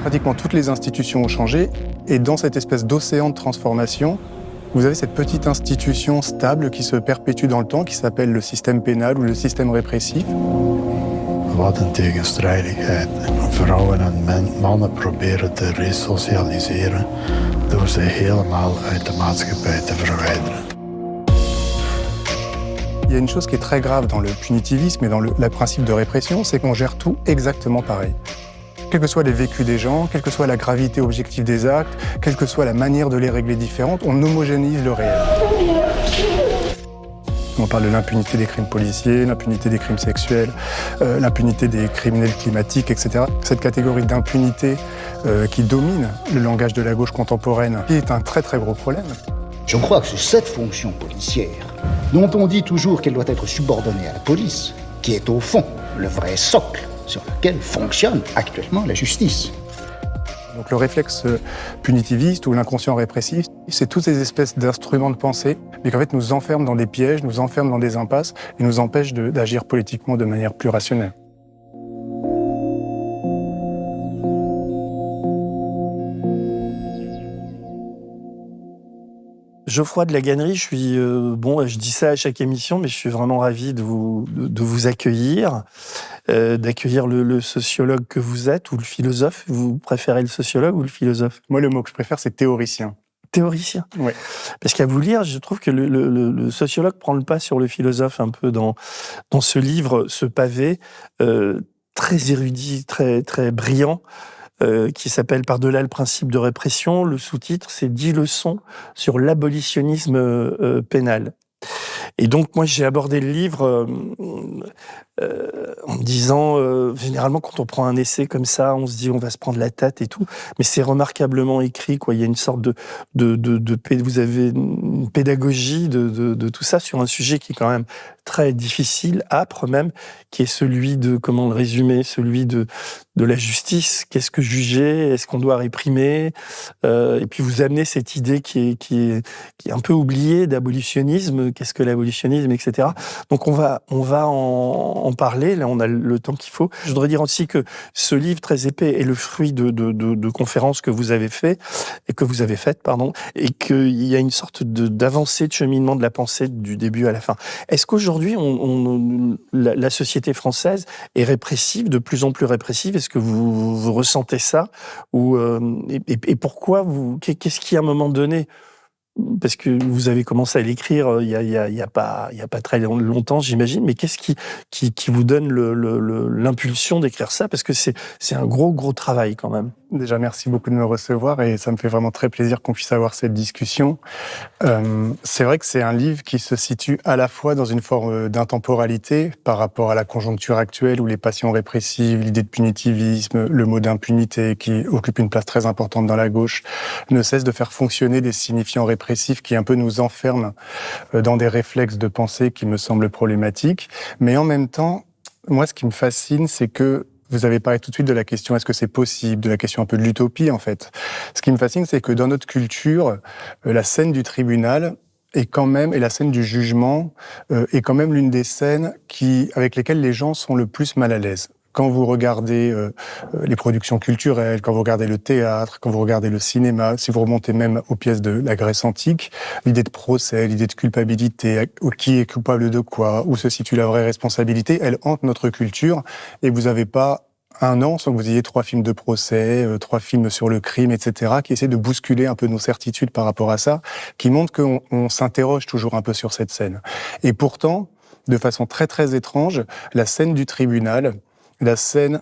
Pratiquement toutes les institutions ont changé, et dans cette espèce d'océan de transformation, vous avez cette petite institution stable qui se perpétue dans le temps, qui s'appelle le système pénal ou le système répressif. Wat een tegenstrijdigheid. Vrouwen en mannen proberen te resocialiseren door ze helemaal uit de maatschappij te verwijderen. Il y a une chose qui est très grave dans le punitivisme et dans le principe de répression, c'est qu'on gère tout exactement pareil. Quels que soient les vécus des gens, quelle que soit la gravité objective des actes, quelle que soit la manière de les régler différente, on homogénéise le réel. On parle de l'impunité des crimes policiers, l'impunité des crimes sexuels, l'impunité des criminels climatiques, etc. Cette catégorie d'impunité qui domine le langage de la gauche contemporaine est un très très gros problème. Je crois que c'est cette fonction policière, dont on dit toujours qu'elle doit être subordonnée à la police, qui est au fond le vrai socle sur lequel fonctionne actuellement la justice. Donc le réflexe punitiviste ou l'inconscient répressif, c'est toutes ces espèces d'instruments de pensée, mais qu'en fait nous enferment dans des pièges, nous enferment dans des impasses et nous empêchent d'agir politiquement de manière plus rationnelle. Geoffroy de la Gannerie, je suis je dis ça à chaque émission, mais je suis vraiment ravi de vous accueillir, d'accueillir le sociologue que vous êtes ou le philosophe. Vous préférez le sociologue ou le philosophe ? Moi, le mot que je préfère, c'est théoricien. Théoricien ? Oui. Parce qu'à vous lire, je trouve que le sociologue prend le pas sur le philosophe un peu dans ce livre, ce pavé très érudit, très très brillant. Qui s'appelle Par-delà le principe de répression. Le sous-titre, c'est 10 leçons sur l'abolitionnisme pénal. Et donc, moi, j'ai abordé le livre en me disant, généralement, quand on prend un essai comme ça, on se dit, on va se prendre la tête et tout. Mais c'est remarquablement écrit, quoi. Il y a une sorte vous avez une pédagogie de tout ça sur un sujet qui est quand même très difficile, âpre même, qui est celui de, comment le résumer, celui de la justice. Qu'est-ce que juger ? Est-ce qu'on doit réprimer ? Et puis vous amenez cette idée qui est un peu oubliée d'abolitionnisme. Qu'est-ce que l'abolitionnisme, etc. Donc on va en parler. Là, on a le temps qu'il faut. Je voudrais dire aussi que ce livre très épais est le fruit de conférences que vous avez faites, et qu'il y a une sorte d'avancée de cheminement de la pensée du début à la fin. Est-ce qu'aujourd'hui, la société française est répressive, de plus en plus répressive ? Est-ce que vous ressentez ça ? Et pourquoi qu'est-ce qui, à un moment donné, parce que vous avez commencé à l'écrire il y a pas très longtemps, j'imagine, mais qu'est-ce qui vous donne l'impulsion d'écrire ça ? Parce que c'est un gros travail quand même. Déjà, merci beaucoup de me recevoir et ça me fait vraiment très plaisir qu'on puisse avoir cette discussion. C'est vrai que c'est un livre qui se situe à la fois dans une forme d'intemporalité par rapport à la conjoncture actuelle où les passions répressives, l'idée de punitivisme, le mot d'impunité qui occupe une place très importante dans la gauche ne cesse de faire fonctionner des signifiants répressifs qui un peu nous enferment dans des réflexes de pensée qui me semblent problématiques. Mais en même temps, moi, ce qui me fascine, c'est que vous avez parlé tout de suite de la question est-ce que c'est possible, de la question un peu de l'utopie en fait. Ce qui me fascine, c'est que dans notre culture, la scène du tribunal et la scène du jugement est quand même l'une des scènes avec lesquelles les gens sont le plus mal à l'aise. Quand vous regardez les productions culturelles, quand vous regardez le théâtre, quand vous regardez le cinéma, si vous remontez même aux pièces de la Grèce antique, l'idée de procès, l'idée de culpabilité, qui est coupable de quoi, où se situe la vraie responsabilité, elle hante notre culture et vous n'avez pas un an sans que vous ayez 3 films de procès, 3 films sur le crime, etc., qui essaient de bousculer un peu nos certitudes par rapport à ça, qui montrent qu'on s'interroge toujours un peu sur cette scène. Et pourtant, de façon très très étrange, la scène du tribunal, la scène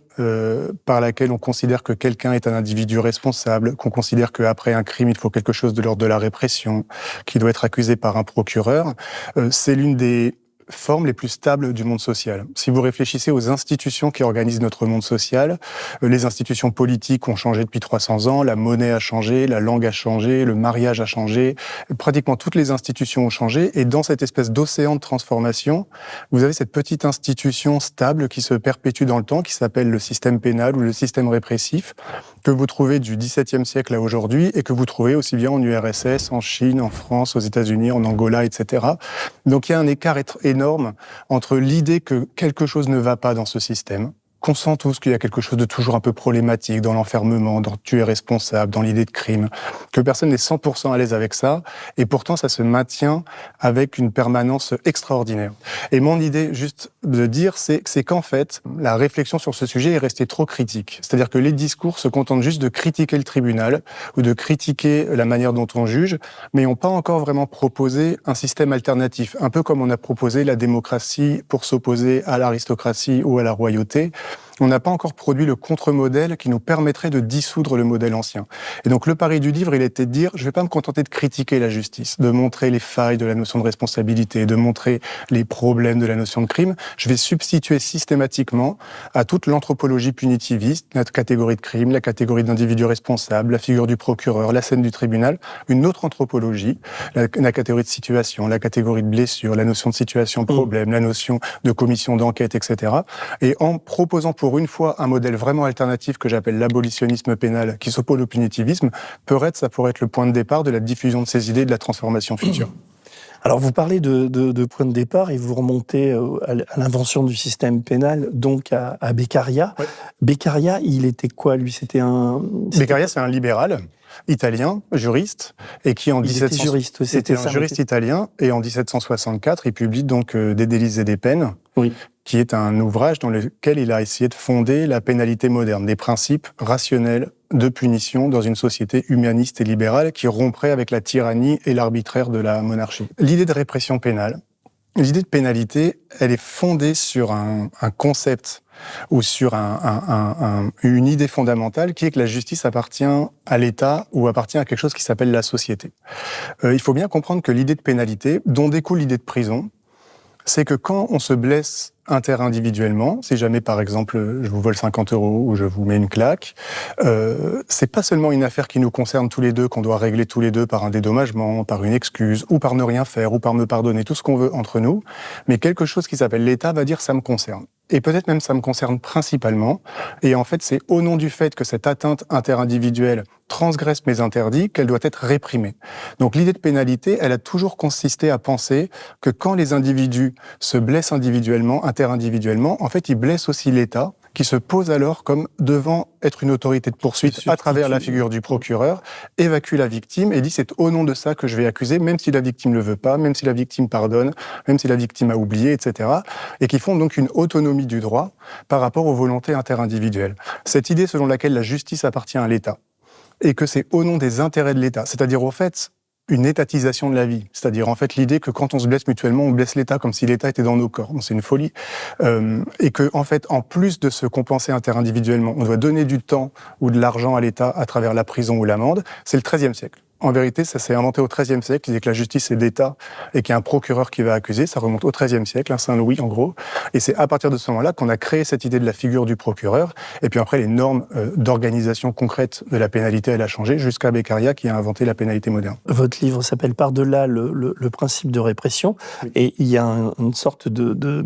par laquelle on considère que quelqu'un est un individu responsable, qu'on considère qu'après un crime, il faut quelque chose de l'ordre de la répression, qui doit être accusé par un procureur, c'est l'une des formes les plus stables du monde social. Si vous réfléchissez aux institutions qui organisent notre monde social, les institutions politiques ont changé depuis 300 ans, la monnaie a changé, la langue a changé, le mariage a changé, pratiquement toutes les institutions ont changé, et dans cette espèce d'océan de transformation, vous avez cette petite institution stable qui se perpétue dans le temps, qui s'appelle le système pénal ou le système répressif, que vous trouvez du XVIIe siècle à aujourd'hui, et que vous trouvez aussi bien en URSS, en Chine, en France, aux États-Unis, en Angola, etc. Donc il y a un écart énorme entre l'idée que quelque chose ne va pas dans ce système, qu'on sent tous qu'il y a quelque chose de toujours un peu problématique dans l'enfermement, dans tu es responsable, dans l'idée de crime, que personne n'est 100% à l'aise avec ça, et pourtant ça se maintient avec une permanence extraordinaire. Et mon idée, juste de dire, c'est qu'en fait, la réflexion sur ce sujet est restée trop critique. C'est-à-dire que les discours se contentent juste de critiquer le tribunal, ou de critiquer la manière dont on juge, mais n'ont pas encore vraiment proposé un système alternatif, un peu comme on a proposé la démocratie pour s'opposer à l'aristocratie ou à la royauté. On n'a pas encore produit le contre-modèle qui nous permettrait de dissoudre le modèle ancien. Et donc le pari du livre, il était de dire, je ne vais pas me contenter de critiquer la justice, de montrer les failles de la notion de responsabilité, de montrer les problèmes de la notion de crime. Je vais substituer systématiquement à toute l'anthropologie punitiviste, la catégorie de crime, la catégorie d'individu responsable, la figure du procureur, la scène du tribunal, une autre anthropologie, la catégorie de situation, la catégorie de blessure, la notion de situation problème, la notion de commission d'enquête, etc. Et en proposant pour une fois un modèle vraiment alternatif que j'appelle l'abolitionnisme pénal, qui s'oppose au punitivisme, ça pourrait être le point de départ de la diffusion de ces idées et de la transformation future. Alors vous parlez de point de départ et vous remontez à l'invention du système pénal, donc à Beccaria. Ouais. Beccaria, il était quoi lui? Beccaria, c'est un libéral italien, juriste, et qui en c'était un juriste italien, et en 1764, il publie donc Des délices et des peines, oui, qui est un ouvrage dans lequel il a essayé de fonder la pénalité moderne, des principes rationnels de punition dans une société humaniste et libérale qui romprait avec la tyrannie et l'arbitraire de la monarchie. L'idée de répression pénale, l'idée de pénalité, elle est fondée sur un concept ou sur une idée fondamentale qui est que la justice appartient à l'État ou appartient à quelque chose qui s'appelle la société. Il faut bien comprendre que l'idée de pénalité, dont découle l'idée de prison, c'est que quand on se blesse interindividuellement, si jamais par exemple je vous vole 50 € ou je vous mets une claque, c'est pas seulement une affaire qui nous concerne tous les deux, qu'on doit régler tous les deux par un dédommagement, par une excuse, ou par ne rien faire, ou par me pardonner, tout ce qu'on veut entre nous, mais quelque chose qui s'appelle l'État va dire ça me concerne. Et peut-être même ça me concerne principalement, et en fait c'est au nom du fait que cette atteinte interindividuelle transgresse mes interdits qu'elle doit être réprimée. Donc l'idée de pénalité, elle a toujours consisté à penser que quand les individus se blessent individuellement, interindividuellement, en fait ils blessent aussi l'État, qui se pose alors comme devant être une autorité de poursuite à travers la figure du procureur, évacue la victime et dit c'est au nom de ça que je vais accuser, même si la victime ne le veut pas, même si la victime pardonne, même si la victime a oublié, etc. Et qui font donc une autonomie du droit par rapport aux volontés interindividuelles. Cette idée selon laquelle la justice appartient à l'État et que c'est au nom des intérêts de l'État, c'est-à-dire au fait une étatisation de la vie, c'est-à-dire en fait l'idée que quand on se blesse mutuellement, on blesse l'État comme si l'État était dans nos corps. C'est une folie. Et que en fait, en plus de se compenser interindividuellement, on doit donner du temps ou de l'argent à l'État à travers la prison ou l'amende. C'est le XIIIe siècle. En vérité, ça s'est inventé au XIIIe siècle, l'idée que la justice est d'État et qu'il y a un procureur qui va accuser, ça remonte au XIIIe siècle, Saint-Louis en gros, et c'est à partir de ce moment-là qu'on a créé cette idée de la figure du procureur, et puis après les normes d'organisation concrète de la pénalité, elle a changé, jusqu'à Beccaria qui a inventé la pénalité moderne. Votre livre s'appelle Par-delà le principe de répression, oui. Et il y a une sorte de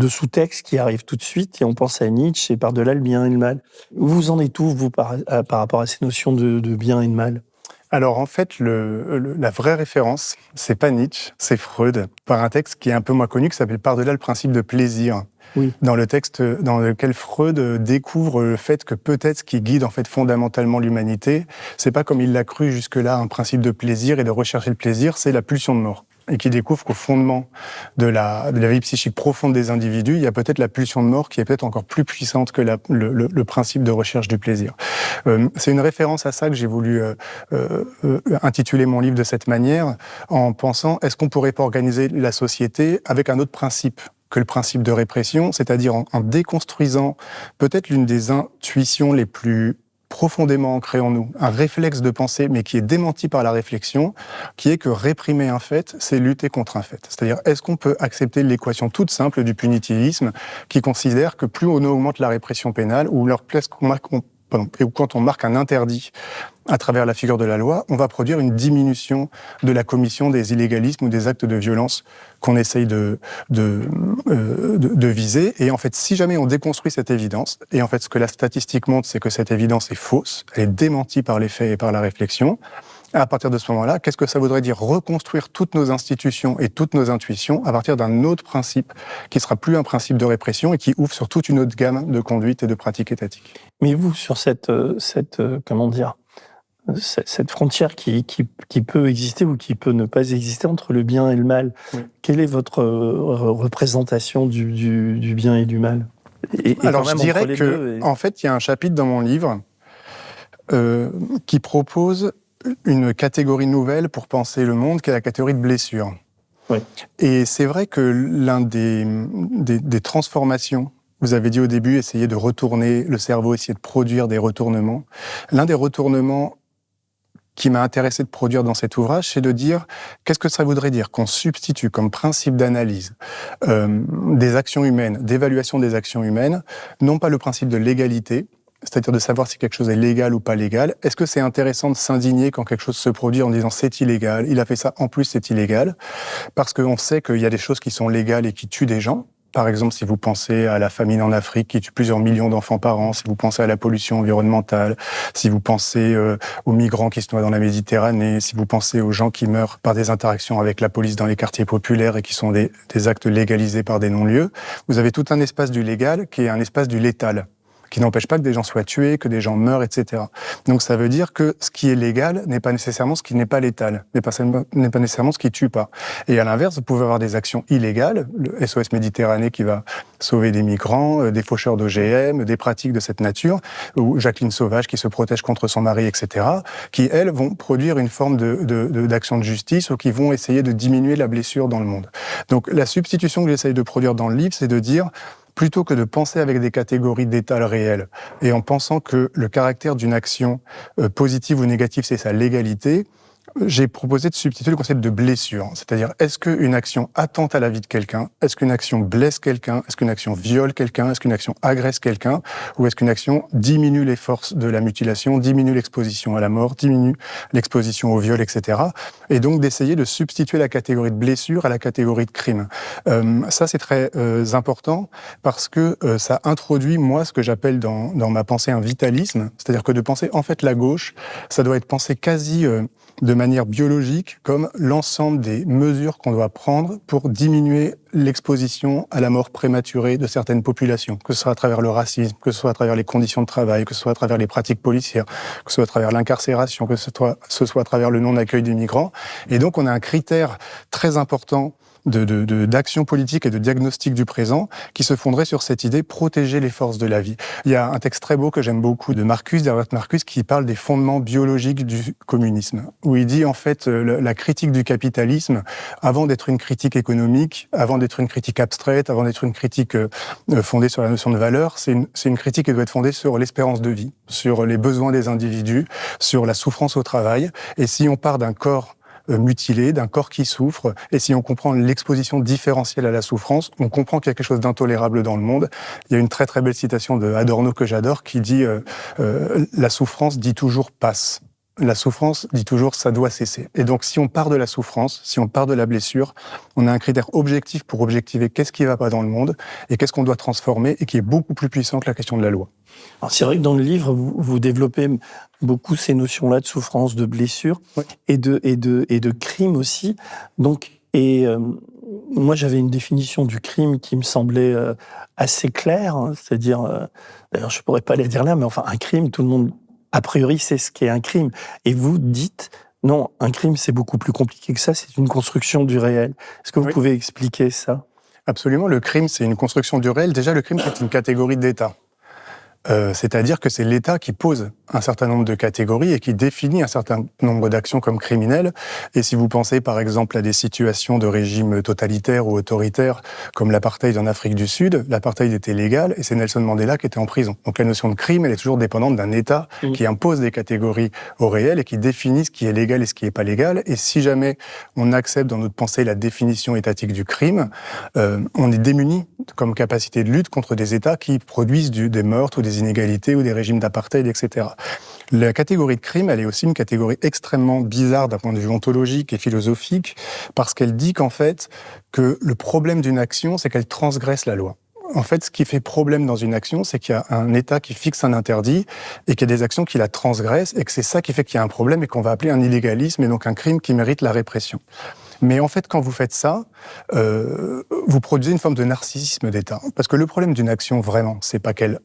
sous-texte qui arrive tout de suite, et on pense à Nietzsche, et par-delà le bien et le mal. Vous en êtes où, vous, par rapport à ces notions de bien et de mal ? Alors en fait, la vraie référence, c'est pas Nietzsche, c'est Freud, par un texte qui est un peu moins connu, qui s'appelle Par-delà le principe de plaisir. Oui. Dans le texte dans lequel Freud découvre le fait que peut-être ce qui guide en fait fondamentalement l'humanité, c'est pas comme il l'a cru jusque-là un principe de plaisir et de rechercher le plaisir, c'est la pulsion de mort. Et qui découvre qu'au fondement de la vie psychique profonde des individus, il y a peut-être la pulsion de mort qui est peut-être encore plus puissante que le principe de recherche du plaisir. C'est une référence à ça que j'ai voulu intituler mon livre de cette manière, en pensant, est-ce qu'on pourrait pas organiser la société avec un autre principe que le principe de répression, c'est-à-dire en déconstruisant peut-être l'une des intuitions les plus profondément ancré en nous, un réflexe de pensée, mais qui est démenti par la réflexion, qui est que réprimer un fait, c'est lutter contre un fait. C'est-à-dire, est-ce qu'on peut accepter l'équation toute simple du punitivisme, qui considère que plus on augmente la répression pénale, ou quand on marque un interdit à travers la figure de la loi, on va produire une diminution de la commission des illégalismes ou des actes de violence qu'on essaye de viser. Et en fait, si jamais on déconstruit cette évidence, et en fait, ce que la statistique montre, c'est que cette évidence est fausse, elle est démentie par les faits et par la réflexion, À partir de ce moment-là, qu'est-ce que ça voudrait dire reconstruire toutes nos institutions et toutes nos intuitions à partir d'un autre principe qui sera plus un principe de répression et qui ouvre sur toute une autre gamme de conduites et de pratiques étatiques. Mais vous, sur cette frontière qui peut exister ou qui peut ne pas exister entre le bien et le mal, oui. Quelle est votre représentation du bien et du mal ? Alors, je dirais qu'en fait, il y a un chapitre dans mon livre qui propose une catégorie nouvelle pour penser le monde, qui est la catégorie de blessure. Oui. Et c'est vrai que l'un des transformations, vous avez dit au début, essayer de retourner le cerveau, essayer de produire des retournements. L'un des retournements qui m'a intéressé de produire dans cet ouvrage, c'est de dire qu'est-ce que ça voudrait dire qu'on substitue comme principe d'analyse des actions humaines, d'évaluation des actions humaines, non pas le principe de l'égalité, c'est-à-dire de savoir si quelque chose est légal ou pas légal. Est-ce que c'est intéressant de s'indigner quand quelque chose se produit en disant c'est illégal, il a fait ça, en plus c'est illégal, parce qu'on sait qu'il y a des choses qui sont légales et qui tuent des gens. Par exemple, si vous pensez à la famine en Afrique qui tue plusieurs millions d'enfants par an, si vous pensez à la pollution environnementale, si vous pensez aux migrants qui se noient dans la Méditerranée, si vous pensez aux gens qui meurent par des interactions avec la police dans les quartiers populaires et qui sont des actes légalisés par des non-lieux, vous avez tout un espace du légal qui est un espace du létal, qui n'empêche pas que des gens soient tués, que des gens meurent, etc. Donc ça veut dire que ce qui est légal n'est pas nécessairement ce qui n'est pas létal, n'est pas nécessairement ce qui tue pas. Et à l'inverse, vous pouvez avoir des actions illégales, le SOS Méditerranée qui va sauver des migrants, des faucheurs d'OGM, des pratiques de cette nature, ou Jacqueline Sauvage qui se protège contre son mari, etc., qui, elles, vont produire une forme d'action de justice ou qui vont essayer de diminuer la blessure dans le monde. Donc la substitution que j'essaye de produire dans le livre, c'est de dire plutôt que de penser avec des catégories d'étal réel et en pensant que le caractère d'une action positive ou négative, c'est sa légalité, j'ai proposé de substituer le concept de blessure. C'est-à-dire, est-ce qu'une action attente à la vie de quelqu'un? Est-ce qu'une action blesse quelqu'un? Est-ce qu'une action viole quelqu'un? Est-ce qu'une action agresse quelqu'un? Ou est-ce qu'une action diminue les forces de la mutilation, diminue l'exposition à la mort, diminue l'exposition au viol, etc. Et donc d'essayer de substituer la catégorie de blessure à la catégorie de crime. Ça, c'est très important parce que ça introduit, moi, ce que j'appelle dans ma pensée un vitalisme. C'est-à-dire que de penser, en fait, la gauche, ça doit être pensé quasi de manière biologique, comme l'ensemble des mesures qu'on doit prendre pour diminuer l'exposition à la mort prématurée de certaines populations, que ce soit à travers le racisme, que ce soit à travers les conditions de travail, que ce soit à travers les pratiques policières, que ce soit à travers l'incarcération, que ce soit à travers le non-accueil des migrants. Et donc, on a un critère très important d'action politique et de diagnostic du présent qui se fonderait sur cette idée protéger les forces de la vie. Il y a un texte très beau que j'aime beaucoup de Herbert Marcuse qui parle des fondements biologiques du communisme, où il dit en fait la critique du capitalisme, avant d'être une critique économique, avant d'être une critique abstraite, avant d'être une critique fondée sur la notion de valeur, c'est une critique qui doit être fondée sur l'espérance de vie, sur les besoins des individus, sur la souffrance au travail. Et si on part d'un corps mutilé, d'un corps qui souffre, et si on comprend l'exposition différentielle à la souffrance, on comprend qu'il y a quelque chose d'intolérable dans le monde. Il y a une très très belle citation de Adorno que j'adore qui dit la souffrance dit toujours passe. La souffrance dit toujours ça doit cesser. Et donc si on part de la souffrance, si on part de la blessure, on a un critère objectif pour objectiver qu'est-ce qui ne va pas dans le monde et qu'est-ce qu'on doit transformer et qui est beaucoup plus puissant que la question de la loi. Alors c'est vrai que dans le livre, vous développez beaucoup ces notions-là de souffrance, de blessure, oui, et de crime aussi. Donc, moi, j'avais une définition du crime qui me semblait assez claire, hein, c'est-à-dire, d'ailleurs, je pourrais pas la dire là, mais enfin, un crime, tout le monde, a priori, sait ce qu'est un crime. Et vous dites, non, un crime, c'est beaucoup plus compliqué que ça, c'est une construction du réel. Est-ce que vous pouvez expliquer ça? Absolument, le crime, c'est une construction du réel. Déjà, le crime, c'est une catégorie d'État. C'est-à-dire que c'est l'État qui pose un certain nombre de catégories et qui définit un certain nombre d'actions comme criminelles. Et si vous pensez par exemple à des situations de régime totalitaire ou autoritaire comme l'apartheid en Afrique du Sud, l'apartheid était légal et c'est Nelson Mandela qui était en prison. Donc la notion de crime, elle est toujours dépendante d'un État qui impose des catégories au réel et qui définit ce qui est légal et ce qui n'est pas légal. Et si jamais on accepte dans notre pensée la définition étatique du crime, on est démuni comme capacité de lutte contre des États qui produisent des meurtres ou des inégalités ou des régimes d'apartheid, etc. La catégorie de crime, elle est aussi une catégorie extrêmement bizarre d'un point de vue ontologique et philosophique, parce qu'elle dit qu'en fait, que le problème d'une action, c'est qu'elle transgresse la loi. en fait, ce qui fait problème dans une action, c'est qu'il y a un État qui fixe un interdit et qu'il y a des actions qui la transgressent et que c'est ça qui fait qu'il y a un problème et qu'on va appeler un illégalisme et donc un crime qui mérite la répression. Mais en fait, quand vous faites ça, vous produisez une forme de narcissisme d'État. Parce que le problème d'une action, vraiment, c'est pas qu'elle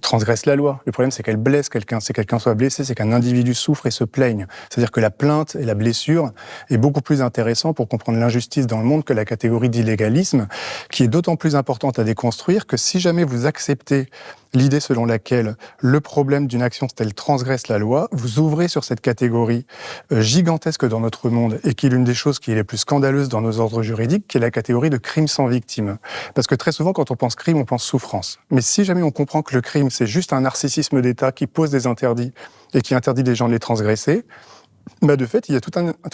transgresse la loi. Le problème, c'est qu'elle blesse quelqu'un. C'est que quelqu'un soit blessé, c'est qu'un individu souffre et se plaigne. C'est-à-dire que la plainte et la blessure est beaucoup plus intéressant pour comprendre l'injustice dans le monde que la catégorie d'illégalisme, qui est d'autant plus importante à déconstruire que si jamais vous acceptez l'idée selon laquelle le problème d'une action, c'est qu'elle transgresse la loi, vous ouvrez sur cette catégorie gigantesque dans notre monde et qui est l'une des choses qui est les plus scandaleuses dans nos ordres juridiques, qui est la catégorie de crime sans victime. Parce que très souvent, quand on pense crime, on pense souffrance. Mais si jamais on comprend que le crime, c'est juste un narcissisme d'État qui pose des interdits et qui interdit des gens de les transgresser, de fait, il y a tout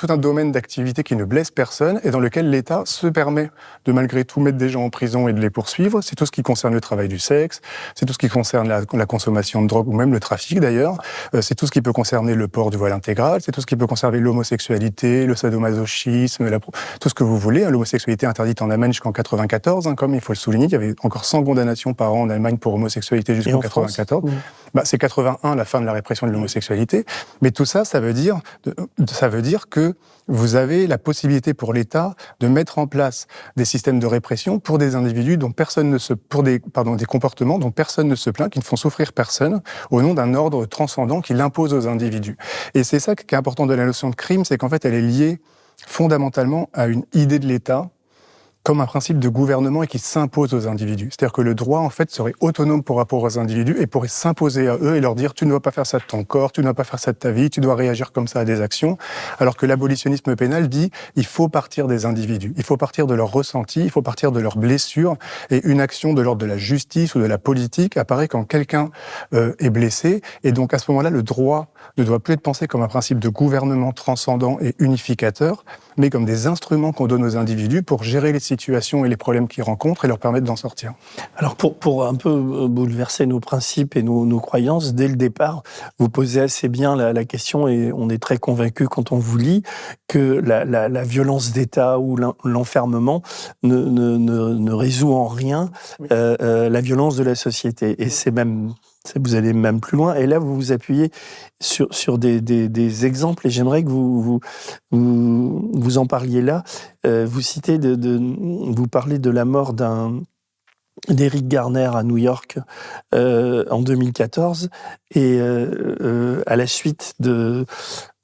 un domaine d'activité qui ne blesse personne et dans lequel l'État se permet de malgré tout mettre des gens en prison et de les poursuivre. C'est tout ce qui concerne le travail du sexe, c'est tout ce qui concerne la consommation de drogue ou même le trafic d'ailleurs, c'est tout ce qui peut concerner le port du voile intégral, c'est tout ce qui peut concerner l'homosexualité, le sadomasochisme, tout ce que vous voulez. L'homosexualité interdite en Allemagne jusqu'en 94, comme il faut le souligner, il y avait encore 100 condamnations par an en Allemagne pour homosexualité jusqu'en 94. C'est 81, la fin de la répression de l'homosexualité. Mais tout ça, ça veut dire que vous avez la possibilité pour l'État de mettre en place des systèmes de répression pour des individus des comportements dont personne ne se plaint, qui ne font souffrir personne, au nom d'un ordre transcendant qui l'impose aux individus. Et c'est ça qui est important de la notion de crime, c'est qu'en fait, elle est liée fondamentalement à une idée de l'État comme un principe de gouvernement et qui s'impose aux individus. C'est-à-dire que le droit, en fait, serait autonome par rapport aux individus et pourrait s'imposer à eux et leur dire « tu ne dois pas faire ça de ton corps, tu ne dois pas faire ça de ta vie, tu dois réagir comme ça à des actions », alors que l'abolitionnisme pénal dit « il faut partir des individus, il faut partir de leurs ressentis, il faut partir de leurs blessures et une action de l'ordre de la justice ou de la politique apparaît quand quelqu'un est blessé et donc à ce moment-là, le droit ne doit plus être pensé comme un principe de gouvernement transcendant et unificateur, mais comme des instruments qu'on donne aux individus pour gérer les situations et les problèmes qu'ils rencontrent et leur permettre d'en sortir. Alors pour un peu bouleverser nos principes et nos croyances, dès le départ, vous posez assez bien la question et on est très convaincu quand on vous lit que la violence d'État ou l'enfermement ne résout en rien la violence de la société. Et vous allez même plus loin. Et là, vous vous appuyez sur des exemples. Et j'aimerais que vous en parliez là. Vous parlez de la mort d'Eric Garner à New York en 2014. Et à la suite de...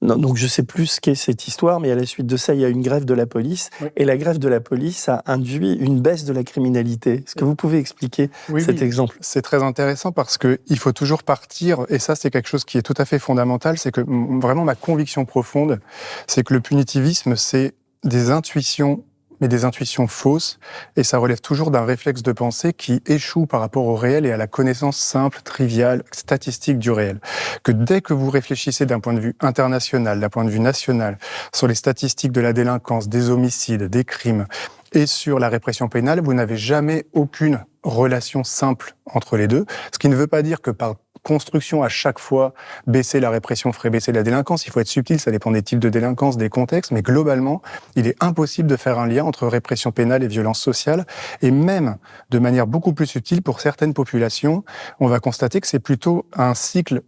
Donc je ne sais plus ce qu'est cette histoire, mais à la suite de ça, il y a une grève de la police. Oui. Et la grève de la police a induit une baisse de la criminalité. Est-ce que vous pouvez expliquer cet exemple ? C'est très intéressant parce qu'il faut toujours partir, et ça c'est quelque chose qui est tout à fait fondamental, c'est que vraiment ma conviction profonde, c'est que le punitivisme, c'est des intuitions, mais des intuitions fausses, et ça relève toujours d'un réflexe de pensée qui échoue par rapport au réel et à la connaissance simple, triviale, statistique du réel. Que dès que vous réfléchissez d'un point de vue international, d'un point de vue national, sur les statistiques de la délinquance, des homicides, des crimes, et sur la répression pénale, vous n'avez jamais aucune relation simple entre les deux, ce qui ne veut pas dire que par construction, à chaque fois, baisser la répression ferait baisser la délinquance. Il faut être subtil, ça dépend des types de délinquance, des contextes, mais globalement, il est impossible de faire un lien entre répression pénale et violence sociale. Et même, de manière beaucoup plus subtile, pour certaines populations, on va constater que c'est plutôt un cycle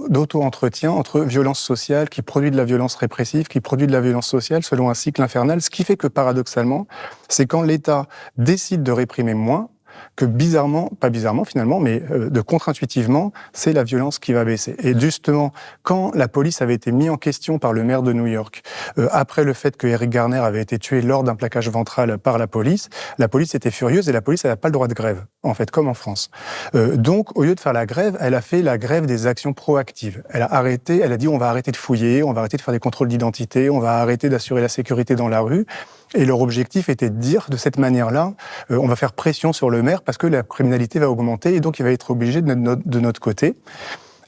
d'auto-entretien entre violence sociale qui produit de la violence répressive, qui produit de la violence sociale selon un cycle infernal, ce qui fait que paradoxalement, c'est quand l'État décide de réprimer moins, que bizarrement, pas bizarrement finalement, mais de contre-intuitivement, c'est la violence qui va baisser. Et justement, quand la police avait été mise en question par le maire de New York, après le fait que Eric Garner avait été tué lors d'un plaquage ventral par la police était furieuse et la police n'avait pas le droit de grève, en fait, comme en France. Donc, au lieu de faire la grève, elle a fait la grève des actions proactives. Elle a dit on va arrêter de fouiller, on va arrêter de faire des contrôles d'identité, on va arrêter d'assurer la sécurité dans la rue. Et leur objectif était de dire, de cette manière-là, on va faire pression sur le maire parce que la criminalité va augmenter et donc il va être obligé de notre côté.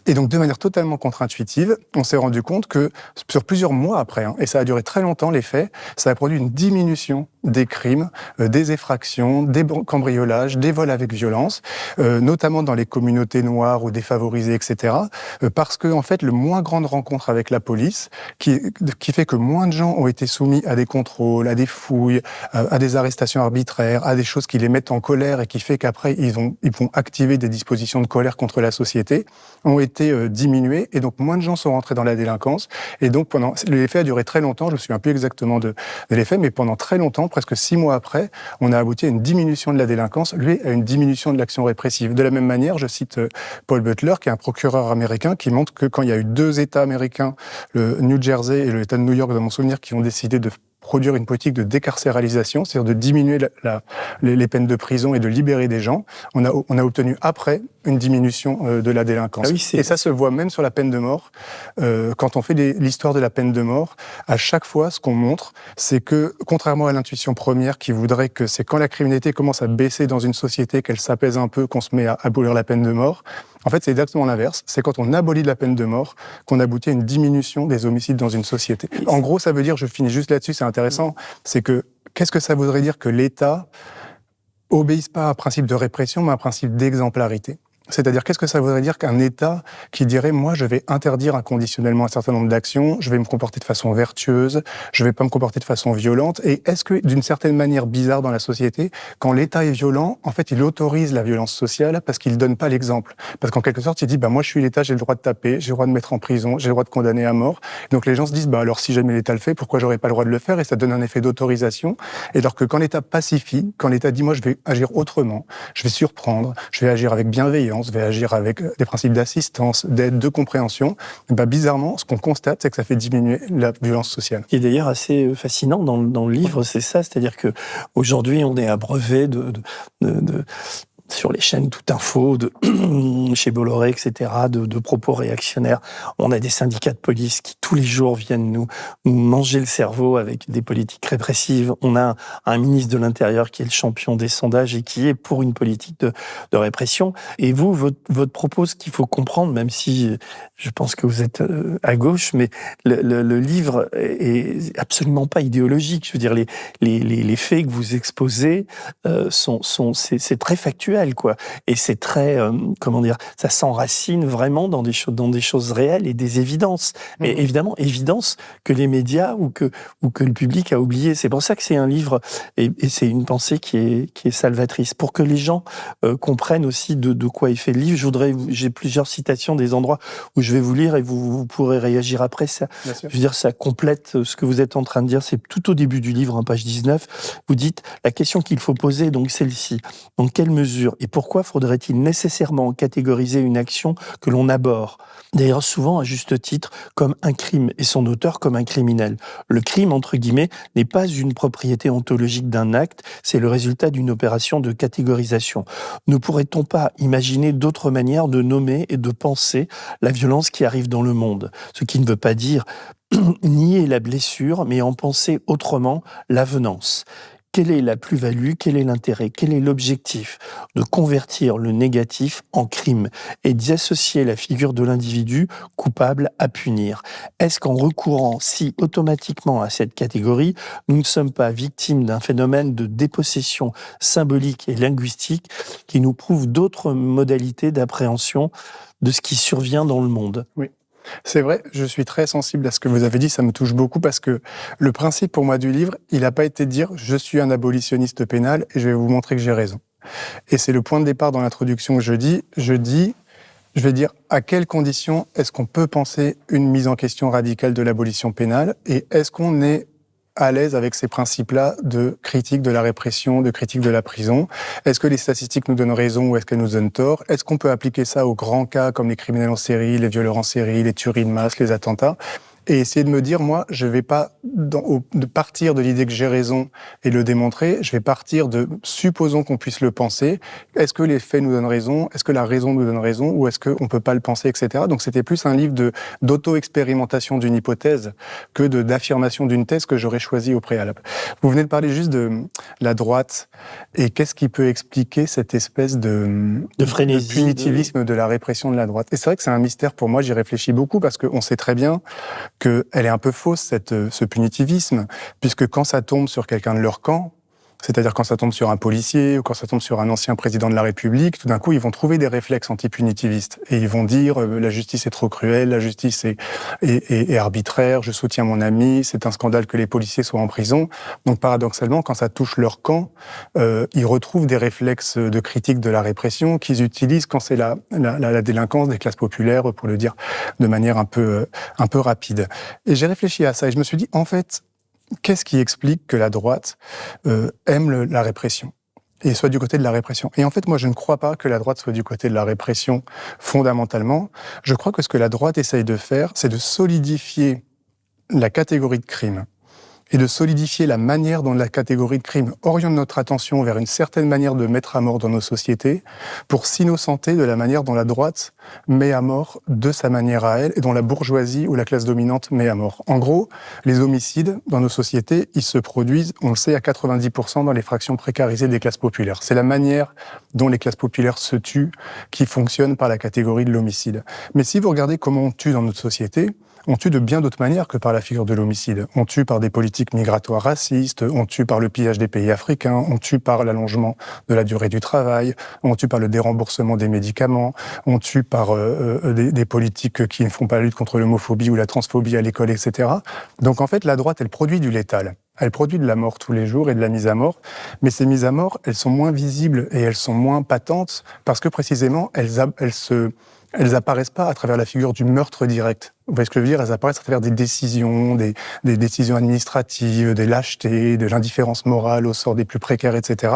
Et donc, de manière totalement contre-intuitive, on s'est rendu compte que sur plusieurs mois après, et ça a duré très longtemps les faits, ça a produit une diminution des crimes, des effractions, des cambriolages, des vols avec violence, notamment dans les communautés noires ou défavorisées, etc. Parce que, en fait, le moins grande rencontre avec la police, qui fait que moins de gens ont été soumis à des contrôles, à des fouilles, à des arrestations arbitraires, à des choses qui les mettent en colère et qui fait qu'après, ils vont activer des dispositions de colère contre la société, ont été diminuées. Et donc, moins de gens sont rentrés dans la délinquance. Et donc, l'effet a duré très longtemps. Je me souviens plus exactement de l'effet, mais pendant très longtemps, presque 6 mois après, on a abouti à une diminution de la délinquance, lui, à une diminution de l'action répressive. De la même manière, je cite Paul Butler, qui est un procureur américain, qui montre que quand il y a eu 2 États américains, le New Jersey et l'État de New York, dans mon souvenir, qui ont décidé de produire une politique de décarcéralisation, c'est-à-dire de diminuer les peines de prison et de libérer des gens, on a obtenu après une diminution de la délinquance. Ah oui, et ça se voit même sur la peine de mort. Quand on fait l'histoire de la peine de mort, à chaque fois, ce qu'on montre, c'est que, contrairement à l'intuition première qui voudrait que c'est quand la criminalité commence à baisser dans une société, qu'elle s'apaise un peu, qu'on se met à abolir la peine de mort, en fait, c'est exactement l'inverse. C'est quand on abolit la peine de mort qu'on aboutit à une diminution des homicides dans une société. En gros, ça veut dire, je finis juste là-dessus, c'est intéressant, c'est que, qu'est-ce que ça voudrait dire que l'État obéisse pas à un principe de répression, mais à un principe d'exemplarité? C'est-à-dire, qu'est-ce que ça voudrait dire qu'un État qui dirait, moi, je vais interdire inconditionnellement un certain nombre d'actions, je vais me comporter de façon vertueuse, je vais pas me comporter de façon violente, et est-ce que, d'une certaine manière bizarre dans la société, quand l'État est violent, en fait, il autorise la violence sociale parce qu'il donne pas l'exemple. Parce qu'en quelque sorte, il dit, moi, je suis l'État, j'ai le droit de taper, j'ai le droit de mettre en prison, j'ai le droit de condamner à mort. Donc, les gens se disent, alors, si jamais l'État le fait, pourquoi j'aurais pas le droit de le faire? Et ça donne un effet d'autorisation. Et alors que quand l'État pacifie, quand l'État dit, moi, je vais agir autrement, je vais surprendre, je vais agir avec bienveillance, je vais agir avec des principes d'assistance, d'aide, de compréhension, bizarrement, ce qu'on constate, c'est que ça fait diminuer la violence sociale. Ce qui est d'ailleurs assez fascinant dans le livre, c'est ça, c'est-à-dire qu'aujourd'hui, on est abreuvé sur les chaînes Tout Info, chez Bolloré, etc., de propos réactionnaires. On a des syndicats de police qui, tous les jours, viennent nous manger le cerveau avec des politiques répressives. On a un ministre de l'Intérieur qui est le champion des sondages et qui est pour une politique de répression. Et vous, votre propos, ce qu'il faut comprendre, même si je pense que vous êtes à gauche, mais le livre est absolument pas idéologique. Je veux dire, les faits que vous exposez c'est très factuel. Quoi. Et c'est très, ça s'enracine vraiment dans des choses réelles et des évidences. Mais évidemment, évidence que les médias ou que le public a oublié. C'est pour ça que c'est un livre, et c'est une pensée qui est salvatrice. Pour que les gens comprennent aussi de quoi est fait le livre, j'ai plusieurs citations des endroits où je vais vous lire et vous pourrez réagir après. Ça, je veux dire, ça complète ce que vous êtes en train de dire. C'est tout au début du livre, page 19. Vous dites, la question qu'il faut poser, donc celle-ci. Dans quelle mesure et pourquoi faudrait-il nécessairement catégoriser une action que l'on abhorre? D'ailleurs, souvent, à juste titre, comme un crime et son auteur comme un criminel. Le crime, entre guillemets, n'est pas une propriété ontologique d'un acte, c'est le résultat d'une opération de catégorisation. Ne pourrait-on pas imaginer d'autres manières de nommer et de penser la violence qui arrive dans le monde? Ce qui ne veut pas dire nier la blessure, mais en penser autrement l'avenance. Quelle est la plus-value? Quel est l'intérêt? Quel est l'objectif? De convertir le négatif en crime et d'y associer la figure de l'individu coupable à punir. Est-ce qu'en recourant si automatiquement à cette catégorie, nous ne sommes pas victimes d'un phénomène de dépossession symbolique et linguistique qui nous prouve d'autres modalités d'appréhension de ce qui survient dans le monde? Oui. C'est vrai, je suis très sensible à ce que vous avez dit, ça me touche beaucoup parce que le principe pour moi du livre, il n'a pas été de dire « je suis un abolitionniste pénal et je vais vous montrer que j'ai raison ». Et c'est le point de départ dans l'introduction que je vais dire à quelles conditions est-ce qu'on peut penser une mise en question radicale de l'abolition pénale et est-ce qu'on est à l'aise avec ces principes-là de critique de la répression, de critique de la prison? Est-ce que les statistiques nous donnent raison ou est-ce qu'elles nous donnent tort? Est-ce qu'on peut appliquer ça aux grands cas comme les criminels en série, les violeurs en série, les tueries de masse, les attentats? Et essayer de me dire, moi, je vais pas de partir de l'idée que j'ai raison et le démontrer, je vais partir de, supposons qu'on puisse le penser, est-ce que les faits nous donnent raison, est-ce que la raison nous donne raison, ou est-ce qu'on peut pas le penser, etc. Donc c'était plus un livre d'auto-expérimentation d'une hypothèse que d'affirmation d'une thèse que j'aurais choisie au préalable. Vous venez de parler juste de la droite, et qu'est-ce qui peut expliquer cette espèce de frénésie, de punitivisme de la répression de la droite? Et c'est vrai que c'est un mystère pour moi, j'y réfléchis beaucoup, parce qu'on sait très bien qu'elle est un peu fausse, ce punitivisme, puisque quand ça tombe sur quelqu'un de leur camp, C'est-à-dire quand ça tombe sur un policier ou quand ça tombe sur un ancien président de la République, tout d'un coup, ils vont trouver des réflexes anti-punitivistes et ils vont dire la justice est trop cruelle, la justice est arbitraire, je soutiens mon ami, c'est un scandale que les policiers soient en prison. Donc paradoxalement, quand ça touche leur camp, ils retrouvent des réflexes de critique de la répression qu'ils utilisent quand c'est la délinquance des classes populaires, pour le dire de manière un peu rapide. Et j'ai réfléchi à ça et je me suis dit, en fait, qu'est-ce qui explique que la droite aime la répression et soit du côté de la répression? Et en fait, moi, je ne crois pas que la droite soit du côté de la répression fondamentalement. Je crois que ce que la droite essaye de faire, c'est de solidifier la catégorie de crime et de solidifier la manière dont la catégorie de crime oriente notre attention vers une certaine manière de mettre à mort dans nos sociétés pour s'innocenter de la manière dont la droite met à mort de sa manière à elle et dont la bourgeoisie ou la classe dominante met à mort. En gros, les homicides dans nos sociétés, ils se produisent, on le sait, à 90% dans les fractions précarisées des classes populaires. C'est la manière dont les classes populaires se tuent qui fonctionne par la catégorie de l'homicide. Mais si vous regardez comment on tue dans notre société, on tue de bien d'autres manières que par la figure de l'homicide. On tue par des politiques migratoires racistes, on tue par le pillage des pays africains, on tue par l'allongement de la durée du travail, on tue par le déremboursement des médicaments, on tue par des politiques qui ne font pas la lutte contre l'homophobie ou la transphobie à l'école, etc. Donc en fait, la droite, elle produit du létal. Elle produit de la mort tous les jours et de la mise à mort. Mais ces mises à mort, elles sont moins visibles et elles sont moins patentes parce que précisément, elles apparaissent pas à travers la figure du meurtre direct. Vous voyez ce que je veux dire? Elles apparaissent à travers des décisions, des décisions administratives, des lâchetés, de l'indifférence morale au sort des plus précaires, etc.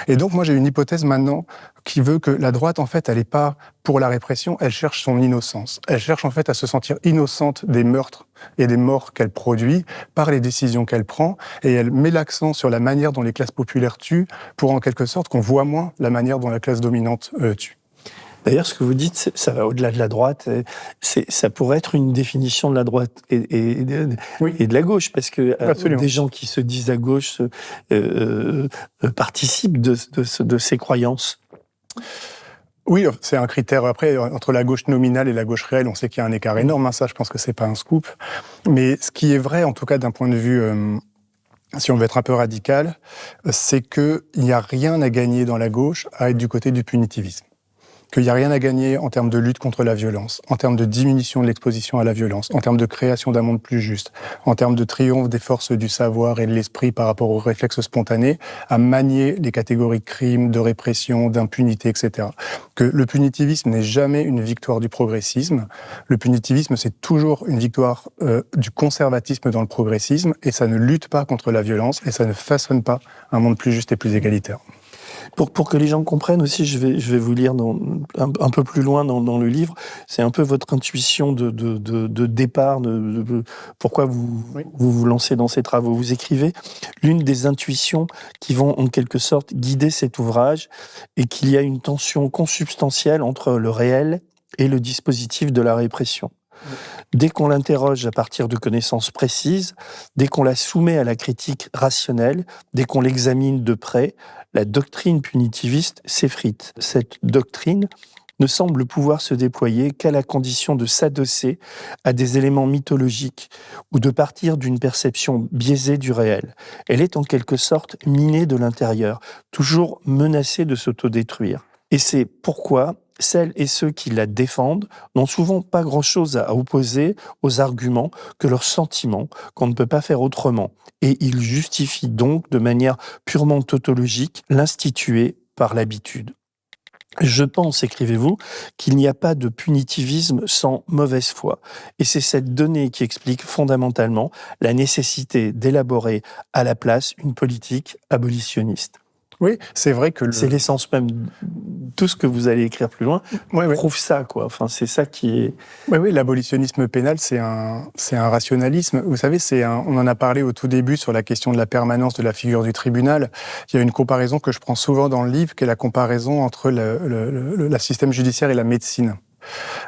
Et donc, moi, j'ai une hypothèse maintenant qui veut que la droite, en fait, elle n'est pas pour la répression, elle cherche son innocence. Elle cherche, en fait, à se sentir innocente des meurtres et des morts qu'elle produit par les décisions qu'elle prend, et elle met l'accent sur la manière dont les classes populaires tuent pour, en quelque sorte, qu'on voit moins la manière dont la classe dominante tue. D'ailleurs, ce que vous dites, ça va au-delà de la droite. Ça pourrait être une définition de la droite et de la gauche, parce que des gens qui se disent à gauche participent de ces croyances. Oui, c'est un critère. Après, entre la gauche nominale et la gauche réelle, on sait qu'il y a un écart énorme. Ça, je pense que c'est pas un scoop. Mais ce qui est vrai, en tout cas d'un point de vue, si on veut être un peu radical, c'est qu'il n'y a rien à gagner dans la gauche à être du côté du punitivisme. Qu'il n'y a rien à gagner en termes de lutte contre la violence, en termes de diminution de l'exposition à la violence, en termes de création d'un monde plus juste, en termes de triomphe des forces du savoir et de l'esprit par rapport aux réflexes spontanés, à manier les catégories de crimes, de répression, d'impunité, etc. Que le punitivisme n'est jamais une victoire du progressisme. Le punitivisme, c'est toujours une victoire du conservatisme dans le progressisme, et ça ne lutte pas contre la violence, et ça ne façonne pas un monde plus juste et plus égalitaire. Pour que les gens comprennent aussi, je vais vous lire un peu plus loin dans le livre. C'est un peu votre intuition de départ, pourquoi vous lancez dans ces travaux. Vous écrivez l'une des intuitions qui vont en quelque sorte guider cet ouvrage et qu'il y a une tension consubstantielle entre le réel et le dispositif de la répression. Dès qu'on l'interroge à partir de connaissances précises, dès qu'on la soumet à la critique rationnelle, dès qu'on l'examine de près, la doctrine punitiviste s'effrite. Cette doctrine ne semble pouvoir se déployer qu'à la condition de s'adosser à des éléments mythologiques ou de partir d'une perception biaisée du réel. Elle est en quelque sorte minée de l'intérieur, toujours menacée de s'autodétruire. Et c'est pourquoi celles et ceux qui la défendent n'ont souvent pas grand-chose à opposer aux arguments que leurs sentiments, qu'on ne peut pas faire autrement. Et ils justifient donc de manière purement tautologique l'institué par l'habitude. Je pense, écrivez-vous, qu'il n'y a pas de punitivisme sans mauvaise foi. Et c'est cette donnée qui explique fondamentalement la nécessité d'élaborer à la place une politique abolitionniste. Oui, c'est vrai que c'est l'essence même. Tout ce que vous allez écrire plus loin prouve ça, quoi. Enfin, c'est ça qui est. Oui, l'abolitionnisme pénal, c'est un rationalisme. Vous savez, on en a parlé au tout début sur la question de la permanence de la figure du tribunal. Il y a une comparaison que je prends souvent dans le livre, qui est la comparaison entre le système judiciaire et la médecine,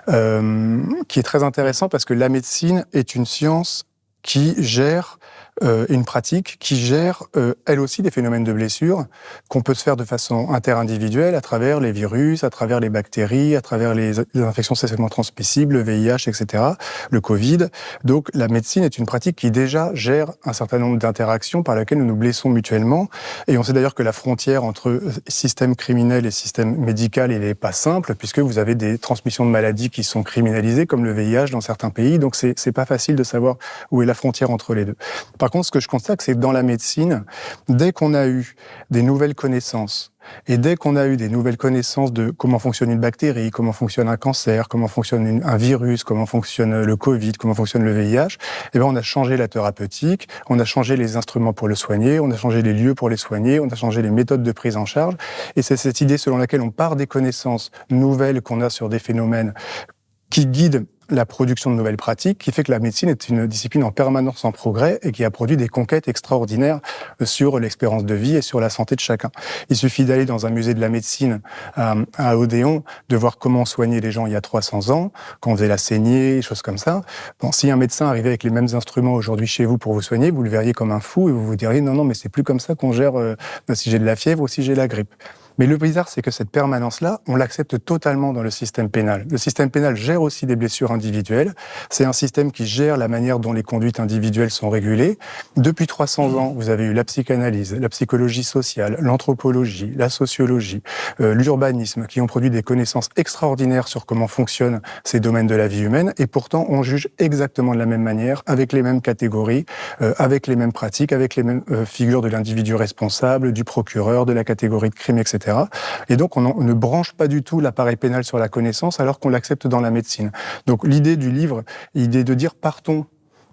qui est très intéressant parce que la médecine est une science qui gère une pratique qui gère, elle aussi, des phénomènes de blessures qu'on peut se faire de façon interindividuelle à travers les virus, à travers les bactéries, à travers les infections sexuellement transmissibles, le VIH, etc., le Covid. Donc, la médecine est une pratique qui déjà gère un certain nombre d'interactions par lesquelles nous nous blessons mutuellement. Et on sait d'ailleurs que la frontière entre système criminel et système médical, elle n'est pas simple, puisque vous avez des transmissions de maladies qui sont criminalisées, comme le VIH dans certains pays. Donc, c'est pas facile de savoir où est la frontière entre les deux. Par contre, ce que je constate, c'est que dans la médecine, dès qu'on a eu des nouvelles connaissances, et dès qu'on a eu des nouvelles connaissances de comment fonctionne une bactérie, comment fonctionne un cancer, comment fonctionne un virus, comment fonctionne le Covid, comment fonctionne le VIH, eh ben on a changé la thérapeutique, on a changé les instruments pour le soigner, on a changé les lieux pour les soigner, on a changé les méthodes de prise en charge. Et c'est cette idée selon laquelle on part des connaissances nouvelles qu'on a sur des phénomènes qui guident la production de nouvelles pratiques, qui fait que la médecine est une discipline en permanence en progrès et qui a produit des conquêtes extraordinaires sur l'espérance de vie et sur la santé de chacun. Il suffit d'aller dans un musée de la médecine à Odéon, de voir comment soigner les gens il y a 300 ans, quand on faisait la saignée, des choses comme ça. Bon, si un médecin arrivait avec les mêmes instruments aujourd'hui chez vous pour vous soigner, vous le verriez comme un fou et vous vous diriez non, mais c'est plus comme ça qu'on gère si j'ai de la fièvre ou si j'ai la grippe. Mais le bizarre, c'est que cette permanence-là, on l'accepte totalement dans le système pénal. Le système pénal gère aussi des blessures individuelles. C'est un système qui gère la manière dont les conduites individuelles sont régulées. Depuis 300 ans, vous avez eu la psychanalyse, la psychologie sociale, l'anthropologie, la sociologie, l'urbanisme, qui ont produit des connaissances extraordinaires sur comment fonctionnent ces domaines de la vie humaine. Et pourtant, on juge exactement de la même manière, avec les mêmes catégories, avec les mêmes pratiques, avec les mêmes figures de l'individu responsable, du procureur, de la catégorie de crime, etc. Et donc, on ne branche pas du tout l'appareil pénal sur la connaissance alors qu'on l'accepte dans la médecine. Donc, l'idée du livre, l'idée de dire partons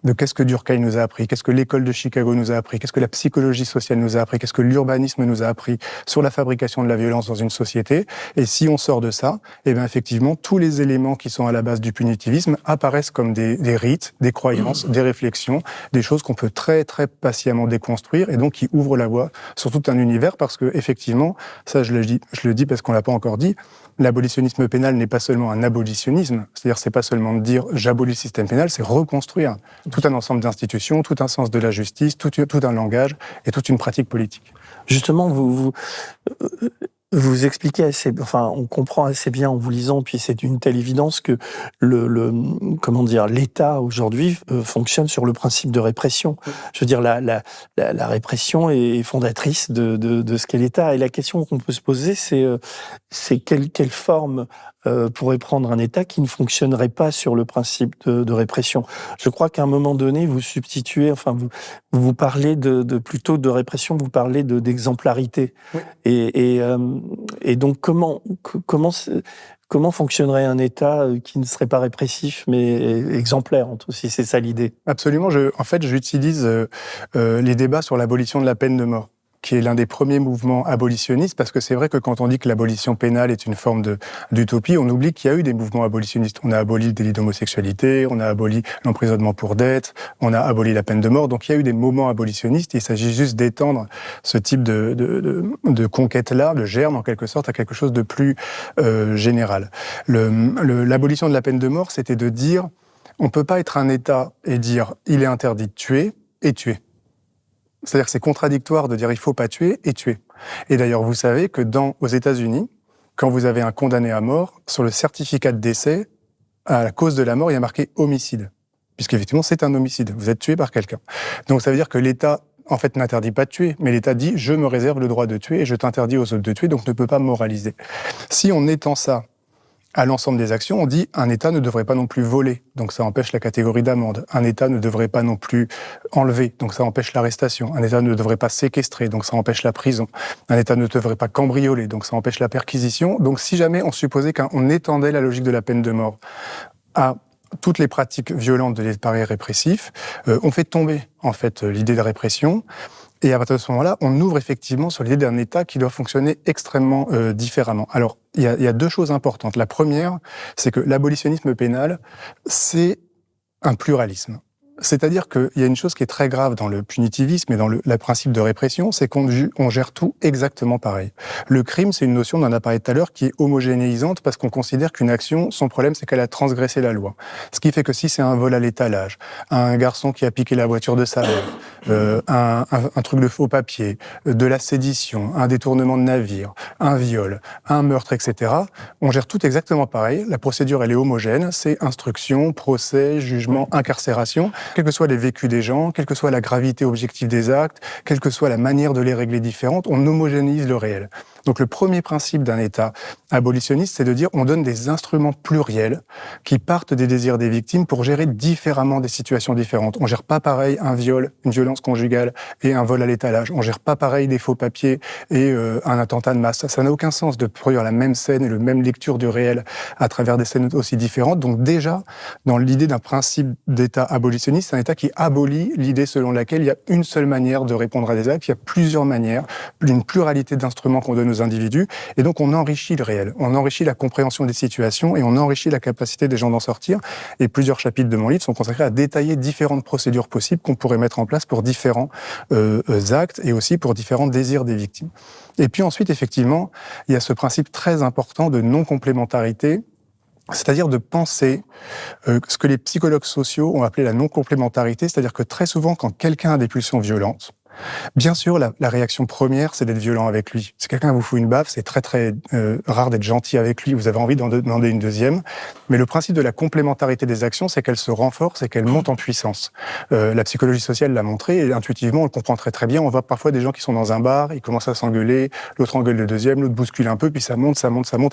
de qu'est-ce que Durkheim nous a appris, qu'est-ce que l'école de Chicago nous a appris, qu'est-ce que la psychologie sociale nous a appris, qu'est-ce que l'urbanisme nous a appris sur la fabrication de la violence dans une société. Et si on sort de ça, eh bien effectivement, tous les éléments qui sont à la base du punitivisme apparaissent comme des rites, des croyances, des réflexions, des choses qu'on peut très très patiemment déconstruire et donc qui ouvrent la voie sur tout un univers parce que effectivement, ça je le dis parce qu'on l'a pas encore dit, l'abolitionnisme pénal n'est pas seulement un abolitionnisme, c'est-à-dire c'est pas seulement de dire j'abolis le système pénal, c'est reconstruire tout un ensemble d'institutions, tout un sens de la justice, tout un langage et toute une pratique politique. Justement, vous expliquez on comprend assez bien en vous lisant, puis c'est une telle évidence que l'État aujourd'hui fonctionne sur le principe de répression. Je veux dire, la répression est fondatrice de ce qu'est l'État. Et la question qu'on peut se poser, c'est quelle forme pourrait prendre un État qui ne fonctionnerait pas sur le principe de répression. Je crois qu'à un moment donné, vous substituez, vous parlez plutôt de répression, vous parlez d'exemplarité. Oui. Et donc, comment fonctionnerait un État qui ne serait pas répressif, mais exemplaire, si c'est ça l'idée? Absolument. J'utilise les débats sur l'abolition de la peine de mort, qui est l'un des premiers mouvements abolitionnistes, parce que c'est vrai que quand on dit que l'abolition pénale est une forme d'utopie, on oublie qu'il y a eu des mouvements abolitionnistes. On a aboli le délit d'homosexualité, on a aboli l'emprisonnement pour dette, on a aboli la peine de mort, donc il y a eu des mouvements abolitionnistes, il s'agit juste d'étendre ce type de conquête-là, de germe en quelque sorte, à quelque chose de plus général. L'abolition de la peine de mort, c'était de dire, on ne peut pas être un État et dire, il est interdit de tuer et tuer. C'est-à-dire que c'est contradictoire de dire il faut pas tuer et tuer. Et d'ailleurs, vous savez que aux États-Unis, quand vous avez un condamné à mort, sur le certificat de décès, à la cause de la mort, il y a marqué homicide. Puisqu'effectivement, c'est un homicide. Vous êtes tué par quelqu'un. Donc ça veut dire que l'État, en fait, n'interdit pas de tuer. Mais l'État dit, je me réserve le droit de tuer et je t'interdis aux autres de tuer, donc ne peut pas moraliser. Si on étend ça à l'ensemble des actions, on dit un État ne devrait pas non plus voler, donc ça empêche la catégorie d'amende. Un État ne devrait pas non plus enlever, donc ça empêche l'arrestation. Un État ne devrait pas séquestrer, donc ça empêche la prison. Un État ne devrait pas cambrioler, donc ça empêche la perquisition. Donc si jamais on supposait qu'on étendait la logique de la peine de mort à toutes les pratiques violentes de l'appareil répressif, on fait tomber en fait l'idée de répression. Et à partir de ce moment-là, on ouvre effectivement sur l'idée d'un État qui doit fonctionner extrêmement différemment. Alors, il y a deux choses importantes. La première, c'est que l'abolitionnisme pénal, c'est un pluralisme. C'est-à-dire qu'il y a une chose qui est très grave dans le punitivisme et dans le principe de répression, c'est qu'on gère tout exactement pareil. Le crime, c'est une notion, on en a parlé tout à l'heure, qui est homogénéisante parce qu'on considère qu'une action, son problème, c'est qu'elle a transgressé la loi. Ce qui fait que si c'est un vol à l'étalage, un garçon qui a piqué la voiture de sa mère, un truc de faux papier, de la sédition, un détournement de navire, un viol, un meurtre, etc., on gère tout exactement pareil. La procédure, elle est homogène, c'est instruction, procès, jugement, incarcération. Quels que soient les vécus des gens, quelle que soit la gravité objective des actes, quelle que soit la manière de les régler différente, on homogénéise le réel. Donc le premier principe d'un État abolitionniste, c'est de dire on donne des instruments pluriels qui partent des désirs des victimes pour gérer différemment des situations différentes. On gère pas pareil un viol, une violence conjugale et un vol à l'étalage. On gère pas pareil des faux papiers et un attentat de masse. Ça n'a aucun sens de produire la même scène et la même lecture du réel à travers des scènes aussi différentes. Donc déjà, dans l'idée d'un principe d'État abolitionniste, c'est un État qui abolit l'idée selon laquelle il y a une seule manière de répondre à des actes, il y a plusieurs manières, une pluralité d'instruments qu'on donne aux individus, et donc on enrichit le réel, on enrichit la compréhension des situations et on enrichit la capacité des gens d'en sortir. Et plusieurs chapitres de mon livre sont consacrés à détailler différentes procédures possibles qu'on pourrait mettre en place pour différents actes et aussi pour différents désirs des victimes. Et puis ensuite, effectivement, il y a ce principe très important de non-complémentarité, c'est-à-dire de penser ce que les psychologues sociaux ont appelé la non-complémentarité, c'est-à-dire que très souvent, quand quelqu'un a des pulsions violentes, bien sûr, la réaction première, c'est d'être violent avec lui. Si quelqu'un vous fout une baffe, c'est très très rare d'être gentil avec lui. Vous avez envie d'en demander une deuxième. Mais le principe de la complémentarité des actions, c'est qu'elles se renforcent et qu'elles montent en puissance. La psychologie sociale l'a montré et intuitivement, on le comprend très très bien. On voit parfois des gens qui sont dans un bar, ils commencent à s'engueuler, l'autre engueule le deuxième, l'autre bouscule un peu, puis ça monte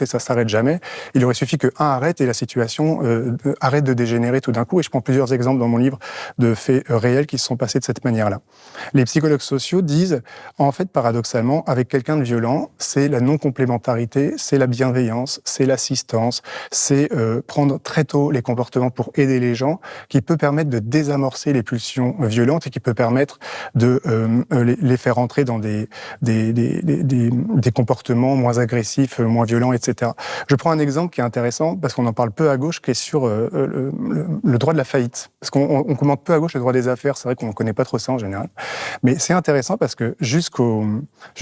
et ça s'arrête jamais. Il aurait suffi que un arrête et la situation arrête de dégénérer tout d'un coup. Et je prends plusieurs exemples dans mon livre de faits réels qui se sont passés de cette manière-là. Les psychologues sociaux disent, en fait, paradoxalement, avec quelqu'un de violent, c'est la non-complémentarité, c'est la bienveillance, c'est l'assistance, c'est prendre très tôt les comportements pour aider les gens, qui peut permettre de désamorcer les pulsions violentes et qui peut permettre de les faire entrer dans des comportements moins agressifs, moins violents, etc. Je prends un exemple qui est intéressant, parce qu'on en parle peu à gauche, qui est sur le droit de la faillite. Parce qu'on commente peu à gauche le droit des affaires, c'est vrai qu'on ne connaît pas trop ça en général. Mais c'est intéressant parce que je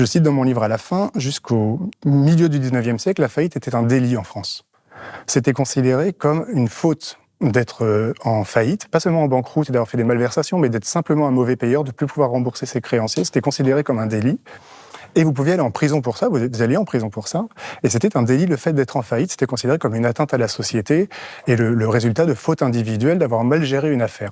cite dans mon livre à la fin, jusqu'au milieu du 19e siècle, la faillite était un délit en France. C'était considéré comme une faute d'être en faillite, pas seulement en banqueroute et d'avoir fait des malversations, mais d'être simplement un mauvais payeur, de ne plus pouvoir rembourser ses créanciers. C'était considéré comme un délit. Et vous pouviez aller en prison pour ça, vous alliez en prison pour ça, et c'était un délit, le fait d'être en faillite, c'était considéré comme une atteinte à la société, et le résultat de faute individuelle d'avoir mal géré une affaire.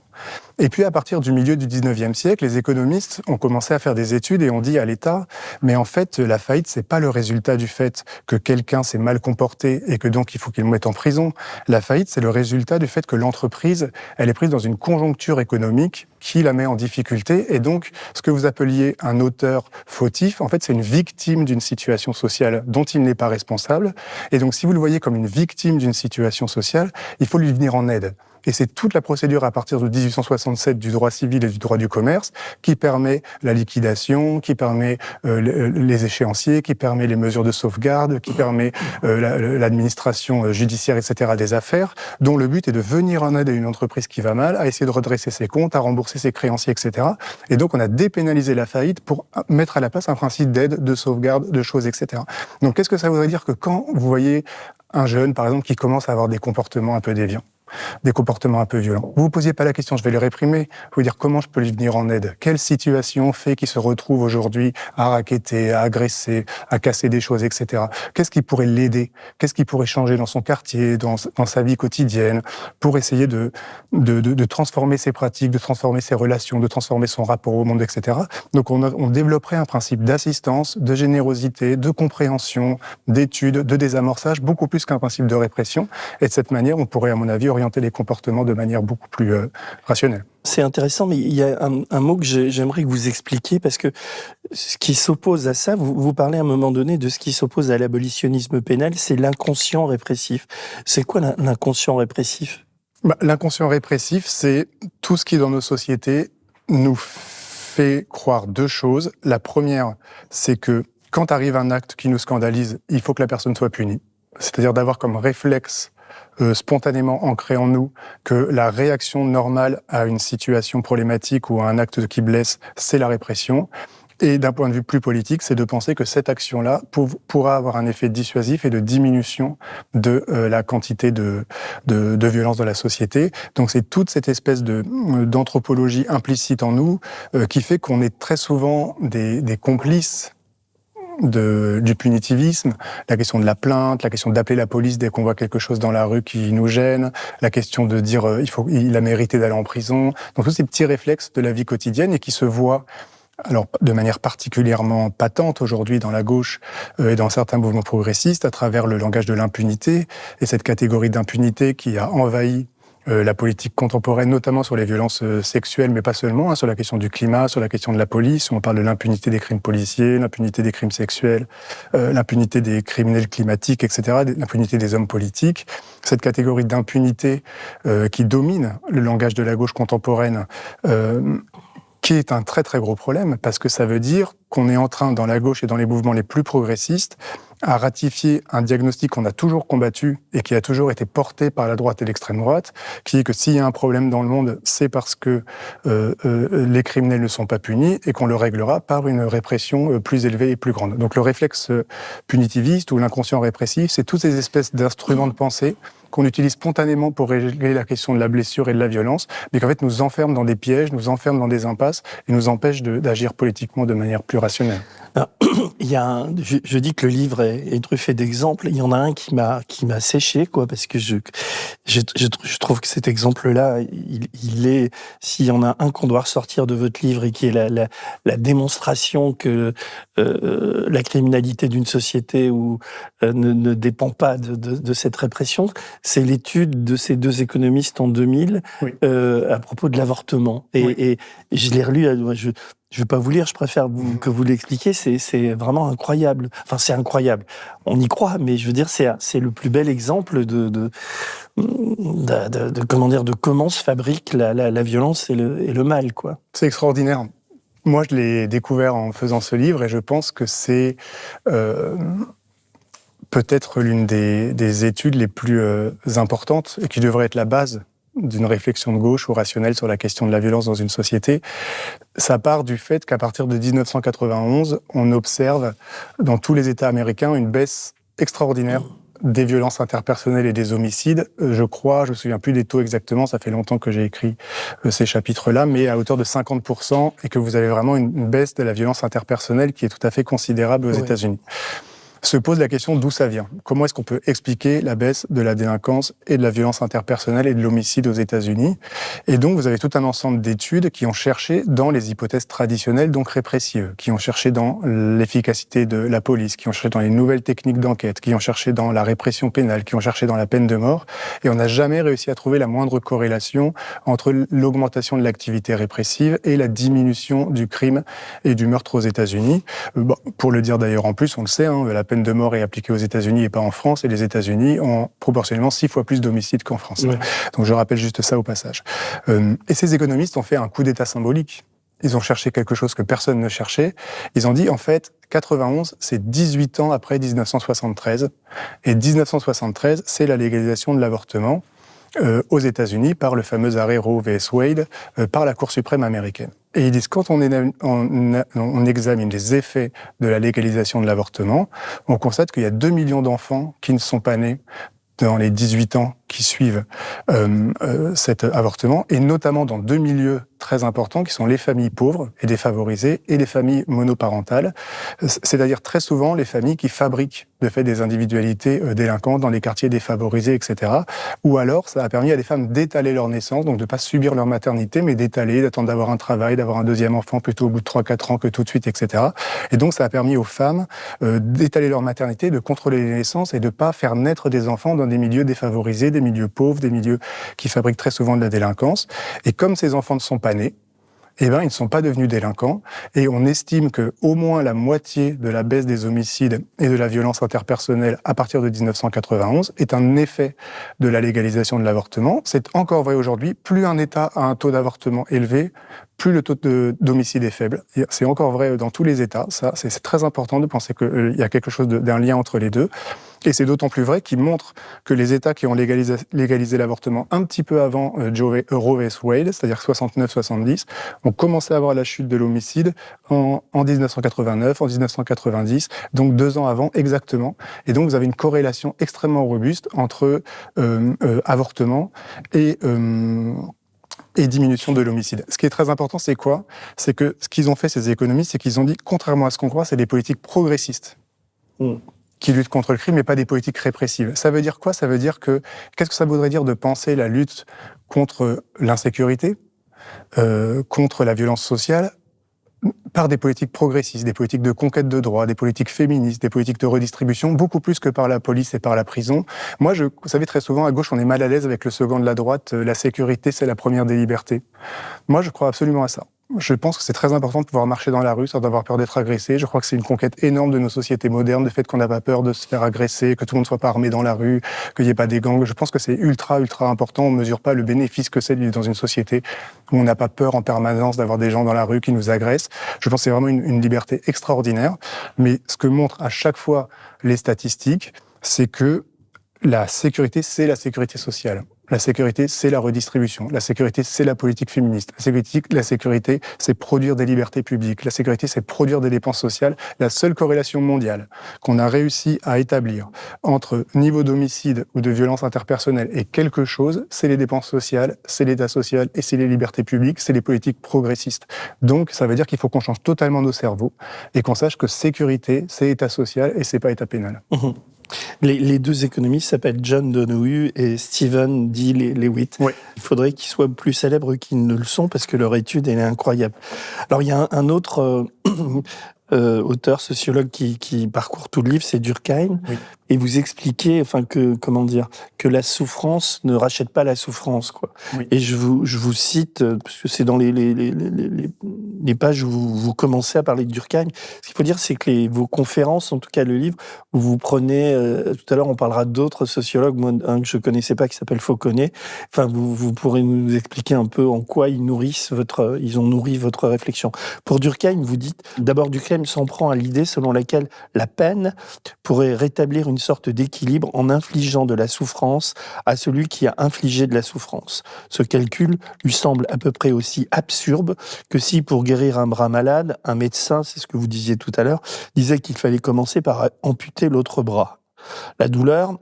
Et puis à partir du milieu du 19e siècle, les économistes ont commencé à faire des études et ont dit à l'État, mais en fait la faillite c'est pas le résultat du fait que quelqu'un s'est mal comporté et que donc il faut qu'il le mette en prison. La faillite c'est le résultat du fait que l'entreprise, elle est prise dans une conjoncture économique qui la met en difficulté, et donc ce que vous appeliez un auteur fautif, en fait c'est une victime d'une situation sociale dont il n'est pas responsable, et donc si vous le voyez comme une victime d'une situation sociale, il faut lui venir en aide. Et c'est toute la procédure à partir de 1867 du droit civil et du droit du commerce qui permet la liquidation, qui permet les échéanciers, qui permet les mesures de sauvegarde, qui permet l'administration judiciaire, etc. des affaires, dont le but est de venir en aide à une entreprise qui va mal, à essayer de redresser ses comptes, à rembourser ses créanciers, etc. Et donc on a dépénalisé la faillite pour mettre à la place un principe d'aide, de sauvegarde, de choses, etc. Donc qu'est-ce que ça voudrait dire que quand vous voyez un jeune, par exemple, qui commence à avoir des comportements un peu déviants, des comportements un peu violents. Vous vous posiez pas la question, je vais le réprimer. Vous pouvez dire comment je peux lui venir en aide. Quelle situation fait qu'il se retrouve aujourd'hui à racketter, à agresser, à casser des choses, etc. Qu'est-ce qui pourrait l'aider? Qu'est-ce qui pourrait changer dans son quartier, dans sa vie quotidienne, pour essayer de transformer ses pratiques, de transformer ses relations, de transformer son rapport au monde, etc. Donc on développerait un principe d'assistance, de générosité, de compréhension, d'étude, de désamorçage, beaucoup plus qu'un principe de répression. Et de cette manière, on pourrait, à mon avis, orienter les comportements de manière beaucoup plus rationnelle. C'est intéressant, mais il y a un mot que j'aimerais que vous expliquiez, parce que ce qui s'oppose à ça, vous parlez à un moment donné de ce qui s'oppose à l'abolitionnisme pénal, c'est l'inconscient répressif. C'est quoi l'inconscient répressif ? L'inconscient répressif, c'est tout ce qui, dans nos sociétés, nous fait croire deux choses. La première, c'est que quand arrive un acte qui nous scandalise, il faut que la personne soit punie. C'est-à-dire d'avoir comme réflexe spontanément ancré en nous que la réaction normale à une situation problématique ou à un acte qui blesse, c'est la répression. Et d'un point de vue plus politique, c'est de penser que cette action-là pourra avoir un effet dissuasif et de diminution de la quantité de violence dans la société. Donc c'est toute cette espèce d'anthropologie implicite en nous qui fait qu'on est très souvent des complices du punitivisme, la question de la plainte, la question d'appeler la police dès qu'on voit quelque chose dans la rue qui nous gêne, la question de dire il a mérité d'aller en prison. Donc tous ces petits réflexes de la vie quotidienne et qui se voient alors de manière particulièrement patente aujourd'hui dans la gauche et dans certains mouvements progressistes à travers le langage de l'impunité et cette catégorie d'impunité qui a envahi la politique contemporaine, notamment sur les violences sexuelles, mais pas seulement, sur la question du climat, sur la question de la police. On parle de l'impunité des crimes policiers, l'impunité des crimes sexuels, l'impunité des criminels climatiques, etc., l'impunité des hommes politiques. Cette catégorie d'impunité qui domine le langage de la gauche contemporaine, qui est un très très gros problème, parce que ça veut dire qu'on est en train, dans la gauche et dans les mouvements les plus progressistes, à ratifier un diagnostic qu'on a toujours combattu et qui a toujours été porté par la droite et l'extrême droite, qui est que s'il y a un problème dans le monde, c'est parce que les criminels ne sont pas punis et qu'on le réglera par une répression plus élevée et plus grande. Donc le réflexe punitiviste ou l'inconscient répressif, c'est toutes ces espèces d'instruments de pensée qu'on utilise spontanément pour régler la question de la blessure et de la violence, mais qu'en fait nous enferme dans des pièges, nous enferme dans des impasses et nous empêche d'agir politiquement de manière plus rationnelle. Alors, je dis que le livre est truffé d'exemples. Il y en a un qui m'a séché, quoi, parce que je trouve que cet exemple-là, il est, s'il y en a un qu'on doit ressortir de votre livre et qui est la démonstration que la criminalité d'une société ne dépend pas de cette répression, c'est l'étude de ces deux économistes en 2000 oui. À propos de l'avortement. Et je l'ai relu. Je ne vais pas vous lire, je préfère que vous l'expliquiez, c'est vraiment incroyable. Enfin, c'est incroyable. On y croit, mais je veux dire, c'est le plus bel exemple de comment se fabrique la violence et le mal, quoi. C'est extraordinaire. Moi, je l'ai découvert en faisant ce livre et je pense que c'est peut-être l'une des études les plus importantes et qui devrait être la base d'une réflexion de gauche ou rationnelle sur la question de la violence dans une société. Ça part du fait qu'à partir de 1991, on observe dans tous les États américains une baisse extraordinaire des violences interpersonnelles et des homicides. Je me souviens plus des taux exactement, ça fait longtemps que j'ai écrit ces chapitres-là, mais à hauteur de 50%, et que vous avez vraiment une baisse de la violence interpersonnelle qui est tout à fait considérable aux États-Unis. Se pose la question d'où ça vient. Comment est-ce qu'on peut expliquer la baisse de la délinquance et de la violence interpersonnelle et de l'homicide aux États-Unis? Et donc, vous avez tout un ensemble d'études qui ont cherché dans les hypothèses traditionnelles, donc répressives, qui ont cherché dans l'efficacité de la police, qui ont cherché dans les nouvelles techniques d'enquête, qui ont cherché dans la répression pénale, qui ont cherché dans la peine de mort. Et on n'a jamais réussi à trouver la moindre corrélation entre l'augmentation de l'activité répressive et la diminution du crime et du meurtre aux États-Unis. Pour le dire d'ailleurs en plus, on le sait, la peine de mort est appliquée aux États-Unis et pas en France, et les États-Unis ont proportionnellement 6 fois plus d'homicides qu'en France. Ouais. Donc je rappelle juste ça au passage. Et ces économistes ont fait un coup d'État symbolique. Ils ont cherché quelque chose que personne ne cherchait. Ils ont dit, en fait, 91, c'est 18 ans après 1973. Et 1973, c'est la légalisation de l'avortement aux États-Unis par le fameux arrêt Roe vs Wade par la Cour suprême américaine. Et ils disent, quand on examine les effets de la légalisation de l'avortement, on constate qu'il y a 2 millions d'enfants qui ne sont pas nés dans les 18 ans qui suivent cet avortement, et notamment dans 2 milieux très importants qui sont les familles pauvres et défavorisées et les familles monoparentales, c'est-à-dire très souvent les familles qui fabriquent de fait des individualités délinquantes dans les quartiers défavorisés, etc. Ou alors ça a permis à des femmes d'étaler leur naissance, donc de ne pas subir leur maternité, mais d'étaler, d'attendre d'avoir un travail, d'avoir un deuxième enfant plutôt au bout de 3-4 ans que tout de suite, etc. Et donc ça a permis aux femmes d'étaler leur maternité, de contrôler les naissances et de ne pas faire naître des enfants dans des milieux défavorisés, des milieux pauvres, des milieux qui fabriquent très souvent de la délinquance. Et comme ces enfants ne sont pas nés, ils ne sont pas devenus délinquants. Et on estime que au moins la moitié de la baisse des homicides et de la violence interpersonnelle à partir de 1991 est un effet de la légalisation de l'avortement. C'est encore vrai aujourd'hui. Plus un État a un taux d'avortement élevé, plus le taux d'homicide est faible. C'est encore vrai dans tous les États. Ça, c'est très important de penser qu'il y a quelque chose d'un lien entre les deux. Et c'est d'autant plus vrai qu'il montre que les États qui ont légalisé l'avortement un petit peu avant Roe vs. Wade, c'est-à-dire 69-70, ont commencé à voir la chute de l'homicide en 1989, en 1990, donc 2 ans avant exactement. Et donc vous avez une corrélation extrêmement robuste entre avortement et diminution de l'homicide. Ce qui est très important, c'est quoi ? C'est que ce qu'ils ont fait, ces économistes, c'est qu'ils ont dit, contrairement à ce qu'on croit, c'est des politiques progressistes qui luttent contre le crime, mais pas des politiques répressives. Ça veut dire quoi ? Ça veut dire que... Qu'est-ce que ça voudrait dire de penser la lutte contre l'insécurité, contre la violence sociale, par des politiques progressistes, des politiques de conquête de droits, des politiques féministes, des politiques de redistribution, beaucoup plus que par la police et par la prison. Moi, vous savez, très souvent, à gauche, on est mal à l'aise avec le slogan de la droite, la sécurité, c'est la première des libertés. Moi, je crois absolument à ça. Je pense que c'est très important de pouvoir marcher dans la rue sans avoir peur d'être agressé. Je crois que c'est une conquête énorme de nos sociétés modernes, le fait qu'on n'a pas peur de se faire agresser, que tout le monde soit pas armé dans la rue, qu'il n'y ait pas des gangs. Je pense que c'est ultra, ultra important. On ne mesure pas le bénéfice que c'est de vivre dans une société où on n'a pas peur en permanence d'avoir des gens dans la rue qui nous agressent. Je pense que c'est vraiment une liberté extraordinaire. Mais ce que montrent à chaque fois les statistiques, c'est que la sécurité, c'est la sécurité sociale. La sécurité, c'est la redistribution. La sécurité, c'est la politique féministe. La sécurité, c'est produire des libertés publiques. La sécurité, c'est produire des dépenses sociales. La seule corrélation mondiale qu'on a réussi à établir entre niveau d'homicide ou de violence interpersonnelle et quelque chose, c'est les dépenses sociales, c'est l'État social et c'est les libertés publiques, c'est les politiques progressistes. Donc, ça veut dire qu'il faut qu'on change totalement nos cerveaux et qu'on sache que sécurité, c'est État social et c'est pas État pénal. Les deux économistes s'appellent John Donohue et Stephen D. Levitt. Oui. Il faudrait qu'ils soient plus célèbres qu'ils ne le sont parce que leur étude, elle est incroyable. Alors, il y a un autre auteur, sociologue qui parcourt tout le livre, c'est Durkheim. Oui. Et vous expliquez, que la souffrance ne rachète pas la souffrance, quoi. Oui. Et je vous cite, parce que c'est dans les pages où vous commencez à parler de Durkheim. Ce qu'il faut dire, c'est que vos conférences, en tout cas le livre, où vous prenez, tout à l'heure on parlera d'autres sociologues, moi un que je connaissais pas qui s'appelle Fauconnet. Enfin, vous pourrez nous expliquer un peu en quoi ils ont nourri votre réflexion. Pour Durkheim, vous dites, d'abord Durkheim s'en prend à l'idée selon laquelle la peine pourrait rétablir une sorte d'équilibre en infligeant de la souffrance à celui qui a infligé de la souffrance. Ce calcul lui semble à peu près aussi absurde que si, pour guérir un bras malade, un médecin, c'est ce que vous disiez tout à l'heure, disait qu'il fallait commencer par amputer l'autre bras. La douleur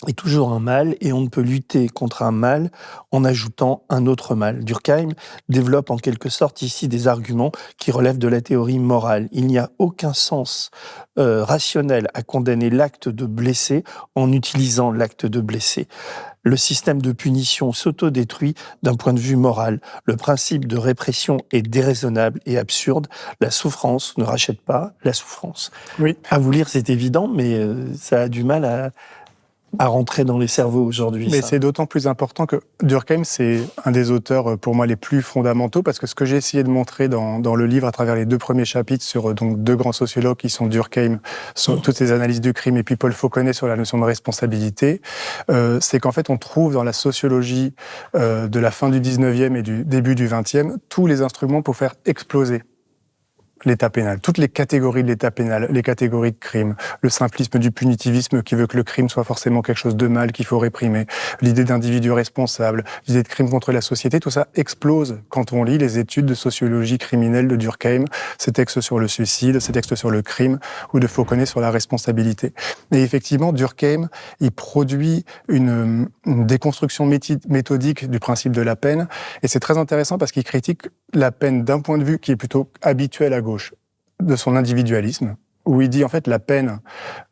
est toujours un mal et on ne peut lutter contre un mal en ajoutant un autre mal. Durkheim développe en quelque sorte ici des arguments qui relèvent de la théorie morale. Il n'y a aucun sens rationnel à condamner l'acte de blesser en utilisant l'acte de blesser. Le système de punition s'autodétruit d'un point de vue moral. Le principe de répression est déraisonnable et absurde. La souffrance ne rachète pas la souffrance. Oui. À vous lire, c'est évident, mais ça a du mal à rentrer dans les cerveaux aujourd'hui. Mais ça. c'est d'autant plus important que Durkheim, c'est un des auteurs pour moi les plus fondamentaux, parce que ce que j'ai essayé de montrer dans le livre à travers les 2 premiers chapitres sur donc 2 grands sociologues qui sont Durkheim sur toutes ces analyses du crime et puis Paul Fauconnet sur la notion de responsabilité, c'est qu'en fait on trouve dans la sociologie de la fin du 19e et du début du 20e tous les instruments pour faire exploser l'état pénal, toutes les catégories de l'état pénal, les catégories de crime, le simplisme du punitivisme qui veut que le crime soit forcément quelque chose de mal qu'il faut réprimer, l'idée d'individu responsable, l'idée de crime contre la société, tout ça explose quand on lit les études de sociologie criminelle de Durkheim, ses textes sur le suicide, ses textes sur le crime ou de Fauconnet sur la responsabilité. Et effectivement, Durkheim, il produit une déconstruction méthodique du principe de la peine, et c'est très intéressant parce qu'il critique la peine d'un point de vue qui est plutôt habituel à gauche, de son individualisme, où il dit en fait la peine,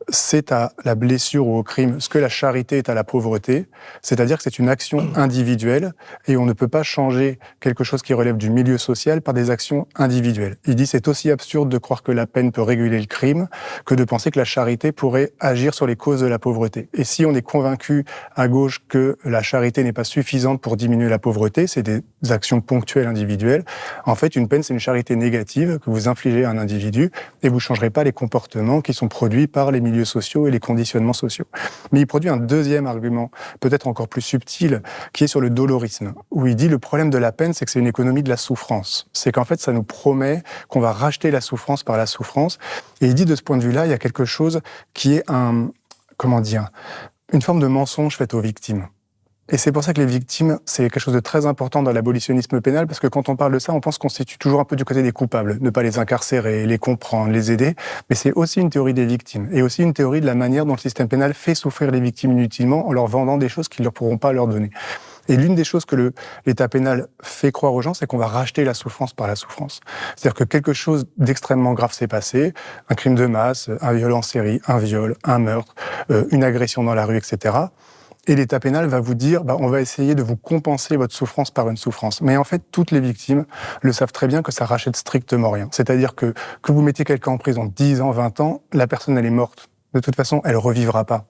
c'est à la blessure ou au crime ce que la charité est à la pauvreté, c'est-à-dire que c'est une action individuelle et on ne peut pas changer quelque chose qui relève du milieu social par des actions individuelles. Il dit c'est aussi absurde de croire que la peine peut réguler le crime que de penser que la charité pourrait agir sur les causes de la pauvreté. Et si on est convaincu à gauche que la charité n'est pas suffisante pour diminuer la pauvreté, c'est des actions ponctuelles individuelles, en fait une peine c'est une charité négative que vous infligez à un individu et vous ne changerez pas les comportements qui sont produits par les milieux sociaux et les conditionnements sociaux. Mais il produit un deuxième argument, peut-être encore plus subtil, qui est sur le dolorisme, où il dit le problème de la peine, c'est que c'est une économie de la souffrance. C'est qu'en fait, ça nous promet qu'on va racheter la souffrance par la souffrance. Et il dit de ce point de vue-là, il y a quelque chose qui est une forme de mensonge faite aux victimes. Et c'est pour ça que les victimes, c'est quelque chose de très important dans l'abolitionnisme pénal, parce que quand on parle de ça, on pense qu'on se situe toujours un peu du côté des coupables, ne pas les incarcérer, les comprendre, les aider, mais c'est aussi une théorie des victimes, et aussi une théorie de la manière dont le système pénal fait souffrir les victimes inutilement en leur vendant des choses qu'ils ne pourront pas leur donner. Et l'une des choses que l'État pénal fait croire aux gens, c'est qu'on va racheter la souffrance par la souffrance. C'est-à-dire que quelque chose d'extrêmement grave s'est passé, un crime de masse, un viol en série, un viol, un meurtre, une agression dans la rue, etc., et l'État pénal va vous dire, on va essayer de vous compenser votre souffrance par une souffrance. Mais en fait, toutes les victimes le savent très bien que ça rachète strictement rien. C'est-à-dire que vous mettez quelqu'un en prison 10 ans, 20 ans, la personne, elle est morte. De toute façon, elle revivra pas.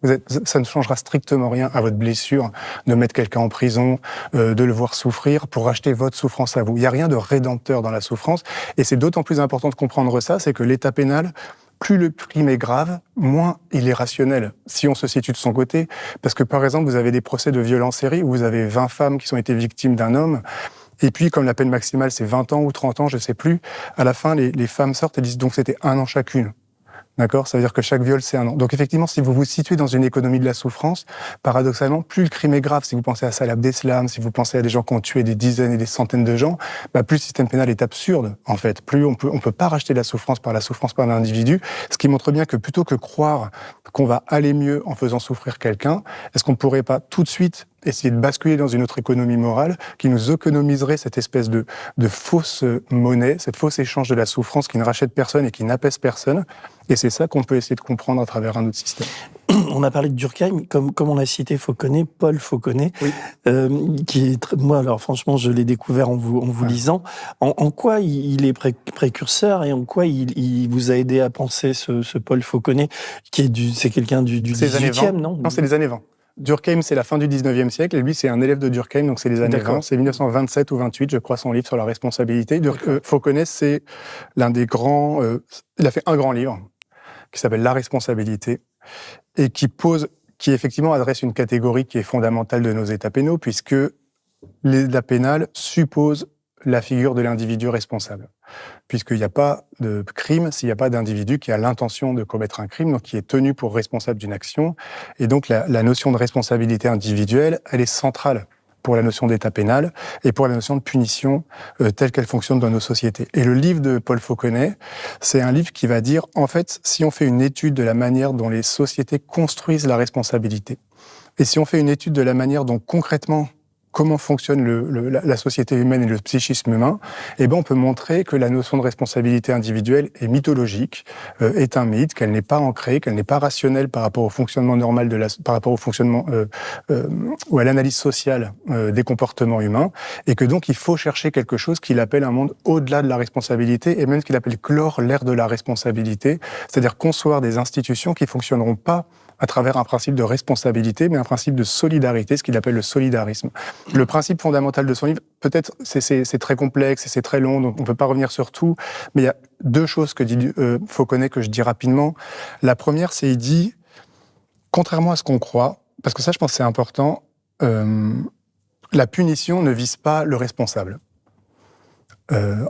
Ça ne changera strictement rien à votre blessure de mettre quelqu'un en prison, de le voir souffrir pour racheter votre souffrance à vous. Il n'y a rien de rédempteur dans la souffrance. Et c'est d'autant plus important de comprendre ça, c'est que l'État pénal, plus le crime est grave, moins il est rationnel, si on se situe de son côté. Parce que, par exemple, vous avez des procès de viol en série où vous avez 20 femmes qui ont été victimes d'un homme, et puis, comme la peine maximale, c'est 20 ans ou 30 ans, je ne sais plus, à la fin, les femmes sortent et disent donc c'était 1 an chacune. D'accord ? Ça veut dire que chaque viol, c'est 1 an. Donc effectivement, si vous vous situez dans une économie de la souffrance, paradoxalement, plus le crime est grave, si vous pensez à Salah Abdeslam, si vous pensez à des gens qui ont tué des dizaines et des centaines de gens, plus le système pénal est absurde, en fait. Plus on peut pas racheter la souffrance par l'individu, ce qui montre bien que plutôt que croire qu'on va aller mieux en faisant souffrir quelqu'un, est-ce qu'on pourrait pas tout de suite essayer de basculer dans une autre économie morale qui nous économiserait cette espèce de fausse monnaie, cette fausse échange de la souffrance qui ne rachète personne et qui n'apaise personne. Et c'est ça qu'on peut essayer de comprendre à travers un autre système. On a parlé de Durkheim, comme on a cité Fauconnet, Paul Fauconnet, oui. Qui est moi, alors franchement, je l'ai découvert en vous lisant. En quoi il est précurseur et en quoi il vous a aidé à penser ce Paul Fauconnet, c'est quelqu'un du 18e, non ? Non, c'est les années 20. Durkheim, c'est la fin du 19e siècle, et lui, c'est un élève de Durkheim, donc c'est les années 20. C'est 1927 ou 28, je crois, son livre sur la responsabilité. Fauconnet, c'est l'un des grands... il a fait un grand livre qui s'appelle La responsabilité, et qui effectivement adresse une catégorie qui est fondamentale de nos états pénaux, puisque l'état pénal suppose la figure de l'individu responsable. Puisqu'il n'y a pas de crime s'il n'y a pas d'individu qui a l'intention de commettre un crime, donc qui est tenu pour responsable d'une action. Et donc la notion de responsabilité individuelle, elle est centrale pour la notion d'état pénal et pour la notion de punition telle qu'elle fonctionne dans nos sociétés. Et le livre de Paul Fauconnet, c'est un livre qui va dire, en fait, si on fait une étude de la manière dont les sociétés construisent la responsabilité, et si on fait une étude de la manière dont concrètement comment fonctionne la société humaine et le psychisme humain, on peut montrer que la notion de responsabilité individuelle est mythologique, est un mythe, qu'elle n'est pas ancrée, qu'elle n'est pas rationnelle par rapport au fonctionnement normal par rapport au fonctionnement ou à l'analyse sociale des comportements humains, et que donc il faut chercher quelque chose qu'il appelle un monde au-delà de la responsabilité, et même ce qu'il appelle clore l'ère de la responsabilité, c'est-à-dire concevoir des institutions qui fonctionneront pas à travers un principe de responsabilité, mais un principe de solidarité, ce qu'il appelle le solidarisme. Le principe fondamental de son livre, peut-être c'est très complexe et c'est très long, donc on ne peut pas revenir sur tout, mais il y a 2 choses que dit Fauconnet que je dis rapidement. La première, c'est il dit, contrairement à ce qu'on croit, parce que ça je pense que c'est important, la punition ne vise pas le responsable.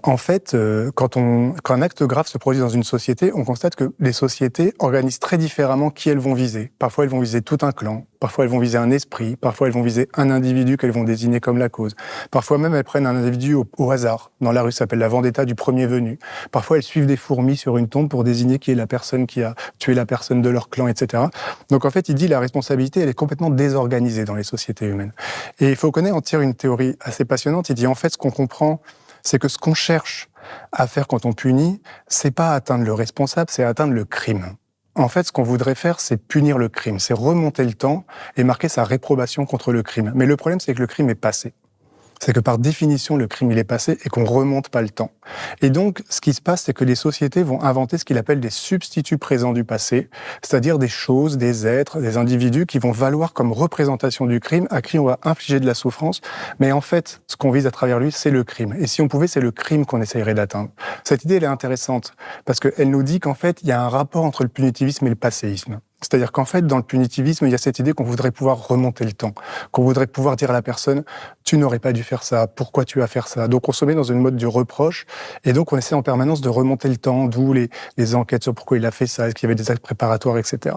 En fait, quand un acte grave se produit dans une société, on constate que les sociétés organisent très différemment qui elles vont viser. Parfois, elles vont viser tout un clan, parfois elles vont viser un esprit, parfois elles vont viser un individu qu'elles vont désigner comme la cause. Parfois même, elles prennent un individu au hasard. Dans la rue, ça s'appelle la vendetta du premier venu. Parfois, elles suivent des fourmis sur une tombe pour désigner qui est la personne qui a tué la personne de leur clan, etc. Donc en fait, il dit la responsabilité, elle est complètement désorganisée dans les sociétés humaines. Et Fauconnet en tire une théorie assez passionnante. Il dit en fait, ce qu'on comprend, c'est que ce qu'on cherche à faire quand on punit, c'est pas atteindre le responsable, c'est atteindre le crime. En fait, ce qu'on voudrait faire, c'est punir le crime, c'est remonter le temps et marquer sa réprobation contre le crime. Mais le problème, c'est que le crime est passé. c'est que par définition, le crime il est passé et qu'on remonte pas le temps. Et donc, ce qui se passe, c'est que les sociétés vont inventer ce qu'il appelle des substituts présents du passé, c'est-à-dire des choses, des êtres, des individus qui vont valoir comme représentation du crime, à qui on va infliger de la souffrance. Mais en fait, ce qu'on vise à travers lui, c'est le crime. Et si on pouvait, c'est le crime qu'on essayerait d'atteindre. Cette idée, elle est intéressante parce qu'elle nous dit qu'en fait, il y a un rapport entre le punitivisme et le passéisme. C'est-à-dire qu'en fait, dans le punitivisme, il y a cette idée qu'on voudrait pouvoir remonter le temps, qu'on voudrait pouvoir dire à la personne « tu n'aurais pas dû faire ça, pourquoi tu vas faire ça ?» Donc on se met dans une mode du reproche, et donc on essaie en permanence de remonter le temps, d'où les enquêtes sur pourquoi il a fait ça, est-ce qu'il y avait des actes préparatoires, etc.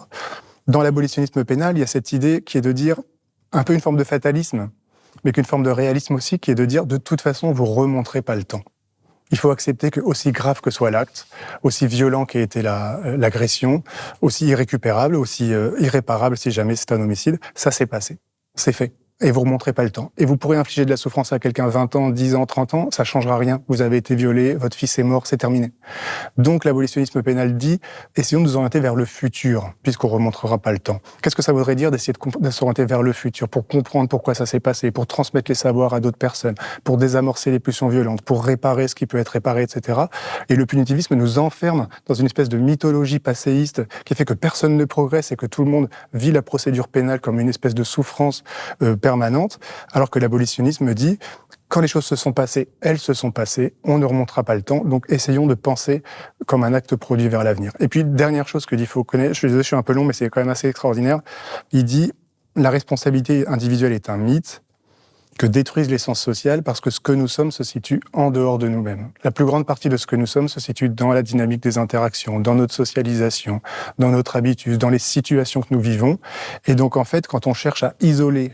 Dans l'abolitionnisme pénal, il y a cette idée qui est de dire, un peu une forme de fatalisme, mais qu'une forme de réalisme aussi, qui est de dire « de toute façon, vous remonterez pas le temps ». Il faut accepter que, aussi grave que soit l'acte, aussi violent qu'ait été l'agression, aussi irrécupérable, aussi irréparable si jamais c'est un homicide, ça s'est passé. C'est fait. Et vous ne remonterez pas le temps. Et vous pourrez infliger de la souffrance à quelqu'un 20 ans, 10 ans, 30 ans, ça ne changera rien. Vous avez été violé, votre fils est mort, c'est terminé. Donc l'abolitionnisme pénal dit, essayons de nous orienter vers le futur, puisqu'on ne remontera pas le temps. Qu'est-ce que ça voudrait dire d'essayer de s'orienter vers le futur, pour comprendre pourquoi ça s'est passé, pour transmettre les savoirs à d'autres personnes, pour désamorcer les pulsions violentes, pour réparer ce qui peut être réparé, etc. Et le punitivisme nous enferme dans une espèce de mythologie passéiste qui fait que personne ne progresse et que tout le monde vit la procédure pénale comme une espèce de souffrance permanente, alors que l'abolitionnisme dit quand les choses se sont passées, elles se sont passées, on ne remontera pas le temps, donc essayons de penser comme un acte produit vers l'avenir. Et puis, dernière chose que dit Fauconnet, je suis désolé, je suis un peu long, mais c'est quand même assez extraordinaire, il dit la responsabilité individuelle est un mythe que détruisent l'essence sociale parce que ce que nous sommes se situe en dehors de nous-mêmes. La plus grande partie de ce que nous sommes se situe dans la dynamique des interactions, dans notre socialisation, dans notre habitus, dans les situations que nous vivons. Et donc, en fait, quand on cherche à isoler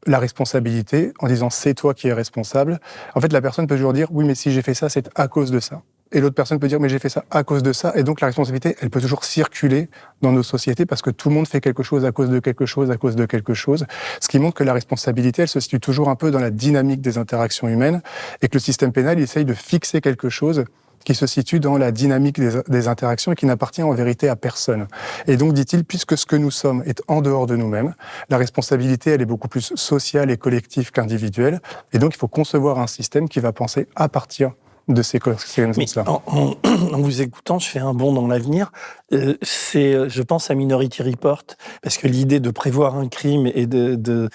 la responsabilité en disant c'est toi qui es responsable, en fait la personne peut toujours dire oui mais si j'ai fait ça c'est à cause de ça. Et l'autre personne peut dire mais j'ai fait ça à cause de ça, et donc la responsabilité elle peut toujours circuler dans nos sociétés parce que tout le monde fait quelque chose à cause de quelque chose, à cause de quelque chose, ce qui montre que la responsabilité elle se situe toujours un peu dans la dynamique des interactions humaines et que le système pénal il essaye de fixer quelque chose qui se situe dans la dynamique des interactions et qui n'appartient en vérité à personne. Et donc, dit-il, puisque ce que nous sommes est en dehors de nous-mêmes, la responsabilité, elle est beaucoup plus sociale et collective qu'individuelle. Et donc, il faut concevoir un système qui va penser à partir de ces connaissances-là. En vous écoutant, je fais un bond dans l'avenir. Je pense à Minority Report, parce que l'idée de prévoir un crime et de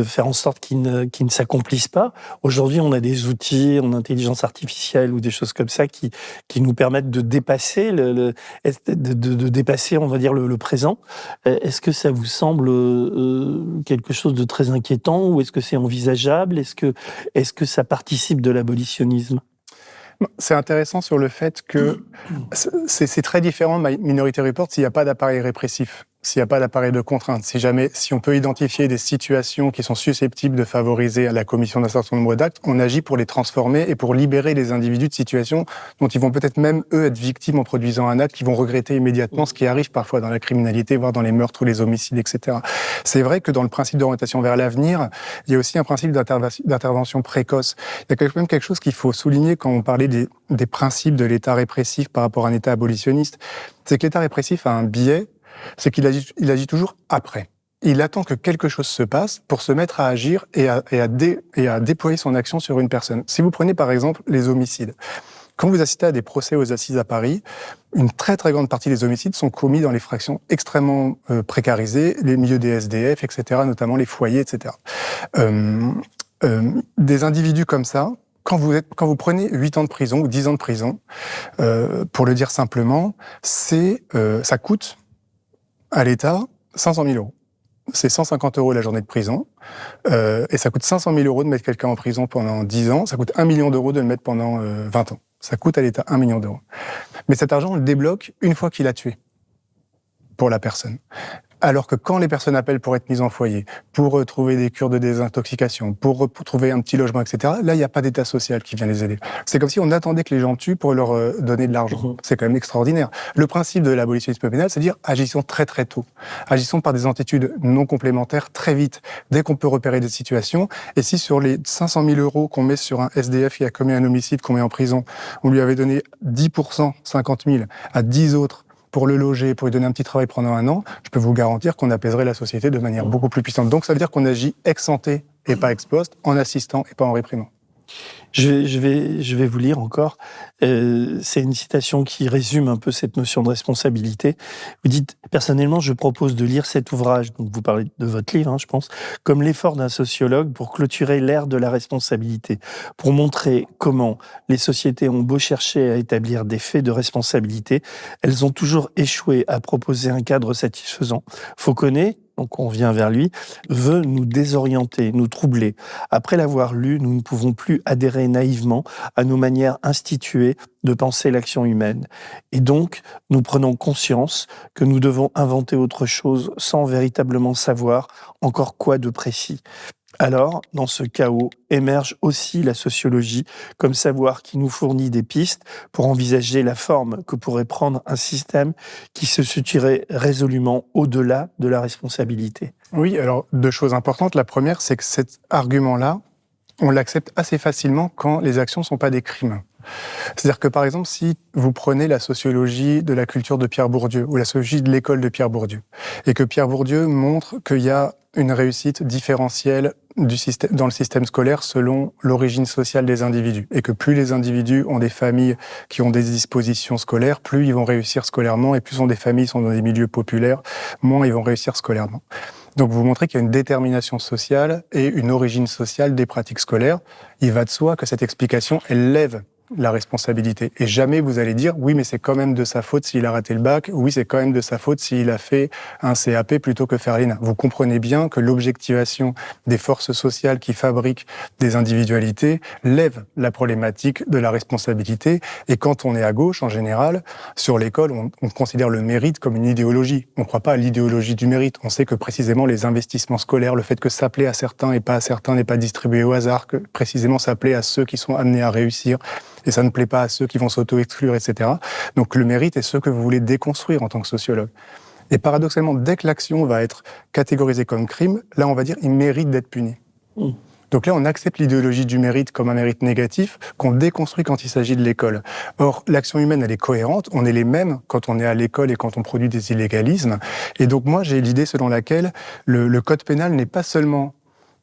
faire en sorte qu'il ne s'accomplisse pas. Aujourd'hui, on a des outils en intelligence artificielle ou des choses comme ça qui nous permettent de dépasser de dépasser, on va dire, le présent. Est-ce que ça vous semble quelque chose de très inquiétant ou est-ce que c'est envisageable? Est-ce que ça participe de l'abolitionnisme? C'est intéressant sur le fait que c'est très différent de Minority Report s'il n'y a pas d'appareil répressif, s'il n'y a pas d'appareil de contrainte, si on peut identifier des situations qui sont susceptibles de favoriser la commission d'un certain nombre d'actes, on agit pour les transformer et pour libérer les individus de situations dont ils vont peut-être même, eux, être victimes en produisant un acte, qui vont regretter immédiatement, ce qui arrive parfois dans la criminalité, voire dans les meurtres ou les homicides, etc. C'est vrai que dans le principe d'orientation vers l'avenir, il y a aussi un principe d'intervention précoce. Il y a quand même quelque chose qu'il faut souligner quand on parlait des principes de l'État répressif par rapport à un État abolitionniste, c'est que l'État répressif a un biais, c'est qu'il agit toujours après. Il attend que quelque chose se passe pour se mettre à agir et à déployer son action sur une personne. Si vous prenez par exemple les homicides, quand vous assistez à des procès aux assises à Paris, une très très grande partie des homicides sont commis dans les fractions extrêmement précarisées, les milieux des SDF, etc., notamment les foyers, etc. Des individus comme ça, quand vous prenez 8 ans de prison ou 10 ans de prison, pour le dire simplement, ça coûte à l'État 500 000 euros. C'est 150 euros la journée de prison, et ça coûte 500 000 euros de mettre quelqu'un en prison pendant 10 ans, ça coûte 1 million d'euros de le mettre pendant 20 ans. Ça coûte à l'État 1 million d'euros. Mais cet argent, on le débloque une fois qu'il a tué pour la personne. Alors que quand les personnes appellent pour être mises en foyer, pour trouver des cures de désintoxication, pour trouver un petit logement, etc., là, il n'y a pas d'état social qui vient les aider. C'est comme si on attendait que les gens tuent pour leur donner de l'argent. C'est quand même extraordinaire. Le principe de l'abolitionnisme pénal, c'est de dire agissons très très tôt. Agissons par des attitudes non complémentaires très vite, dès qu'on peut repérer des situations. Et si sur les 500 000 euros qu'on met sur un SDF qui a commis un homicide, qu'on met en prison, on lui avait donné 10%, 50 000, à 10 autres, pour le loger, pour lui donner un petit travail pendant 1 an, je peux vous garantir qu'on apaiserait la société de manière beaucoup plus puissante. Donc ça veut dire qu'on agit ex ante et pas ex post, en assistant et pas en réprimant. Je vais vous lire encore. C'est une citation qui résume un peu cette notion de responsabilité. Vous dites, personnellement, je propose de lire cet ouvrage, donc vous parlez de votre livre, je pense, comme l'effort d'un sociologue pour clôturer l'ère de la responsabilité, pour montrer comment les sociétés ont beau chercher à établir des faits de responsabilité, elles ont toujours échoué à proposer un cadre satisfaisant. Fauconnet, donc on vient vers lui, veut nous désorienter, nous troubler. Après l'avoir lu, nous ne pouvons plus adhérer naïvement à nos manières instituées de penser l'action humaine. Et donc, nous prenons conscience que nous devons inventer autre chose sans véritablement savoir encore quoi de précis. Alors, dans ce chaos, émerge aussi la sociologie comme savoir qui nous fournit des pistes pour envisager la forme que pourrait prendre un système qui se situerait résolument au-delà de la responsabilité. Oui, alors 2 choses importantes. La première, c'est que cet argument-là, on l'accepte assez facilement quand les actions ne sont pas des crimes. C'est-à-dire que, par exemple, si vous prenez la sociologie de la culture de Pierre Bourdieu ou la sociologie de l'école de Pierre Bourdieu, et que Pierre Bourdieu montre qu'il y a une réussite différentielle dans le système scolaire selon l'origine sociale des individus, et que plus les individus ont des familles qui ont des dispositions scolaires, plus ils vont réussir scolairement, et plus ont des familles qui sont dans des milieux populaires, moins ils vont réussir scolairement. Donc vous montrez qu'il y a une détermination sociale et une origine sociale des pratiques scolaires. Il va de soi que cette explication, elle lève la responsabilité. Et jamais vous allez dire, oui, mais c'est quand même de sa faute s'il a raté le bac, oui, c'est quand même de sa faute s'il a fait un CAP plutôt que faire l'ENA. Vous comprenez bien que l'objectivation des forces sociales qui fabriquent des individualités lève la problématique de la responsabilité. Et quand on est à gauche, en général, sur l'école, on considère le mérite comme une idéologie. On ne croit pas à l'idéologie du mérite. On sait que précisément les investissements scolaires, le fait que ça plaît à certains et pas à certains n'est pas distribué au hasard, que précisément ça plaît à ceux qui sont amenés à réussir, et ça ne plaît pas à ceux qui vont s'auto-exclure, etc. Donc le mérite est ce que vous voulez déconstruire en tant que sociologue. Et paradoxalement, dès que l'action va être catégorisée comme crime, là on va dire il mérite d'être puni. Donc là on accepte l'idéologie du mérite comme un mérite négatif qu'on déconstruit quand il s'agit de l'école. Or l'action humaine elle est cohérente, on est les mêmes quand on est à l'école et quand on produit des illégalismes. Et donc moi j'ai l'idée selon laquelle le code pénal n'est pas seulement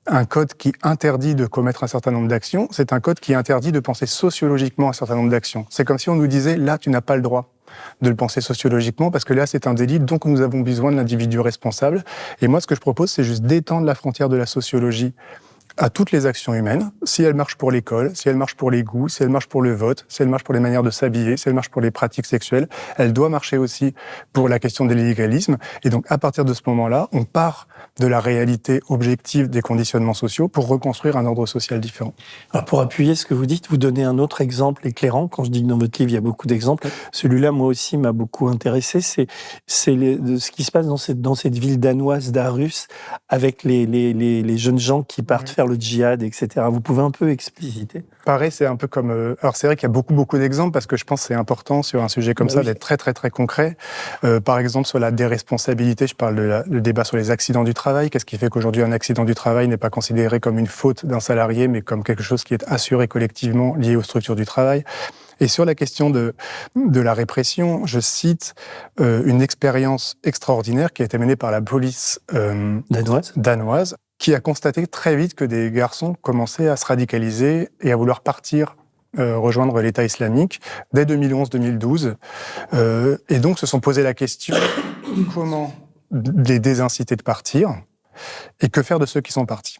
un code qui interdit de commettre un certain nombre d'actions, c'est un code qui interdit de penser sociologiquement un certain nombre d'actions. C'est comme si on nous disait, là, tu n'as pas le droit de le penser sociologiquement, parce que là, c'est un délit, donc nous avons besoin de l'individu responsable. Et moi, ce que je propose, c'est juste d'étendre la frontière de la sociologie à toutes les actions humaines, si elles marchent pour l'école, si elles marchent pour les goûts, si elles marchent pour le vote, si elles marchent pour les manières de s'habiller, si elles marchent pour les pratiques sexuelles, elles doivent marcher aussi pour la question de l'illégalisme. Et donc, à partir de ce moment-là, on part de la réalité objective des conditionnements sociaux pour reconstruire un ordre social différent. Alors pour appuyer ce que vous dites, vous donnez un autre exemple éclairant. Quand je dis que dans votre livre, il y a beaucoup d'exemples. Celui-là, moi aussi, m'a beaucoup intéressé. C'est ce qui se passe dans cette ville danoise d'Aarhus avec les jeunes gens qui partent faire le djihad, etc. Vous pouvez un peu expliciter ? Pareil, c'est un peu comme... alors c'est vrai qu'il y a beaucoup d'exemples parce que je pense que c'est important sur un sujet comme ça d'être très concret. Par exemple, sur la déresponsabilité, je parle le débat sur les accidents du travail. Qu'est-ce qui fait qu'aujourd'hui un accident du travail n'est pas considéré comme une faute d'un salarié, mais comme quelque chose qui est assuré collectivement lié aux structures du travail. Et sur la question de la répression, je cite une expérience extraordinaire qui a été menée par la police danoise, qui a constaté très vite que des garçons commençaient à se radicaliser et à vouloir partir rejoindre l'État islamique dès 2011-2012. Et donc se sont posé la question comment les désinciter de partir et que faire de ceux qui sont partis.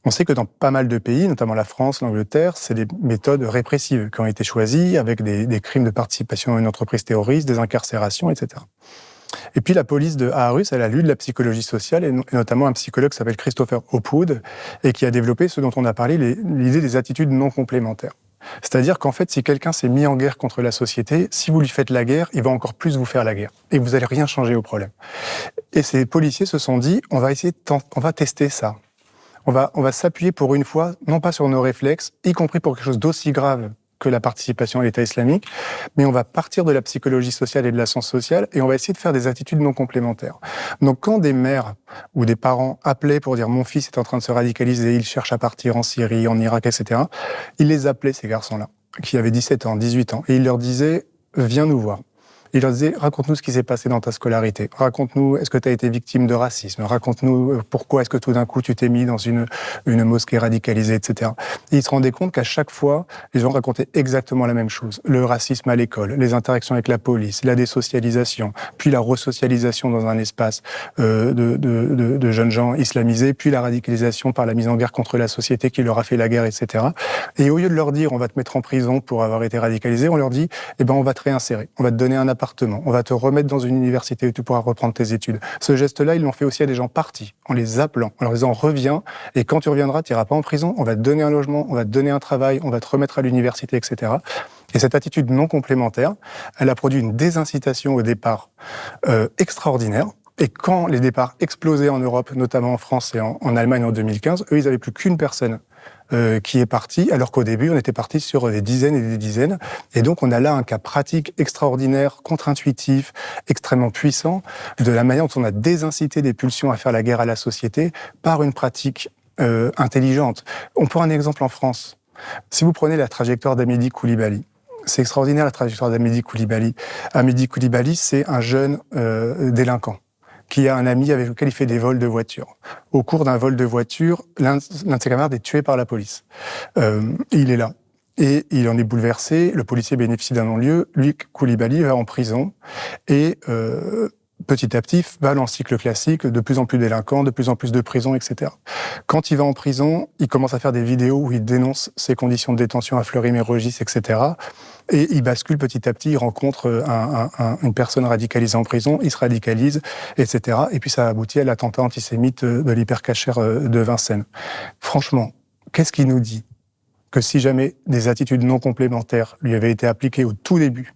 On sait que dans pas mal de pays, notamment la France, l'Angleterre, c'est des méthodes répressives qui ont été choisies avec des crimes de participation à une entreprise terroriste, des incarcérations, etc. Et puis la police de Aarhus, elle a lu de la psychologie sociale, et notamment un psychologue qui s'appelle Christopher Hopwood, et qui a développé ce dont on a parlé, l'idée des attitudes non complémentaires. C'est-à-dire qu'en fait, si quelqu'un s'est mis en guerre contre la société, si vous lui faites la guerre, il va encore plus vous faire la guerre. Et vous n'allez rien changer au problème. Et ces policiers se sont dit, on va tester ça. On va s'appuyer pour une fois, non pas sur nos réflexes, y compris pour quelque chose d'aussi grave que la participation à l'État islamique, mais on va partir de la psychologie sociale et de la science sociale et on va essayer de faire des attitudes non complémentaires. Donc quand des mères ou des parents appelaient pour dire « mon fils est en train de se radicaliser, il cherche à partir en Syrie, en Irak, etc. », ils les appelaient, ces garçons-là, qui avaient 17 ans, 18 ans, et ils leur disaient « viens nous voir ». Il leur disait, raconte-nous ce qui s'est passé dans ta scolarité. Raconte-nous, est-ce que tu as été victime de racisme? Raconte-nous pourquoi est-ce que tout d'un coup tu t'es mis dans une mosquée radicalisée, etc. Et ils se rendaient compte qu'à chaque fois, les gens racontaient exactement la même chose. Le racisme à l'école, les interactions avec la police, la désocialisation, puis la resocialisation dans un espace de jeunes gens islamisés, puis la radicalisation par la mise en guerre contre la société qui leur a fait la guerre, etc. Et au lieu de leur dire, on va te mettre en prison pour avoir été radicalisé, on leur dit, eh ben, on va te réinsérer, on va te donner un appartement, on va te remettre dans une université où tu pourras reprendre tes études. Ce geste-là, ils l'ont fait aussi à des gens partis, en les appelant, en leur disant, reviens, et quand tu reviendras, tu n'iras pas en prison, on va te donner un logement, on va te donner un travail, on va te remettre à l'université, etc. Et cette attitude non complémentaire, elle a produit une désincitation au départ extraordinaire. Et quand les départs explosaient en Europe, notamment en France et en Allemagne en 2015, eux, ils n'avaient plus qu'une personne qui est partie, alors qu'au début, on était parti sur des dizaines et des dizaines. Et donc, on a là un cas pratique extraordinaire, contre-intuitif, extrêmement puissant, de la manière dont on a désincité des pulsions à faire la guerre à la société par une pratique intelligente. On prend un exemple en France. Si vous prenez la trajectoire d'Hamidi Koulibaly, c'est extraordinaire la trajectoire d'Hamidi Koulibaly. Hamidi Koulibaly, c'est un jeune délinquant qui a un ami avec lequel il fait des vols de voiture. Au cours d'un vol de voiture, l'un de ses camarades est tué par la police. Il est là. Et il en est bouleversé. Le policier bénéficie d'un non-lieu. Lui, Koulibaly, va en prison. Et petit à petit, va dans le cycle classique, de plus en plus délinquant, de plus en plus de prison, etc. Quand il va en prison, il commence à faire des vidéos où il dénonce ses conditions de détention à Fleury-Mérogis, etc. Et il bascule petit à petit, il rencontre une personne radicalisée en prison, il se radicalise, etc. Et puis ça aboutit à l'attentat antisémite de l'hypercachère de Vincennes. Franchement, qu'est-ce qui nous dit que si jamais des attitudes non complémentaires lui avaient été appliquées au tout début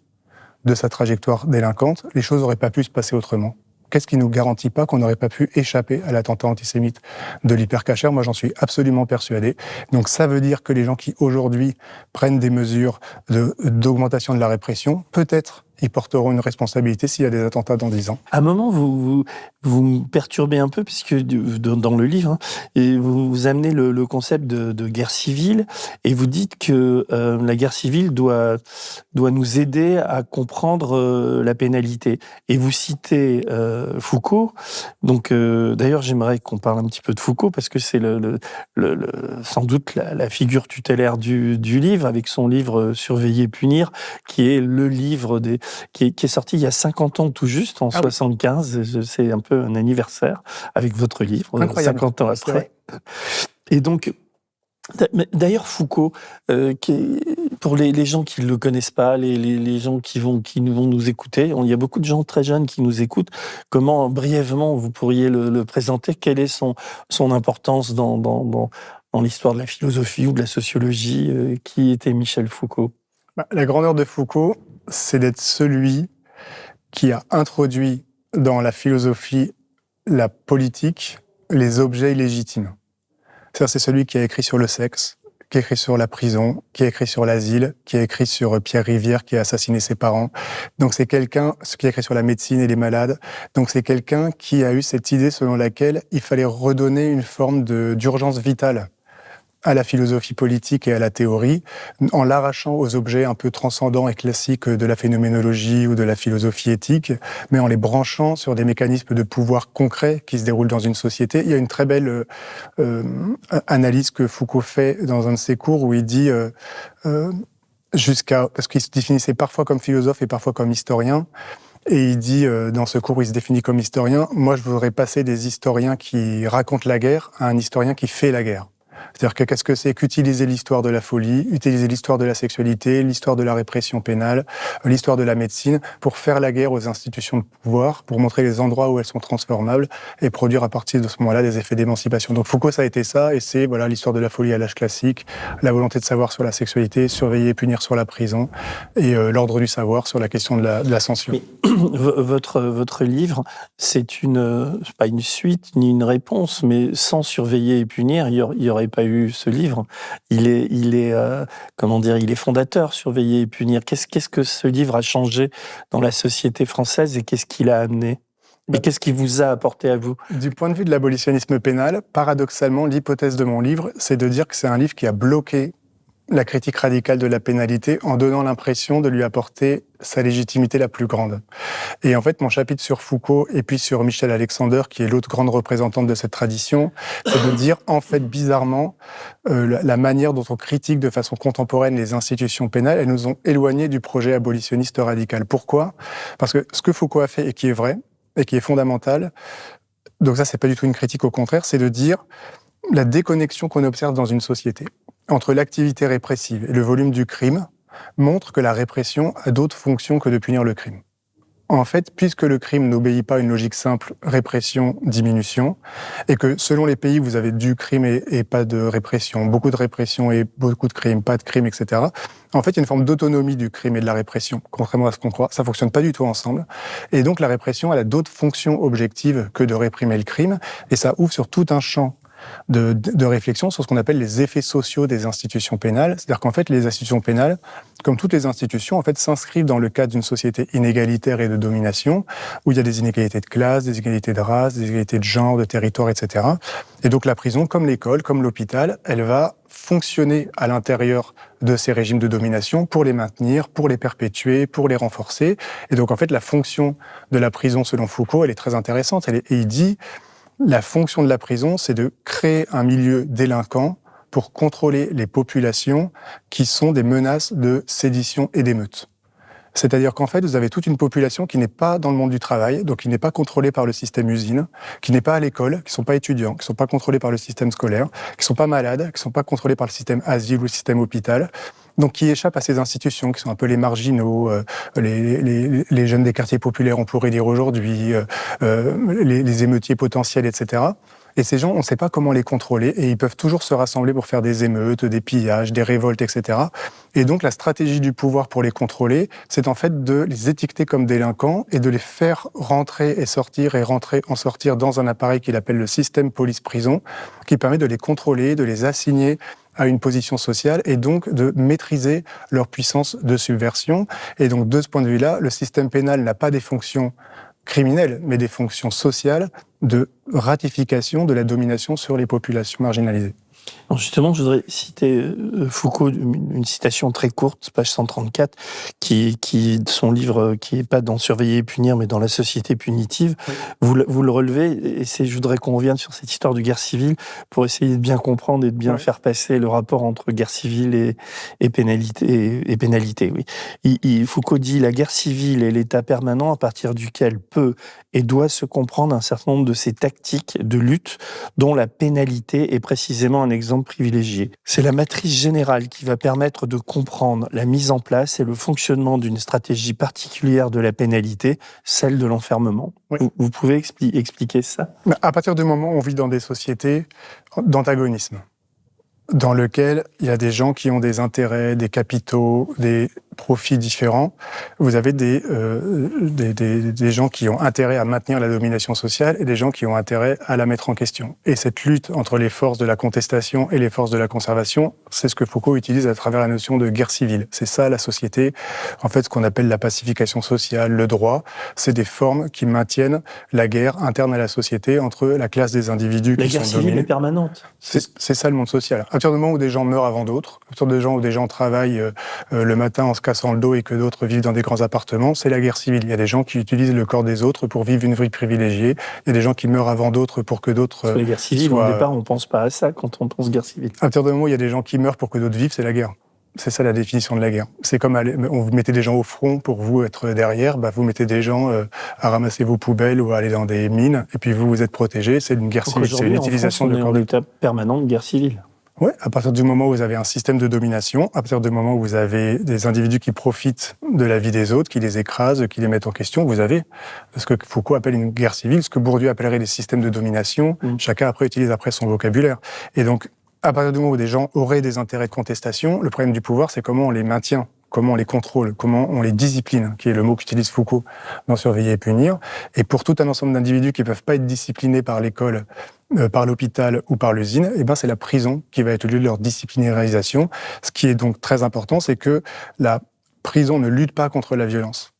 de sa trajectoire délinquante, les choses n'auraient pas pu se passer autrement? Qu'est-ce qui nous garantit pas qu'on n'aurait pas pu échapper à l'attentat antisémite de l'hypercachère? Moi, j'en suis absolument persuadé. Donc, ça veut dire que les gens qui, aujourd'hui, prennent des mesures d'augmentation de la répression, peut-être, ils porteront une responsabilité s'il y a des attentats dans 10 ans. À un moment, vous me perturbez un peu, puisque dans le livre, et vous amenez le concept de guerre civile, et vous dites que la guerre civile doit nous aider à comprendre la pénalité. Et vous citez Foucault. Donc, d'ailleurs, j'aimerais qu'on parle un petit peu de Foucault, parce que c'est sans doute la figure tutélaire du livre, avec son livre Surveiller et punir, qui est le livre qui est sorti il y a 50 ans tout juste, en 75. C'est un peu un anniversaire avec votre livre, incroyable. 50 ans après. Et donc, d'ailleurs, Foucault, pour les gens qui ne le connaissent pas, les gens qui vont nous écouter, il y a beaucoup de gens très jeunes qui nous écoutent. Comment, brièvement, vous pourriez le présenter? Quelle est son importance dans l'histoire de la philosophie ou de la sociologie? Qui était Michel Foucault? La grandeur de Foucault, c'est d'être celui qui a introduit dans la philosophie, la politique, les objets illégitimes. C'est celui qui a écrit sur le sexe, qui a écrit sur la prison, qui a écrit sur l'asile, qui a écrit sur Pierre Rivière qui a assassiné ses parents. Donc c'est quelqu'un qui a écrit sur la médecine et les malades. Donc c'est quelqu'un qui a eu cette idée selon laquelle il fallait redonner une forme d'urgence vitale à la philosophie politique et à la théorie, en l'arrachant aux objets un peu transcendants et classiques de la phénoménologie ou de la philosophie éthique, mais en les branchant sur des mécanismes de pouvoir concrets qui se déroulent dans une société. Il y a une très belle analyse que Foucault fait dans un de ses cours où il dit, parce qu'il se définissait parfois comme philosophe et parfois comme historien, et il dit, dans ce cours où il se définit comme historien, moi je voudrais passer des historiens qui racontent la guerre à un historien qui fait la guerre. C'est-à-dire que qu'est-ce que c'est qu'utiliser l'histoire de la folie, utiliser l'histoire de la sexualité, l'histoire de la répression pénale, l'histoire de la médecine, pour faire la guerre aux institutions de pouvoir, pour montrer les endroits où elles sont transformables et produire à partir de ce moment-là des effets d'émancipation. Donc Foucault, ça a été ça, et c'est l'histoire de la folie à l'âge classique, la volonté de savoir sur la sexualité, surveiller et punir sur la prison, et l'ordre du savoir sur la question de la censure. Mais votre livre, c'est pas une suite ni une réponse, mais sans surveiller et punir, il y aurait pas eu ce livre. Il est fondateur, Surveiller et punir. Qu'est-ce que ce livre a changé dans la société française et qu'est-ce qu'il a amené? Et qu'est-ce qui vous a apporté à vous? Du point de vue de l'abolitionnisme pénal, paradoxalement, l'hypothèse de mon livre, c'est de dire que c'est un livre qui a bloqué la critique radicale de la pénalité en donnant l'impression de lui apporter sa légitimité la plus grande. Et en fait, mon chapitre sur Foucault et puis sur Michel Alexander, qui est l'autre grande représentante de cette tradition, c'est de dire, en fait, bizarrement, la manière dont on critique de façon contemporaine les institutions pénales, elles nous ont éloignés du projet abolitionniste radical. Pourquoi ? Parce que ce que Foucault a fait et qui est vrai, et qui est fondamental, donc ça, c'est pas du tout une critique, au contraire, c'est de dire la déconnexion qu'on observe dans une société entre l'activité répressive et le volume du crime montre que la répression a d'autres fonctions que de punir le crime. En fait, puisque le crime n'obéit pas à une logique simple répression-diminution, et que selon les pays, vous avez du crime et pas de répression, beaucoup de répression et beaucoup de crime, pas de crime, etc. En fait, il y a une forme d'autonomie du crime et de la répression, contrairement à ce qu'on croit. Ça fonctionne pas du tout ensemble. Et donc, la répression, elle a d'autres fonctions objectives que de réprimer le crime, et ça ouvre sur tout un champ de réflexion sur ce qu'on appelle les effets sociaux des institutions pénales. C'est-à-dire qu'en fait, les institutions pénales, comme toutes les institutions, en fait, s'inscrivent dans le cadre d'une société inégalitaire et de domination, où il y a des inégalités de classe, des inégalités de race, des inégalités de genre, de territoire, etc. Et donc la prison, comme l'école, comme l'hôpital, elle va fonctionner à l'intérieur de ces régimes de domination pour les maintenir, pour les perpétuer, pour les renforcer. Et donc en fait, la fonction de la prison, selon Foucault, elle est très intéressante. Et il dit... La fonction de la prison, c'est de créer un milieu délinquant pour contrôler les populations qui sont des menaces de sédition et d'émeute. C'est-à-dire qu'en fait, vous avez toute une population qui n'est pas dans le monde du travail, donc qui n'est pas contrôlée par le système usine, qui n'est pas à l'école, qui ne sont pas étudiants, qui ne sont pas contrôlés par le système scolaire, qui ne sont pas malades, qui ne sont pas contrôlés par le système asile ou le système hôpital, donc qui échappent à ces institutions, qui sont un peu les marginaux, les jeunes des quartiers populaires, on pourrait dire aujourd'hui, les émeutiers potentiels, etc. Et ces gens, on ne sait pas comment les contrôler, et ils peuvent toujours se rassembler pour faire des émeutes, des pillages, des révoltes, etc. Et donc la stratégie du pouvoir pour les contrôler, c'est en fait de les étiqueter comme délinquants et de les faire rentrer et sortir et rentrer en sortir dans un appareil qu'il appelle le système police-prison, qui permet de les contrôler, de les assigner à une position sociale et donc de maîtriser leur puissance de subversion. Et donc de ce point de vue-là, le système pénal n'a pas des fonctions criminelles, mais des fonctions sociales de ratification de la domination sur les populations marginalisées. Alors justement, je voudrais citer Foucault, une citation très courte, page 134, qui de son livre, qui n'est pas dans Surveiller et punir, mais dans La société punitive. Oui. Vous le relevez, et je voudrais qu'on revienne sur cette histoire de guerre civile pour essayer de bien comprendre et de bien faire passer le rapport entre guerre civile et pénalité. Oui. Foucault dit « La guerre civile est l'état permanent à partir duquel peut et doit se comprendre un certain nombre de ces tactiques de lutte dont la pénalité est précisément un exemple privilégié. C'est la matrice générale qui va permettre de comprendre la mise en place et le fonctionnement d'une stratégie particulière de la pénalité, celle de l'enfermement. » Oui. Vous pouvez expliquer ça ? À partir du moment où on vit dans des sociétés d'antagonisme, dans lequel il y a des gens qui ont des intérêts, des capitaux, des profits différents, vous avez des gens qui ont intérêt à maintenir la domination sociale et des gens qui ont intérêt à la mettre en question. Et cette lutte entre les forces de la contestation et les forces de la conservation, c'est ce que Foucault utilise à travers la notion de guerre civile. C'est ça la société. En fait, ce qu'on appelle la pacification sociale, le droit, c'est des formes qui maintiennent la guerre interne à la société entre la classe des individus qui sont dominés. La guerre civile est permanente. C'est ça le monde social. À partir du moment où des gens meurent avant d'autres, à partir du moment où des gens travaillent le matin en se cassant le dos et que d'autres vivent dans des grands appartements, c'est la guerre civile. Il y a des gens qui utilisent le corps des autres pour vivre une vie privilégiée. Il y a des gens qui meurent avant d'autres pour que d'autres Sur les guerres civiles, au départ, on ne pense pas à ça quand on pense guerre civile. À partir du moment où il y a des gens qui meurent pour que d'autres vivent, c'est la guerre. C'est ça la définition de la guerre. C'est comme vous mettez des gens au front pour vous être derrière, vous mettez des gens à ramasser vos poubelles ou à aller dans des mines, et puis vous êtes protégés. C'est une guerre civile. C'est une utilisation de corps. On est en état permanent de guerre civile. Oui, à partir du moment où vous avez un système de domination, à partir du moment où vous avez des individus qui profitent de la vie des autres, qui les écrasent, qui les mettent en question, vous avez ce que Foucault appelle une guerre civile, ce que Bourdieu appellerait des systèmes de domination. Chacun après utilise son vocabulaire. Et donc, à partir du moment où des gens auraient des intérêts de contestation, le problème du pouvoir, c'est comment on les maintient, comment on les contrôle, comment on les discipline, qui est le mot qu'utilise Foucault dans Surveiller et punir. Et pour tout un ensemble d'individus qui ne peuvent pas être disciplinés par l'école, par l'hôpital ou par l'usine, c'est la prison qui va être le lieu de leur disciplinarisation. Ce qui est donc très important, c'est que la prison ne lutte pas contre la violence.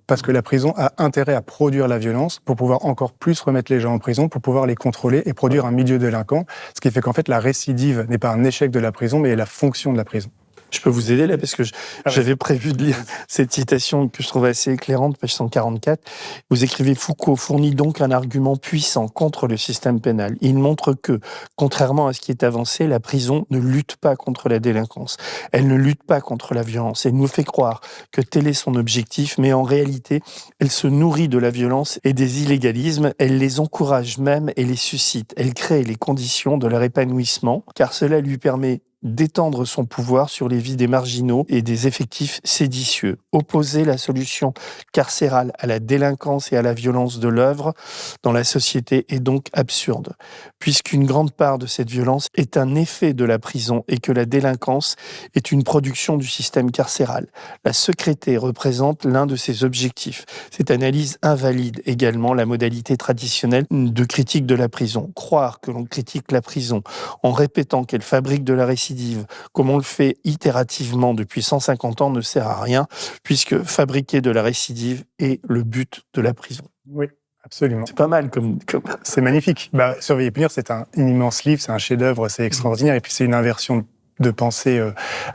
Parce que la prison a intérêt à produire la violence pour pouvoir encore plus remettre les gens en prison, pour pouvoir les contrôler et produire un milieu délinquant. Ce qui fait qu'en fait, la récidive n'est pas un échec de la prison, mais la fonction de la prison. Je peux vous aider là parce que j'avais prévu de lire cette citation que je trouvais assez éclairante, page 144. Vous écrivez: Foucault fournit donc un argument puissant contre le système pénal. Il montre que, contrairement à ce qui est avancé, la prison ne lutte pas contre la délinquance. Elle ne lutte pas contre la violence. Elle nous fait croire que tel est son objectif, mais en réalité, elle se nourrit de la violence et des illégalismes. Elle les encourage même et les suscite. Elle crée les conditions de leur épanouissement, car cela lui permet d'étendre son pouvoir sur les vies des marginaux et des effectifs séditieux. Opposer la solution carcérale à la délinquance et à la violence de l'œuvre dans la société est donc absurde, puisqu'une grande part de cette violence est un effet de la prison et que la délinquance est une production du système carcéral. La secrété représente l'un de ses objectifs. Cette analyse invalide également la modalité traditionnelle de critique de la prison. Croire que l'on critique la prison en répétant qu'elle fabrique de la récidive, comme on le fait itérativement depuis 150 ans, ne sert à rien, puisque fabriquer de la récidive est le but de la prison. Oui, absolument. C'est pas mal comme... C'est magnifique. Surveiller et punir, c'est un immense livre, c'est un chef-d'œuvre, c'est extraordinaire, et puis c'est une inversion de pensée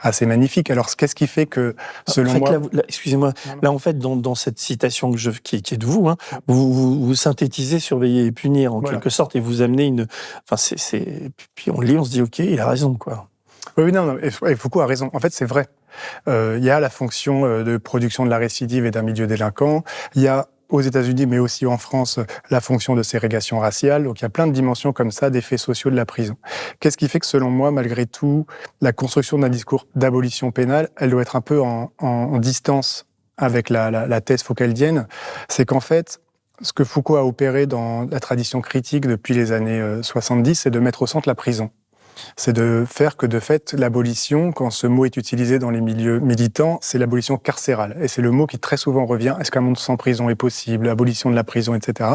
assez magnifique. Alors, qu'est-ce qui fait que, selon moi... Excusez-moi, là, en fait, dans cette citation qui est de vous, vous synthétisez surveiller et punir, en quelque sorte, et vous amenez une... Enfin, puis on lit, on se dit, OK, il a raison, quoi. Oui, non, et Foucault a raison. En fait, c'est vrai. Il y a la fonction de production de la récidive et d'un milieu délinquant. Il y a, aux États-Unis, mais aussi en France, la fonction de ségrégation raciale. Donc, il y a plein de dimensions comme ça, d'effets sociaux de la prison. Qu'est-ce qui fait que, selon moi, malgré tout, la construction d'un discours d'abolition pénale, elle doit être un peu en distance avec la thèse foucaldienne? C'est qu'en fait, ce que Foucault a opéré dans la tradition critique depuis les années 70, c'est de mettre au centre la prison. C'est de faire que, de fait, l'abolition, quand ce mot est utilisé dans les milieux militants, c'est l'abolition carcérale. Et c'est le mot qui très souvent revient. Est-ce qu'un monde sans prison est possible? Abolition de la prison, etc.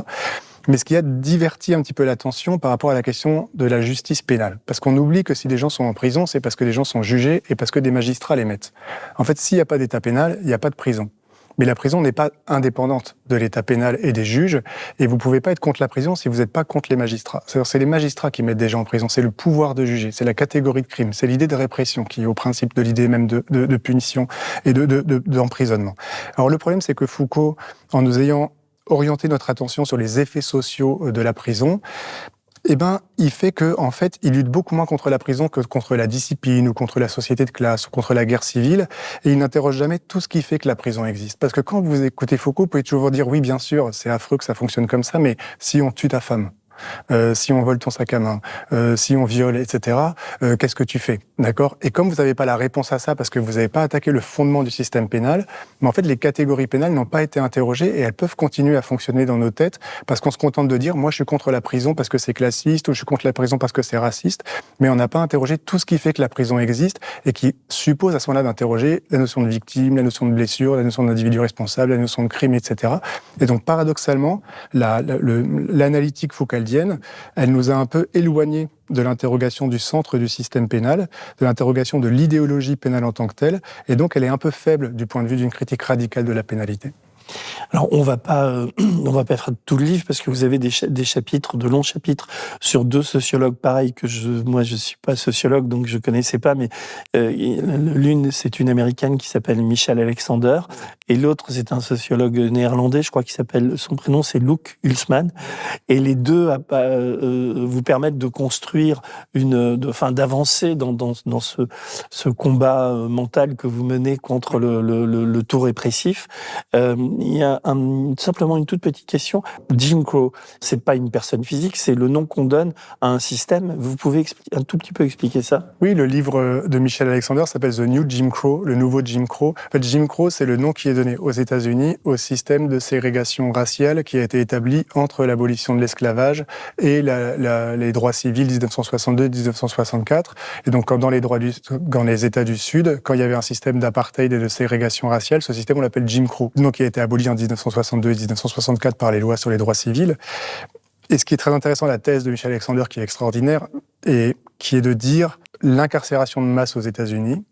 Mais ce qui a diverti un petit peu l'attention par rapport à la question de la justice pénale. Parce qu'on oublie que si des gens sont en prison, c'est parce que des gens sont jugés et parce que des magistrats les mettent. En fait, s'il n'y a pas d'état pénal, il n'y a pas de prison. Mais la prison n'est pas indépendante de l'état pénal et des juges, et vous ne pouvez pas être contre la prison si vous n'êtes pas contre les magistrats. C'est les magistrats qui mettent des gens en prison, c'est le pouvoir de juger, c'est la catégorie de crime, c'est l'idée de répression qui est au principe de l'idée même de punition et d'emprisonnement. Alors le problème, c'est que Foucault, en nous ayant orienté notre attention sur les effets sociaux de la prison, il fait que, en fait, il lutte beaucoup moins contre la prison que contre la discipline ou contre la société de classe ou contre la guerre civile. Et il n'interroge jamais tout ce qui fait que la prison existe. Parce que quand vous écoutez Foucault, vous pouvez toujours vous dire, oui, bien sûr, c'est affreux que ça fonctionne comme ça, mais si on tue ta femme, si on vole ton sac à main, si on viole, etc., qu'est-ce que tu fais? D'accord? Et comme vous n'avez pas la réponse à ça, parce que vous n'avez pas attaqué le fondement du système pénal, mais en fait, les catégories pénales n'ont pas été interrogées et elles peuvent continuer à fonctionner dans nos têtes parce qu'on se contente de dire, moi, je suis contre la prison parce que c'est classiste ou je suis contre la prison parce que c'est raciste, mais on n'a pas interrogé tout ce qui fait que la prison existe et qui suppose à ce moment-là d'interroger la notion de victime, la notion de blessure, la notion d'individu responsable, la notion de crime, etc. Et donc, paradoxalement, l'analytique foucaldienne, elle nous a un peu éloignés de l'interrogation du centre du système pénal, de l'interrogation de l'idéologie pénale en tant que telle, et donc elle est un peu faible du point de vue d'une critique radicale de la pénalité. Alors, on va pas faire tout le livre parce que vous avez des chapitres, de longs chapitres sur deux sociologues pareils que moi je suis pas sociologue donc je connaissais pas, mais l'une c'est une américaine qui s'appelle Michelle Alexander et l'autre c'est un sociologue néerlandais, je crois qu'il s'appelle, son prénom c'est Luc Hulsman, et les deux vous permettent de construire d'avancer dans ce combat mental que vous menez contre le tout répressif. Il y a simplement une toute petite question. Jim Crow, c'est pas une personne physique, c'est le nom qu'on donne à un système. Vous pouvez un tout petit peu expliquer ça? Oui, le livre de Michel Alexander s'appelle The New Jim Crow, le nouveau Jim Crow. En fait, Jim Crow, c'est le nom qui est donné aux États-Unis au système de ségrégation raciale qui a été établi entre l'abolition de l'esclavage et les droits civils 1962-1964. Et donc, dans les États du Sud, quand il y avait un système d'apartheid et de ségrégation raciale, ce système, on l'appelle Jim Crow. Donc, il a été aboli en 1962 et 1964 par les lois sur les droits civils. Et ce qui est très intéressant, la thèse de Michel Alexander, qui est extraordinaire, et qui est de dire l'incarcération de masse aux États-Unis,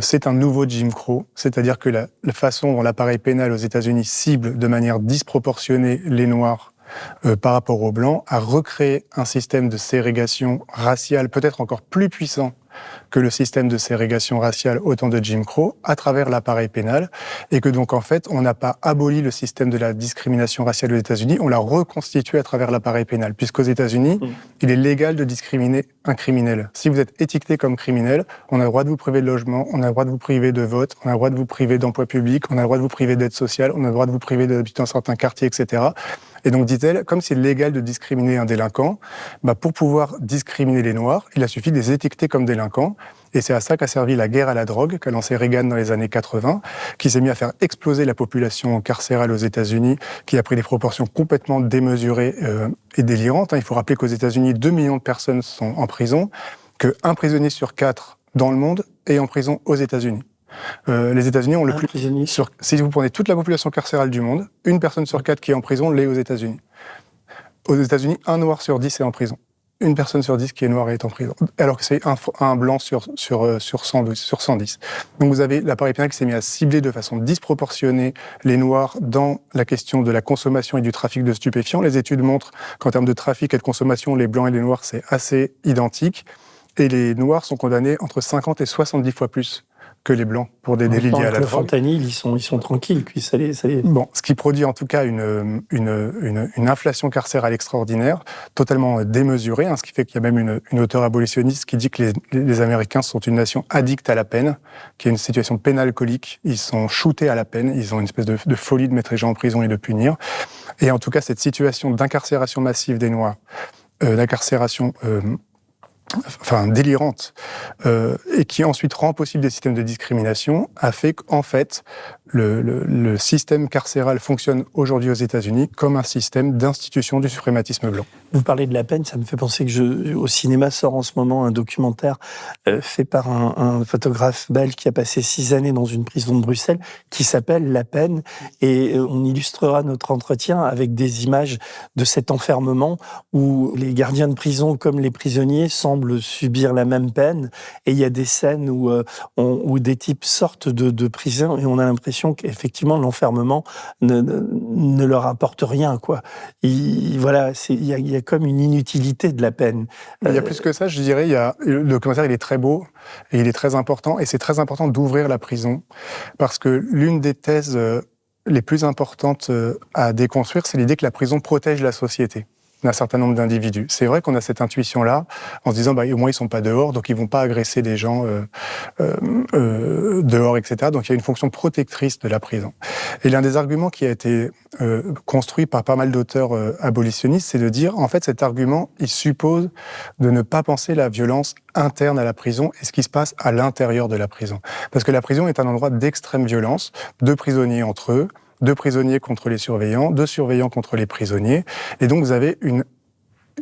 c'est un nouveau Jim Crow, c'est-à-dire que la façon dont l'appareil pénal aux États-Unis cible de manière disproportionnée les Noirs par rapport aux Blancs a recréé un système de ségrégation raciale peut-être encore plus puissant que le système de ségrégation raciale au temps de Jim Crow à travers l'appareil pénal, et que donc en fait, on n'a pas aboli le système de la discrimination raciale aux États-Unis, on l'a reconstitué à travers l'appareil pénal, puisqu'aux États-Unis, il est légal de discriminer un criminel. Si vous êtes étiqueté comme criminel, on a le droit de vous priver de logement, on a le droit de vous priver de vote, on a le droit de vous priver d'emploi public, on a le droit de vous priver d'aide sociale, on a le droit de vous priver d'habiter dans certains quartiers, etc. Et donc, dit-elle, comme c'est légal de discriminer un délinquant, pour pouvoir discriminer les Noirs, il a suffi de les étiqueter comme délinquants. Et c'est à ça qu'a servi la guerre à la drogue qu'a lancé Reagan dans les années 80, qui s'est mis à faire exploser la population carcérale aux États-Unis, qui a pris des proportions complètement démesurées et délirantes. Il faut rappeler qu'aux États-Unis, 2 millions de personnes sont en prison, qu'un prisonnier sur 4 dans le monde est en prison aux États-Unis. Les États-Unis ont le plus. Si vous prenez toute la population carcérale du monde, 1 personne sur 4 qui est en prison l'est aux États-Unis. Aux États-Unis, 1 Noir sur 10 est en prison. 1 personne sur 10 qui est noire est en prison. Alors que c'est un blanc sur 110. Donc vous avez l'appareil pénal qui s'est mis à cibler de façon disproportionnée les Noirs dans la question de la consommation et du trafic de stupéfiants. Les études montrent qu'en termes de trafic et de consommation, les Blancs et les Noirs, c'est assez identique. Et les Noirs sont condamnés entre 50 et 70 fois plus que les Blancs pour des délits liés à la drogue. Le fentanyl, ils sont tranquilles. Puis ça les... Bon, ce qui produit en tout cas une inflation carcérale extraordinaire, totalement démesurée, ce qui fait qu'il y a même une auteure abolitionniste qui dit que les Américains sont une nation addicte à la peine, qui est une situation de peine alcoolique. Ils sont shootés à la peine, ils ont une espèce de folie de mettre les gens en prison et de punir. Et en tout cas, cette situation d'incarcération massive des Noirs, d'incarcération délirante, et qui ensuite rend possible des systèmes de discrimination, a fait qu'en fait, le système carcéral fonctionne aujourd'hui aux États-Unis comme un système d'institution du suprématisme blanc. Vous parlez de la peine, ça me fait penser que au cinéma sort en ce moment un documentaire fait par un photographe belge qui a passé 6 années dans une prison de Bruxelles, qui s'appelle La Peine, et on illustrera notre entretien avec des images de cet enfermement où les gardiens de prison comme les prisonniers semblent subir la même peine, et il y a des scènes où des types sortent de prison et on a l'impression qu'effectivement l'enfermement ne leur apporte rien, quoi. Il y a comme une inutilité de la peine. Il y a plus que ça, je dirais. Le documentaire, il est très beau et il est très important, et c'est très important d'ouvrir la prison, parce que l'une des thèses les plus importantes à déconstruire, c'est l'idée que la prison protège la société d'un certain nombre d'individus. C'est vrai qu'on a cette intuition-là, en se disant, au moins ils sont pas dehors, donc ils vont pas agresser des gens dehors, etc. Donc il y a une fonction protectrice de la prison. Et l'un des arguments qui a été construit par pas mal d'auteurs abolitionnistes, c'est de dire, en fait, cet argument, il suppose de ne pas penser la violence interne à la prison et ce qui se passe à l'intérieur de la prison. Parce que la prison est un endroit d'extrême violence, de prisonniers entre eux, de prisonniers contre les surveillants, de surveillants contre les prisonniers. Et donc, vous avez un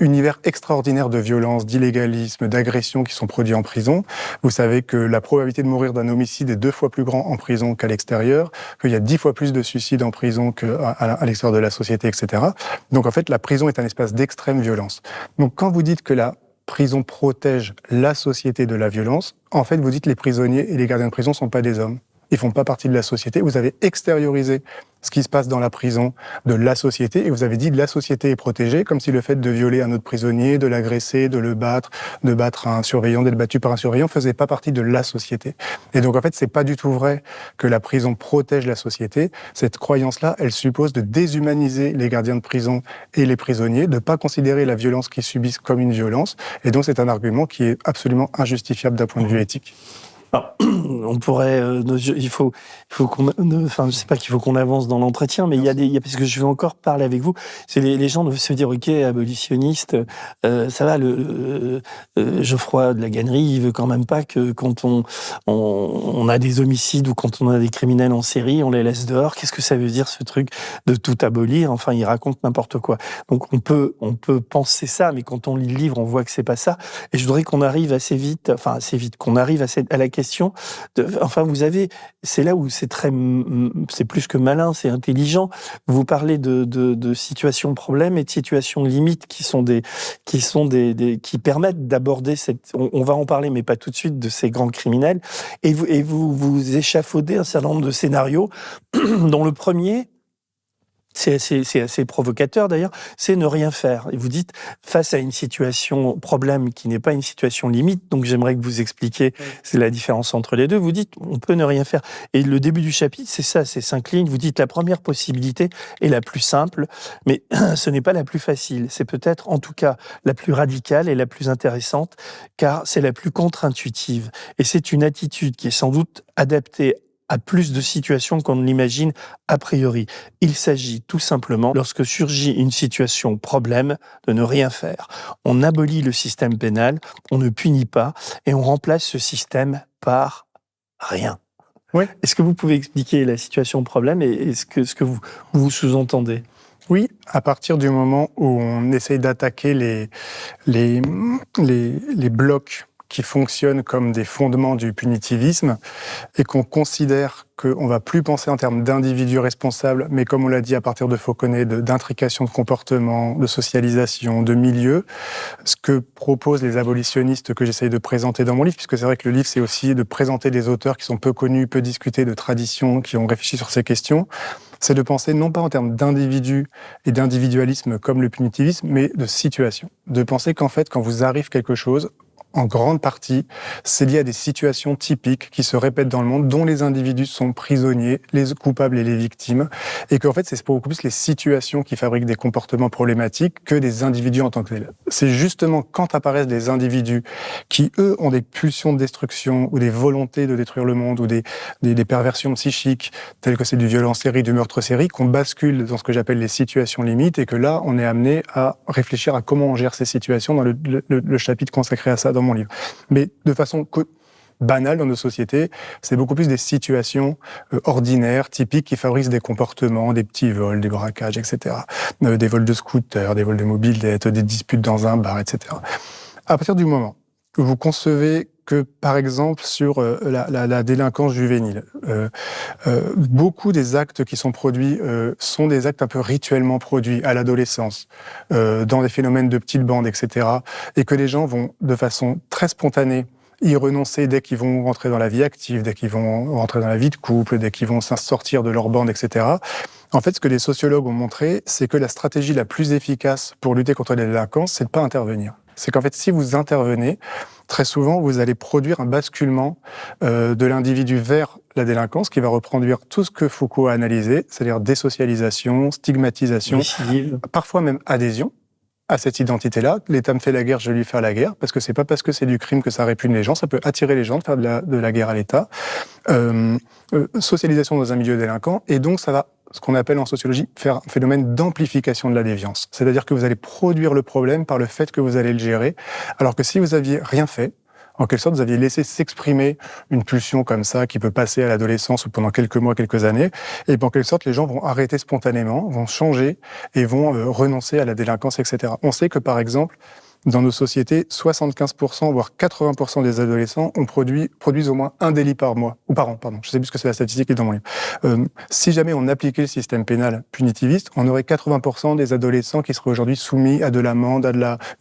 univers extraordinaire de violence, d'illégalisme, d'agression qui sont produits en prison. Vous savez que la probabilité de mourir d'un homicide est 2 fois plus grande en prison qu'à l'extérieur, qu'il y a 10 fois plus de suicides en prison qu'à l'extérieur de la société, etc. Donc, en fait, la prison est un espace d'extrême violence. Donc, quand vous dites que la prison protège la société de la violence, en fait, vous dites que les prisonniers et les gardiens de prison ne sont pas des hommes. Ils font pas partie de la société. Vous avez extériorisé ce qui se passe dans la prison de la société, et vous avez dit que la société est protégée, comme si le fait de violer un autre prisonnier, de l'agresser, de le battre, de battre un surveillant, d'être battu par un surveillant, faisait pas partie de la société. Et donc, en fait, c'est pas du tout vrai que la prison protège la société. Cette croyance-là, elle suppose de déshumaniser les gardiens de prison et les prisonniers, de pas considérer la violence qu'ils subissent comme une violence. Et donc, c'est un argument qui est absolument injustifiable d'un point de vue éthique. Alors, on pourrait, il faut qu'on, je sais pas qu'il faut qu'on avance dans l'entretien, mais il y a parce que je vais encore parler avec vous. C'est les gens doivent se dire, ok, abolitionniste, ça va, Geoffroy de la Gannerie, il veut quand même pas que quand on a des homicides ou quand on a des criminels en série, on les laisse dehors. Qu'est-ce que ça veut dire ce truc de tout abolir? Enfin, il raconte n'importe quoi. Donc on peut penser ça, mais quand on lit le livre, on voit que c'est pas ça. Et je voudrais qu'on arrive qu'on arrive à la question. Vous avez, c'est là où c'est plus que malin, c'est intelligent. Vous parlez de situations problèmes et de situations limites qui permettent d'aborder on va en parler, mais pas tout de suite, de ces grands criminels. Et vous échafaudez un certain nombre de scénarios, dont le premier, c'est assez provocateur d'ailleurs, c'est ne rien faire. Et vous dites, face à une situation problème qui n'est pas une situation limite, donc j'aimerais que vous expliquiez c'est la différence entre les deux, vous dites, on peut ne rien faire. Et le début du chapitre, c'est ça, c'est 5 lignes, vous dites, la première possibilité est la plus simple, mais ce n'est pas la plus facile, c'est peut-être en tout cas la plus radicale et la plus intéressante, car c'est la plus contre-intuitive. Et c'est une attitude qui est sans doute adaptée à plus de situations qu'on ne l'imagine a priori. Il s'agit tout simplement, lorsque surgit une situation problème, de ne rien faire. On abolit le système pénal, on ne punit pas, et on remplace ce système par rien. Oui. Est-ce que vous pouvez expliquer la situation problème et ce que vous sous-entendez ? Oui, à partir du moment où on essaye d'attaquer les blocs qui fonctionnent comme des fondements du punitivisme et qu'on considère qu'on ne va plus penser en termes d'individus responsables, mais comme on l'a dit à partir de Fauconnet, d'intrication de comportement, de socialisation, de milieu, ce que proposent les abolitionnistes que j'essaye de présenter dans mon livre, puisque c'est vrai que le livre, c'est aussi de présenter des auteurs qui sont peu connus, peu discutés, de traditions, qui ont réfléchi sur ces questions, c'est de penser non pas en termes d'individus et d'individualisme comme le punitivisme, mais de situation. De penser qu'en fait, quand vous arrive quelque chose, en grande partie, c'est lié à des situations typiques qui se répètent dans le monde, dont les individus sont prisonniers, les coupables et les victimes, et qu'en fait, c'est beaucoup plus les situations qui fabriquent des comportements problématiques que des individus en tant que tels. C'est justement quand apparaissent des individus qui, eux, ont des pulsions de destruction ou des volontés de détruire le monde ou des perversions psychiques, telles que c'est du viol en série, du meurtre série, qu'on bascule dans ce que j'appelle les situations limites, et que là, on est amené à réfléchir à comment on gère ces situations dans le chapitre consacré à ça dans mon livre. Mais de façon banale dans nos sociétés, c'est beaucoup plus des situations ordinaires, typiques, qui favorisent des comportements, des petits vols, des braquages, etc. Des vols de scooters, des vols de mobylettes, des disputes dans un bar, etc. À partir du moment où vous concevez que, par exemple, sur la délinquance juvénile, beaucoup des actes qui sont produits sont des actes un peu rituellement produits à l'adolescence, dans des phénomènes de petites bandes, etc., et que les gens vont, de façon très spontanée, y renoncer dès qu'ils vont rentrer dans la vie active, dès qu'ils vont rentrer dans la vie de couple, dès qu'ils vont sortir de leur bande, etc. En fait, ce que les sociologues ont montré, c'est que la stratégie la plus efficace pour lutter contre la délinquance, c'est de ne pas intervenir. C'est qu'en fait, si vous intervenez, très souvent, vous allez produire un basculement de l'individu vers la délinquance qui va reproduire tout ce que Foucault a analysé, c'est-à-dire désocialisation, stigmatisation, parfois même adhésion à cette identité-là. L'État me fait la guerre, je vais lui faire la guerre, parce que c'est pas parce que c'est du crime que ça répugne les gens, ça peut attirer les gens de faire de la guerre à l'État. Socialisation dans un milieu délinquant, et donc ça va, ce qu'on appelle en sociologie, faire un phénomène d'amplification de la déviance. C'est-à-dire que vous allez produire le problème par le fait que vous allez le gérer, alors que si vous aviez rien fait, en quelque sorte, vous aviez laissé s'exprimer une pulsion comme ça, qui peut passer à l'adolescence ou pendant quelques mois, quelques années, et en quelque sorte, les gens vont arrêter spontanément, vont changer et vont renoncer à la délinquance, etc. On sait que, par exemple, dans nos sociétés, 75%, voire 80% des adolescents produisent au moins un délit par mois, ou par an, pardon. Je sais plus ce que c'est la statistique qui est dans mon livre. Si jamais on appliquait le système pénal punitiviste, on aurait 80% des adolescents qui seraient aujourd'hui soumis à de l'amende,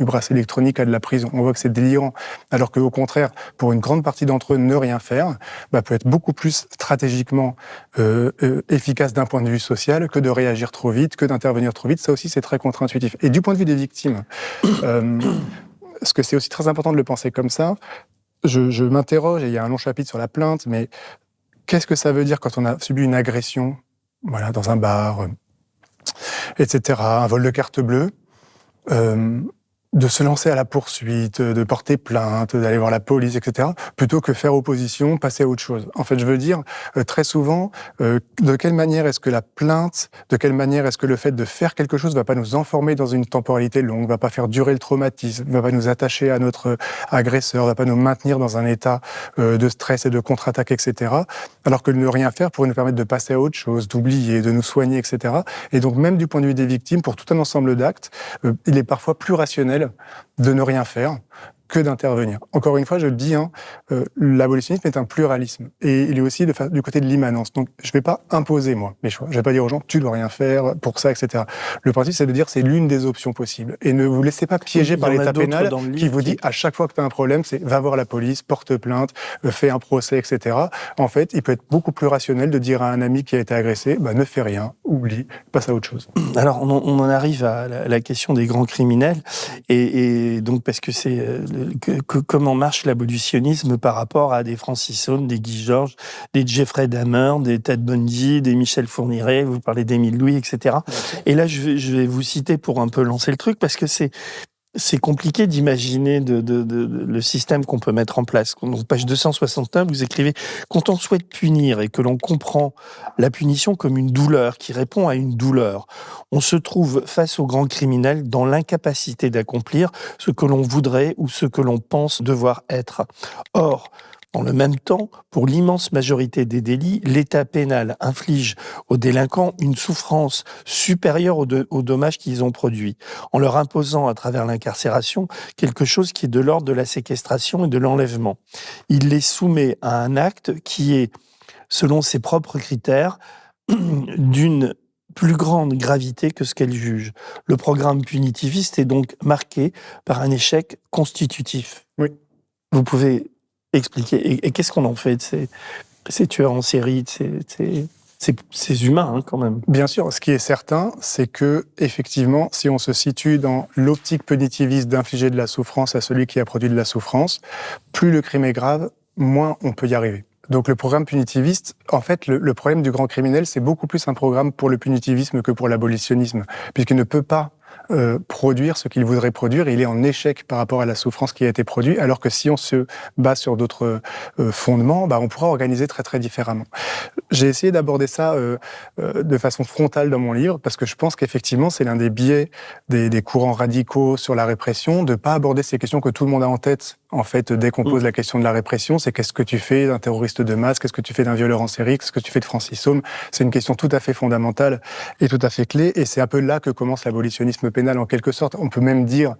du bracelet électronique, à de la prison. On voit que c'est délirant. Alors qu'au contraire, pour une grande partie d'entre eux, ne rien faire peut être beaucoup plus stratégiquement efficace d'un point de vue social que de réagir trop vite, que d'intervenir trop vite. Ça aussi, c'est très contre-intuitif. Et du point de vue des victimes, parce que c'est aussi très important de le penser comme ça, je m'interroge, et il y a un long chapitre sur la plainte, mais qu'est-ce que ça veut dire quand on a subi une agression, voilà, dans un bar, etc., un vol de carte bleue, de se lancer à la poursuite, de porter plainte, d'aller voir la police, etc., plutôt que faire opposition, passer à autre chose. En fait, je veux dire, très souvent, de quelle manière est-ce que la plainte, de quelle manière est-ce que le fait de faire quelque chose ne va pas nous enfermer dans une temporalité longue, ne va pas faire durer le traumatisme, ne va pas nous attacher à notre agresseur, ne va pas nous maintenir dans un état de stress et de contre-attaque, etc., alors que ne rien faire pourrait nous permettre de passer à autre chose, d'oublier, de nous soigner, etc. Et donc, même du point de vue des victimes, pour tout un ensemble d'actes, il est parfois plus rationnel de ne rien faire que d'intervenir. Encore une fois, je le dis, l'abolitionnisme est un pluralisme. Et il est aussi du côté de l'immanence. Donc, je ne vais pas imposer, moi, mes choix. Je ne vais pas dire aux gens, tu dois rien faire pour ça, etc. Le principe, c'est de dire, c'est l'une des options possibles. Et ne vous laissez pas piéger par l'État pénal qui vous dit, à chaque fois que tu as un problème, c'est va voir la police, porte plainte, fais un procès, etc. En fait, il peut être beaucoup plus rationnel de dire à un ami qui a été agressé, ne fais rien, oublie, passe à autre chose. Alors, on en arrive à la question des grands criminels, et donc parce que c'est comment marche l'abolitionnisme par rapport à des Francis Saune, des Guy Georges, des Jeffrey Dahmer, des Ted Bundy, des Michel Fourniret, vous parlez d'Émile Louis, etc. Et là, je vais vous citer pour un peu lancer le truc, parce que c'est compliqué d'imaginer le système qu'on peut mettre en place. Donc, page 261, vous écrivez « Quand on souhaite punir et que l'on comprend la punition comme une douleur qui répond à une douleur, on se trouve face aux grands criminels dans l'incapacité d'accomplir ce que l'on voudrait ou ce que l'on pense devoir être. Or, dans le même temps, pour l'immense majorité des délits, l'État pénal inflige aux délinquants une souffrance supérieure aux dommages qu'ils ont produits, en leur imposant à travers l'incarcération quelque chose qui est de l'ordre de la séquestration et de l'enlèvement. Il les soumet à un acte qui est, selon ses propres critères, d'une plus grande gravité que ce qu'elle juge. Le programme punitiviste est donc marqué par un échec constitutif. Oui. Vous pouvez expliquer. Et qu'est-ce qu'on en fait de ces tueurs en série, de ces humains, hein, quand même? Bien sûr, ce qui est certain, c'est que, effectivement, si on se situe dans l'optique punitiviste d'infliger de la souffrance à celui qui a produit de la souffrance, plus le crime est grave, moins on peut y arriver. Donc le programme punitiviste, en fait, le problème du grand criminel, c'est beaucoup plus un programme pour le punitivisme que pour l'abolitionnisme, puisqu'il ne peut pas produire ce qu'il voudrait produire, et il est en échec par rapport à la souffrance qui a été produite, alors que si on se base sur d'autres fondements, on pourra organiser très très différemment. J'ai essayé d'aborder ça de façon frontale dans mon livre, parce que je pense qu'effectivement c'est l'un des biais des courants radicaux sur la répression, de ne pas aborder ces questions que tout le monde a en tête, en fait, dès qu'on pose la question de la répression. C'est qu'est-ce que tu fais d'un terroriste de masse, qu'est-ce que tu fais d'un violeur en série, qu'est-ce que tu fais de Francis Saune. C'est une question tout à fait fondamentale et tout à fait clé, et c'est un peu là que commence l'abolitionnisme pénal en quelque sorte. On peut même dire,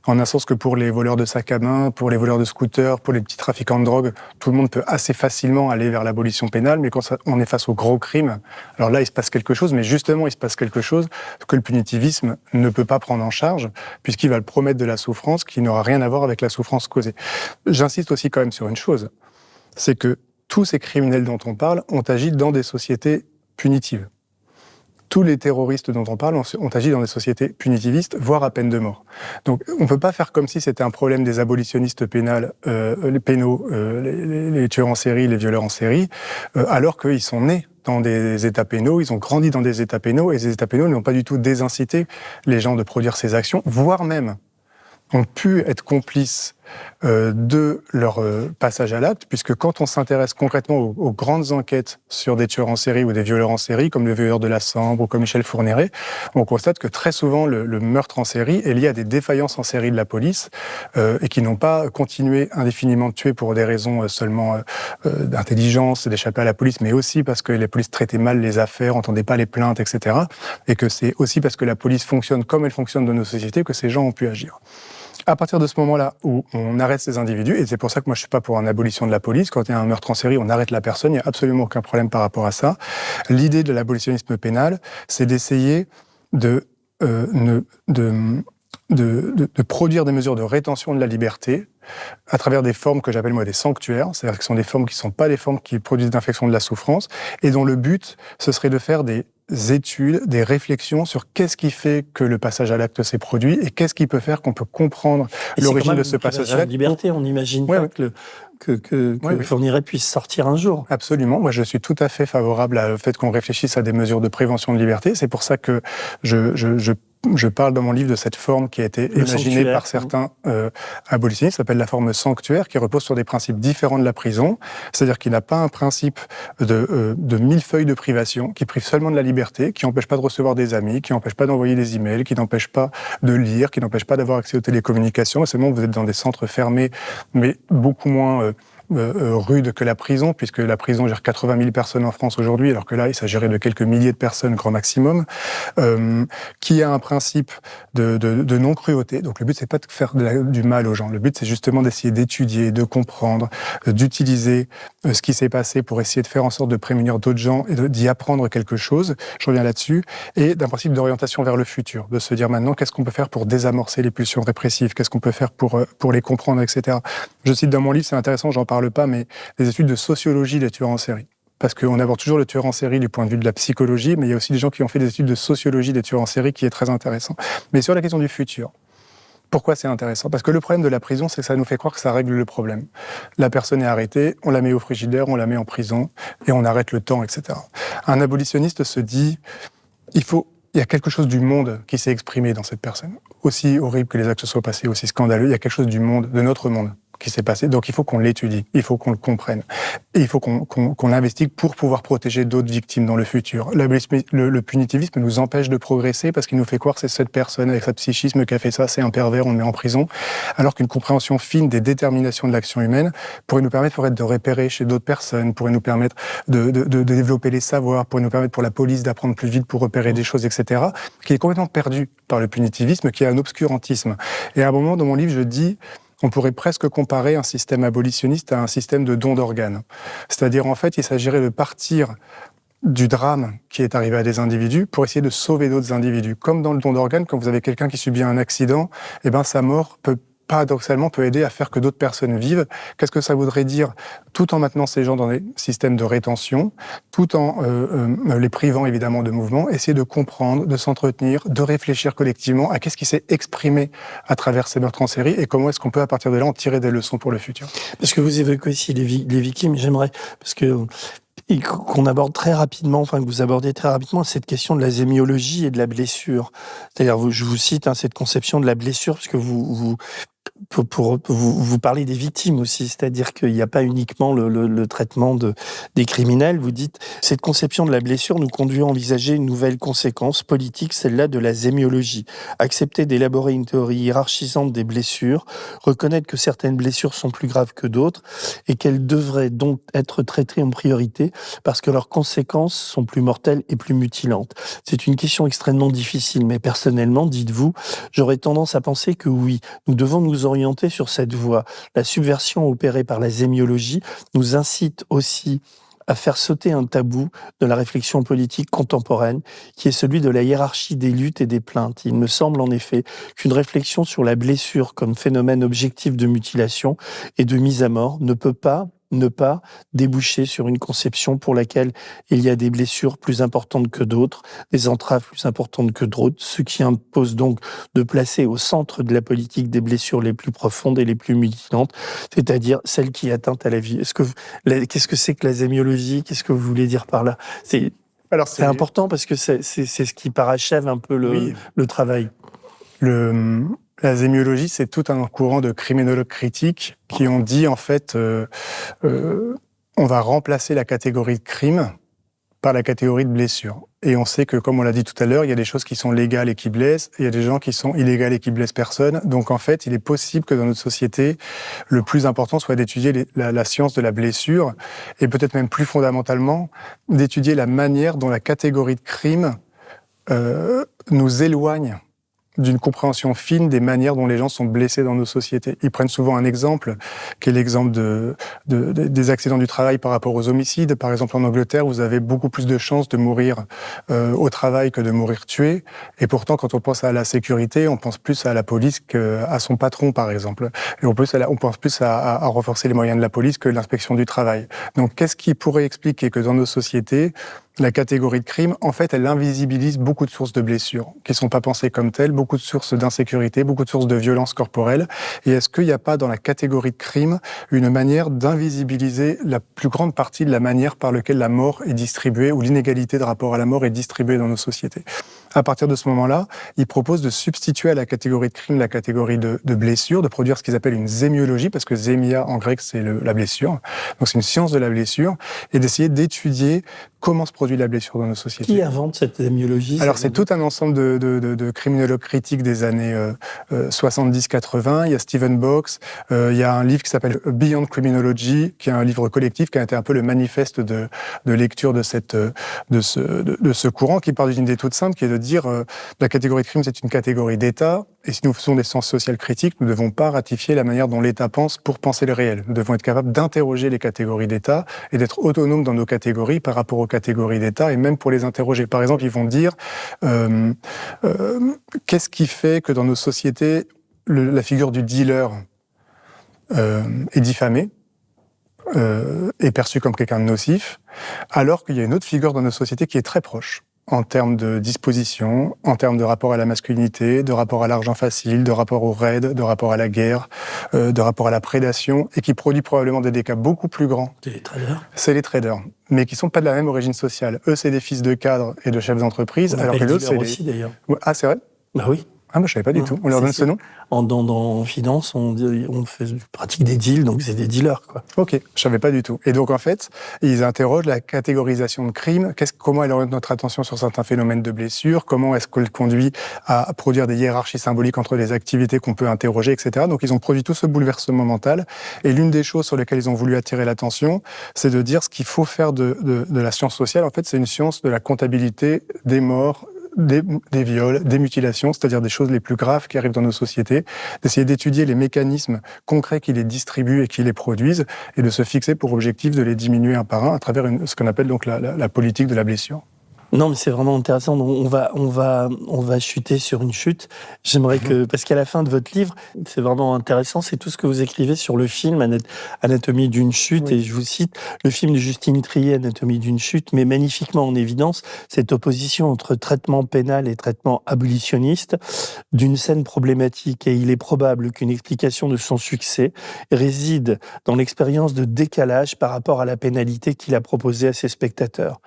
en un sens, que pour les voleurs de sacs à main, pour les voleurs de scooters, pour les petits trafiquants de drogue, tout le monde peut assez facilement aller vers l'abolition pénale, mais quand on est face aux gros crimes, alors là il se passe quelque chose, mais justement il se passe quelque chose que le punitivisme ne peut pas prendre en charge, puisqu'il va le promettre de la souffrance qui n'aura rien à voir avec la souffrance causée. J'insiste aussi quand même sur une chose, c'est que tous ces criminels dont on parle ont agi dans des sociétés punitives. Tous les terroristes dont on parle ont agi dans des sociétés punitivistes, voire à peine de mort. Donc on ne peut pas faire comme si c'était un problème des abolitionnistes pénaux, les tueurs en série, les violeurs en série, alors qu'ils sont nés dans des états pénaux, ils ont grandi dans des états pénaux, et ces états pénaux n'ont pas du tout désincité les gens de produire ces actions, voire même ont pu être complices de leur passage à l'acte, puisque quand on s'intéresse concrètement aux grandes enquêtes sur des tueurs en série ou des violeurs en série, comme le violeur de la Sambre ou comme Michel Fourniret, on constate que très souvent le meurtre en série est lié à des défaillances en série de la police et qui n'ont pas continué indéfiniment de tuer pour des raisons seulement d'intelligence, d'échapper à la police, mais aussi parce que la police traitait mal les affaires, entendait pas les plaintes, etc. Et que c'est aussi parce que la police fonctionne comme elle fonctionne dans nos sociétés que ces gens ont pu agir. À partir de ce moment-là où on arrête ces individus, et c'est pour ça que moi je suis pas pour une abolition de la police, quand il y a un meurtre en série, on arrête la personne, il n'y a absolument aucun problème par rapport à ça. L'idée de l'abolitionnisme pénal, c'est d'essayer de produire des mesures de rétention de la liberté à travers des formes que j'appelle moi des sanctuaires, c'est-à-dire que ce sont des formes qui ne sont pas des formes qui produisent d'infection de la souffrance, et dont le but, ce serait de faire des études, des réflexions sur qu'est-ce qui fait que le passage à l'acte s'est produit et qu'est-ce qui peut faire qu'on peut comprendre l'origine de ce passage à l'acte. Liberté, on n'imagine pas que Fourniret puisse sortir un jour. Absolument. Moi, je suis tout à fait favorable au fait qu'on réfléchisse à des mesures de prévention de liberté. C'est pour ça que je parle dans mon livre de cette forme qui a été imaginée par certains abolitionnistes, qui s'appelle la forme sanctuaire, qui repose sur des principes différents de la prison. C'est-à-dire qu'il n'a pas un principe de millefeuille de privation, qui prive seulement de la liberté, qui n'empêche pas de recevoir des amis, qui n'empêche pas d'envoyer des emails, qui n'empêche pas de lire, qui n'empêche pas d'avoir accès aux télécommunications. Seulement, vous êtes dans des centres fermés, mais beaucoup moins rude que la prison, puisque la prison gère 80 000 personnes en France aujourd'hui, alors que là, il s'agirait de quelques milliers de personnes, grand maximum, qui a un principe de non-cruauté. Donc le but, c'est pas de faire du mal aux gens. Le but, c'est justement d'essayer d'étudier, de comprendre, d'utiliser ce qui s'est passé pour essayer de faire en sorte de prémunir d'autres gens et d'y apprendre quelque chose. Je reviens là-dessus. Et d'un principe d'orientation vers le futur, de se dire maintenant, qu'est-ce qu'on peut faire pour désamorcer les pulsions répressives? Qu'est-ce qu'on peut faire pour les comprendre, etc. Je cite dans mon livre, c'est intéressant, j'en parle pas, mais des études de sociologie des tueurs en série. parce qu'on aborde toujours le tueur en série du point de vue de la psychologie, mais il y a aussi des gens qui ont fait des études de sociologie des tueurs en série qui est très intéressant. Mais sur la question du futur, pourquoi c'est intéressant ? Parce que le problème de la prison, c'est que ça nous fait croire que ça règle le problème. La personne est arrêtée, on la met au frigidaire, on la met en prison, et on arrête le temps, etc. Un abolitionniste se dit, il y a quelque chose du monde qui s'est exprimé dans cette personne. Aussi horrible que les actes se soient passés, aussi scandaleux, il y a quelque chose du monde, de notre monde, qui s'est passé. Donc il faut qu'on l'étudie, il faut qu'on le comprenne. Et il faut qu'on l'investigue pour pouvoir protéger d'autres victimes dans le futur. Le punitivisme nous empêche de progresser parce qu'il nous fait croire que c'est cette personne avec sa psychisme qui a fait ça, c'est un pervers, on le met en prison. Alors qu'une compréhension fine des déterminations de l'action humaine pourrait nous permettre de repérer chez d'autres personnes, pourrait nous permettre de développer les savoirs, pourrait nous permettre pour la police d'apprendre plus vite pour repérer des choses, etc., qui est complètement perdu par le punitivisme, qui est un obscurantisme. Et à un moment dans mon livre, je dis, on pourrait presque comparer un système abolitionniste à un système de don d'organes. C'est-à-dire, en fait, il s'agirait de partir du drame qui est arrivé à des individus pour essayer de sauver d'autres individus. Comme dans le don d'organes, quand vous avez quelqu'un qui subit un accident, sa mort paradoxalement peut aider à faire que d'autres personnes vivent. Qu'est-ce que ça voudrait dire ? Tout en maintenant ces gens dans des systèmes de rétention, tout en les privant évidemment de mouvement, essayer de comprendre, de s'entretenir, de réfléchir collectivement à qu'est-ce qui s'est exprimé à travers ces meurtres en série et comment est-ce qu'on peut à partir de là en tirer des leçons pour le futur. Parce que vous évoquez aussi les victimes, j'aimerais, parce que qu'on aborde très rapidement, que vous abordez très rapidement cette question de la sémiologie et de la blessure. C'est-à-dire, je vous cite cette conception de la blessure, parce que vous parlez des victimes aussi, c'est-à-dire qu'il n'y a pas uniquement le traitement des criminels. Vous dites, cette conception de la blessure nous conduit à envisager une nouvelle conséquence politique, celle-là de la sémiologie. Accepter d'élaborer une théorie hiérarchisante des blessures, reconnaître que certaines blessures sont plus graves que d'autres et qu'elles devraient donc être traitées en priorité parce que leurs conséquences sont plus mortelles et plus mutilantes. C'est une question extrêmement difficile, mais personnellement, dites-vous, j'aurais tendance à penser que oui, nous devons nous orienter sur cette voie. La subversion opérée par la sémiologie nous incite aussi à faire sauter un tabou de la réflexion politique contemporaine, qui est celui de la hiérarchie des luttes et des plaintes. Il me semble en effet qu'une réflexion sur la blessure comme phénomène objectif de mutilation et de mise à mort ne peut pas ne pas déboucher sur une conception pour laquelle il y a des blessures plus importantes que d'autres, des entraves plus importantes que d'autres, ce qui impose donc de placer au centre de la politique des blessures les plus profondes et les plus mutilantes, c'est-à-dire celles qui atteintent à la vie. Qu'est-ce que c'est que la sémiologie ? Qu'est-ce que vous voulez dire par là ? C'est important parce que c'est ce qui parachève un peu le travail. La sémiologie, c'est tout un courant de criminologues critiques qui ont dit, en fait, on va remplacer la catégorie de crime par la catégorie de blessure. Et on sait que, comme on l'a dit tout à l'heure, il y a des choses qui sont légales et qui blessent, et il y a des gens qui sont illégales et qui blessent personne. Donc, en fait, il est possible que dans notre société, le plus important soit d'étudier la science de la blessure, et peut-être même plus fondamentalement, d'étudier la manière dont la catégorie de crime nous éloigne d'une compréhension fine des manières dont les gens sont blessés dans nos sociétés. Ils prennent souvent un exemple, qui est l'exemple des accidents du travail par rapport aux homicides. Par exemple, en Angleterre, vous avez beaucoup plus de chances de mourir au travail que de mourir tué. Et pourtant, quand on pense à la sécurité, on pense plus à la police qu'à son patron, par exemple. Et on pense plus à renforcer les moyens de la police que l'inspection du travail. Donc, qu'est-ce qui pourrait expliquer que dans nos sociétés, la catégorie de crime, en fait, elle invisibilise beaucoup de sources de blessures qui ne sont pas pensées comme telles, beaucoup de sources d'insécurité, beaucoup de sources de violence corporelle. Et est-ce qu'il n'y a pas dans la catégorie de crime une manière d'invisibiliser la plus grande partie de la manière par laquelle la mort est distribuée ou l'inégalité de rapport à la mort est distribuée dans nos sociétés ? À partir de ce moment-là, il propose de substituer à la catégorie de crime la catégorie de blessure, de produire ce qu'ils appellent une sémiologie, parce que sémia en grec c'est la blessure, donc c'est une science de la blessure, et d'essayer d'étudier comment se produit la blessure dans nos sociétés. Qui invente cette sémiologie ? Alors c'est tout un ensemble de criminologues critiques des années 70-80, il y a Stephen Box, il y a un livre qui s'appelle Beyond Criminology, qui est un livre collectif qui a été un peu le manifeste de lecture de ce courant, qui part d'une idée toute simple, qui est de dire la catégorie de crime, c'est une catégorie d'État, et si nous faisons des sciences sociales critiques, nous ne devons pas ratifier la manière dont l'État pense pour penser le réel. Nous devons être capables d'interroger les catégories d'État et d'être autonomes dans nos catégories par rapport aux catégories d'État, et même pour les interroger. Par exemple, ils vont dire qu'est-ce qui fait que dans nos sociétés, la figure du dealer est diffamée ? est perçu comme quelqu'un de nocif, alors qu'il y a une autre figure dans nos sociétés qui est très proche en termes de disposition, en termes de rapport à la masculinité, de rapport à l'argent facile, de rapport au raid, de rapport à la guerre, de rapport à la prédation, et qui produit probablement des dégâts beaucoup plus grands. C'est les traders. C'est les traders, mais qui sont pas de la même origine sociale. Eux, c'est des fils de cadres et de chefs d'entreprise, alors que l'autre, c'est aussi, d'ailleurs. Ah, c'est vrai ? Bah oui. Ah, je savais pas du tout. On leur donne ce nom ? En finance, on pratique des deals, donc c'est des dealers, quoi. Ok, je savais pas du tout. Et donc, en fait, ils interrogent la catégorisation de crimes, comment elle oriente notre attention sur certains phénomènes de blessures, comment est-ce qu'elle conduit à produire des hiérarchies symboliques entre les activités qu'on peut interroger, etc. Donc, ils ont produit tout ce bouleversement mental. Et l'une des choses sur lesquelles ils ont voulu attirer l'attention, c'est de dire ce qu'il faut faire de la science sociale. En fait, c'est une science de la comptabilité des morts, des viols, des mutilations, c'est-à-dire des choses les plus graves qui arrivent dans nos sociétés, d'essayer d'étudier les mécanismes concrets qui les distribuent et qui les produisent, et de se fixer pour objectif de les diminuer un par un à travers ce qu'on appelle donc la politique de la blessure. Non, mais c'est vraiment intéressant. On va chuter sur une chute. J'aimerais parce qu'à la fin de votre livre, c'est vraiment intéressant, c'est tout ce que vous écrivez sur le film Anatomie d'une chute, oui. Et je vous cite, le film de Justine Triet, Anatomie d'une chute, met magnifiquement en évidence cette opposition entre traitement pénal et traitement abolitionniste d'une scène problématique, et il est probable qu'une explication de son succès réside dans l'expérience de décalage par rapport à la pénalité qu'il a proposée à ses spectateurs.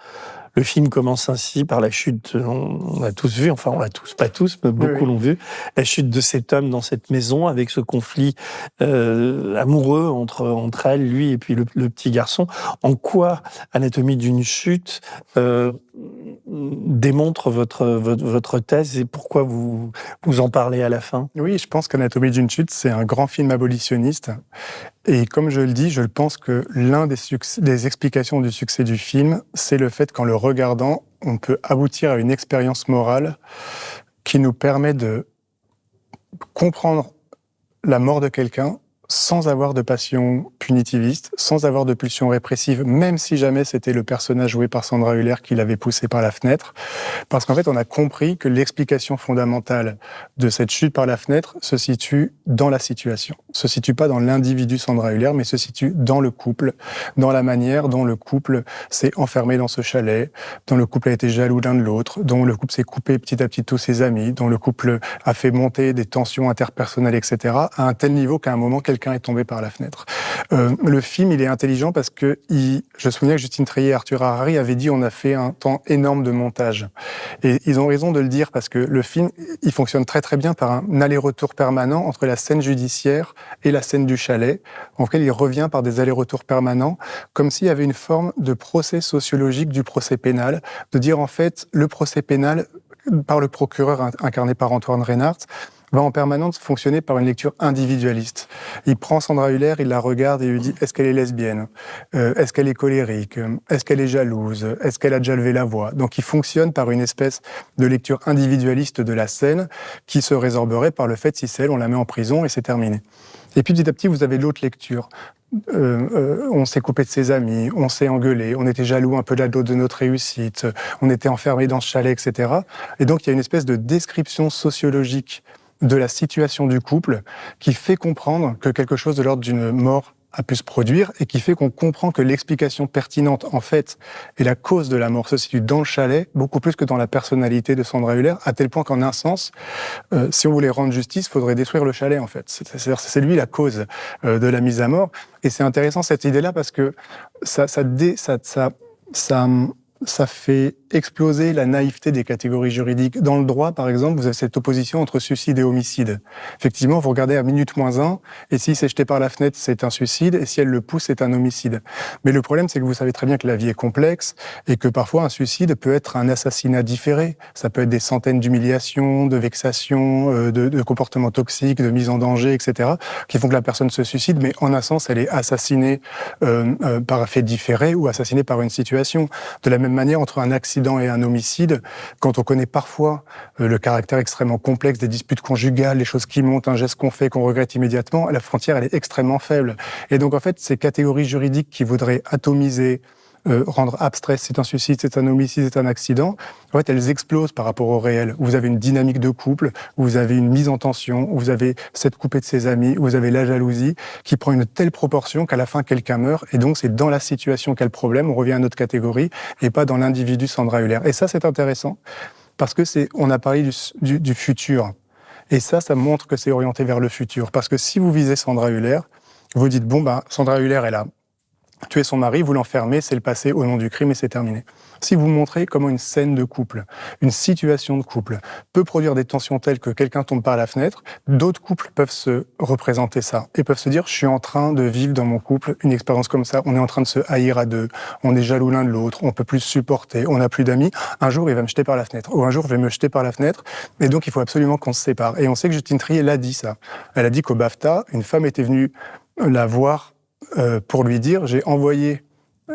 Le film commence ainsi par la chute, on l'a tous vu, enfin on l'a tous, pas tous, mais beaucoup l'ont vu, la chute de cet homme dans cette maison avec ce conflit amoureux entre elle, lui et puis le petit garçon. En quoi Anatomie d'une chute démontre votre thèse et pourquoi vous en parlez à la fin ? Oui, je pense qu'Anatomie d'une chute, c'est un grand film abolitionniste. Et comme je le dis, je pense que l'un des explications du succès du film, c'est le fait qu'en le regardant, on peut aboutir à une expérience morale qui nous permet de comprendre la mort de quelqu'un sans avoir de passion punitiviste, sans avoir de pulsion répressive, même si jamais c'était le personnage joué par Sandra Hüller qui l'avait poussé par la fenêtre. Parce qu'en fait, on a compris que l'explication fondamentale de cette chute par la fenêtre se situe dans la situation. Se situe pas dans l'individu Sandra Hüller, mais se situe dans le couple, dans la manière dont le couple s'est enfermé dans ce chalet, dont le couple a été jaloux l'un de l'autre, dont le couple s'est coupé petit à petit de tous ses amis, dont le couple a fait monter des tensions interpersonnelles, etc., à un tel niveau qu'à un moment, quelqu'un est tombé par la fenêtre. Le film, il est intelligent parce que je me souviens que Justine Triet et Arthur Harari avaient dit on a fait un temps énorme de montage. Et ils ont raison de le dire parce que le film, il fonctionne très très bien par un aller-retour permanent entre la scène judiciaire et la scène du chalet, en lequel il revient par des allers-retours permanents, comme s'il y avait une forme de procès sociologique du procès pénal, de dire en fait, le procès pénal, par le procureur incarné par Antoine Reinhardt, va en permanence fonctionner par une lecture individualiste. Il prend Sandra Hüller, il la regarde et lui dit est-ce qu'elle est lesbienne ? Est-ce qu'elle est colérique ? Est-ce qu'elle est jalouse ? Est-ce qu'elle a déjà levé la voix ? Donc il fonctionne par une espèce de lecture individualiste de la scène qui se résorberait par le fait si c'est elle, on la met en prison et c'est terminé. Et puis petit à petit, vous avez l'autre lecture. On s'est coupé de ses amis, on s'est engueulé, on était jaloux un peu de notre réussite, on était enfermé dans ce chalet, etc. Et donc il y a une espèce de description sociologique de la situation du couple qui fait comprendre que quelque chose de l'ordre d'une mort a pu se produire et qui fait qu'on comprend que l'explication pertinente, en fait, et la cause de la mort se situe dans le chalet, beaucoup plus que dans la personnalité de Sandra Hüller, à tel point qu'en un sens, si on voulait rendre justice, il faudrait détruire le chalet, en fait. C'est lui la cause de la mise à mort. Et c'est intéressant, cette idée-là, parce que ça fait exploser la naïveté des catégories juridiques. Dans le droit, par exemple, vous avez cette opposition entre suicide et homicide. Effectivement, vous regardez à minute -1, et s'il s'est jeté par la fenêtre, c'est un suicide, et si elle le pousse, c'est un homicide. Mais le problème, c'est que vous savez très bien que la vie est complexe, et que parfois un suicide peut être un assassinat différé. Ça peut être des centaines d'humiliations, de vexations, de comportements toxiques, de mise en danger, etc., qui font que la personne se suicide, mais en un sens, elle est assassinée par un fait différé, ou assassinée par une situation. De la même manière, entre un accident et un homicide, quand on connaît parfois le caractère extrêmement complexe des disputes conjugales, les choses qui montent, un geste qu'on fait, qu'on regrette immédiatement, la frontière, elle est extrêmement faible. Et donc, en fait, ces catégories juridiques qui voudraient atomiser rendre abstrait c'est un suicide, c'est un homicide, c'est un accident, en fait, elles explosent par rapport au réel. Vous avez une dynamique de couple, vous avez une mise en tension, vous avez cette coupée de ses amis, vous avez la jalousie qui prend une telle proportion qu'à la fin, quelqu'un meurt. Et donc, c'est dans la situation qu'a le problème, on revient à notre catégorie, et pas dans l'individu Sandra Hüller. Et ça, c'est intéressant, parce que on a parlé du futur. Et ça montre que c'est orienté vers le futur. Parce que si vous visez Sandra Hüller, vous dites, bon, Sandra Hüller est là. Tuer son mari, vous l'enfermez, c'est le passé au nom du crime et c'est terminé. Si vous montrez comment une scène de couple, une situation de couple, peut produire des tensions telles que quelqu'un tombe par la fenêtre, d'autres couples peuvent se représenter ça et peuvent se dire « je suis en train de vivre dans mon couple une expérience comme ça, on est en train de se haïr à deux, on est jaloux l'un de l'autre, on peut plus se supporter, on n'a plus d'amis, un jour il va me jeter par la fenêtre, ou un jour je vais me jeter par la fenêtre, et donc il faut absolument qu'on se sépare ». Et on sait que Justine Triet l'a dit ça. Elle a dit qu'au BAFTA, une femme était venue la voir pour lui dire « j'ai envoyé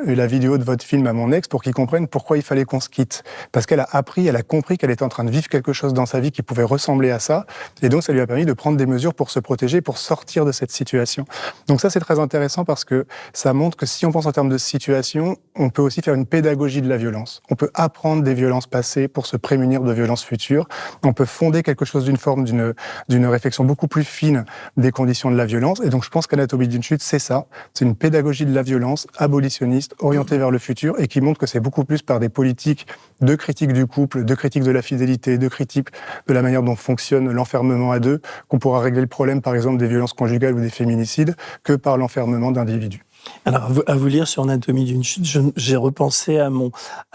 la vidéo de votre film à mon ex pour qu'il comprenne pourquoi il fallait qu'on se quitte. » Parce qu'elle a appris, elle a compris qu'elle était en train de vivre quelque chose dans sa vie qui pouvait ressembler à ça, et donc ça lui a permis de prendre des mesures pour se protéger, pour sortir de cette situation. Donc ça, c'est très intéressant parce que ça montre que si on pense en termes de situation, on peut aussi faire une pédagogie de la violence. On peut apprendre des violences passées pour se prémunir de violences futures. On peut fonder quelque chose d'une réflexion beaucoup plus fine des conditions de la violence. Et donc je pense qu'Anatomie d'une chute, c'est ça. C'est une pédagogie de la violence abolitionniste, orientée vers le futur, et qui montre que c'est beaucoup plus par des politiques de critique du couple, de critique de la fidélité, de critique de la manière dont fonctionne l'enfermement à deux, qu'on pourra régler le problème, par exemple, des violences conjugales ou des féminicides, que par l'enfermement d'individus. Alors, à vous lire sur Anatomie d'une chute, j'ai repensé à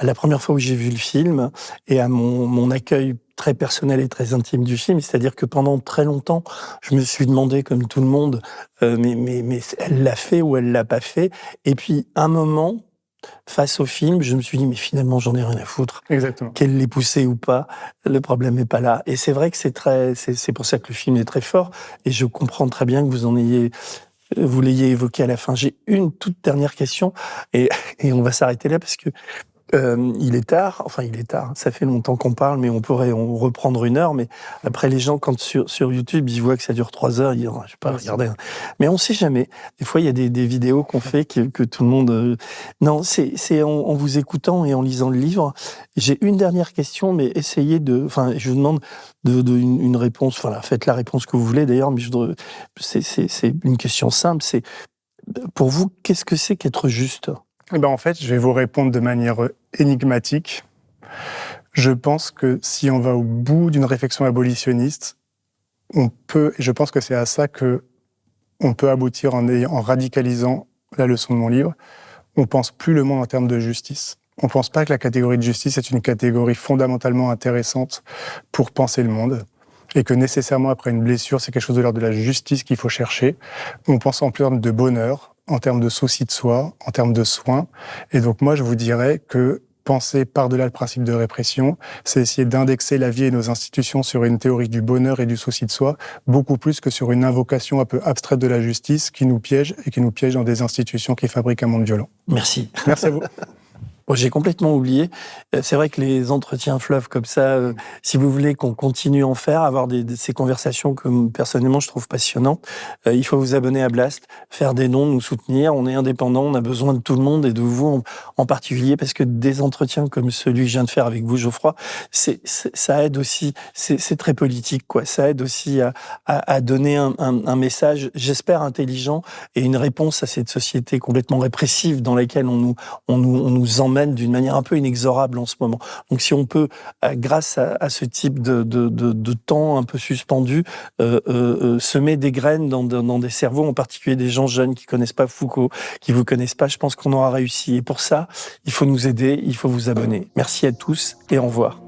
la première fois où j'ai vu le film et à mon accueil très personnel et très intime du film. C'est-à-dire que pendant très longtemps, je me suis demandé, comme tout le monde, mais elle l'a fait ou elle l'a pas fait. Et puis, un moment, face au film, je me suis dit, mais finalement, j'en ai rien à foutre. Exactement. Qu'elle l'ait poussé ou pas, le problème n'est pas là. Et c'est vrai que c'est pour ça que le film est très fort. Et je comprends très bien que vous l'ayez évoqué à la fin. J'ai une toute dernière question, et on va s'arrêter là parce que il est tard, ça fait longtemps qu'on parle, mais on pourrait reprendre 1 heure, mais après les gens, quand sur YouTube, ils voient que ça dure 3 heures, ils disent, je vais pas regarder. Mais on sait jamais. Des fois, il y a des vidéos qu'on fait que tout le monde... Non, c'est en vous écoutant et en lisant le livre. J'ai une dernière question, mais essayez je vous demande une réponse, faites la réponse que vous voulez d'ailleurs, mais c'est une question simple, c'est, pour vous, qu'est-ce que c'est qu'être juste ? En fait, je vais vous répondre de manière énigmatique. Je pense que si on va au bout d'une réflexion abolitionniste, et je pense que c'est à ça que on peut aboutir en radicalisant la leçon de mon livre, on pense plus le monde en termes de justice. On pense pas que la catégorie de justice est une catégorie fondamentalement intéressante pour penser le monde, et que nécessairement après une blessure, c'est quelque chose de l'ordre de la justice qu'il faut chercher. On pense en termes de bonheur, en termes de souci de soi, en termes de soins. Et donc moi, je vous dirais que penser par-delà le principe de répression, c'est essayer d'indexer la vie et nos institutions sur une théorie du bonheur et du souci de soi, beaucoup plus que sur une invocation un peu abstraite de la justice qui nous piège dans des institutions qui fabriquent un monde violent. Merci. Merci à vous. Bon, j'ai complètement oublié. C'est vrai que les entretiens fleuves comme ça, si vous voulez qu'on continue à en faire, avoir ces conversations que personnellement je trouve passionnantes, il faut vous abonner à Blast, faire des dons, nous soutenir. On est indépendants, on a besoin de tout le monde et de vous en particulier, parce que des entretiens comme celui que je viens de faire avec vous, Geoffroy, ça aide aussi, c'est très politique, quoi. Ça aide aussi à donner un message, j'espère, intelligent et une réponse à cette société complètement répressive dans laquelle on nous emmène d'une manière un peu inexorable en ce moment. Donc si on peut, grâce à ce type de temps un peu suspendu, semer des graines dans des cerveaux, en particulier des gens jeunes qui connaissent pas Foucault, qui vous connaissent pas, je pense qu'on aura réussi. Et pour ça, il faut nous aider, il faut vous abonner. Merci à tous et au revoir.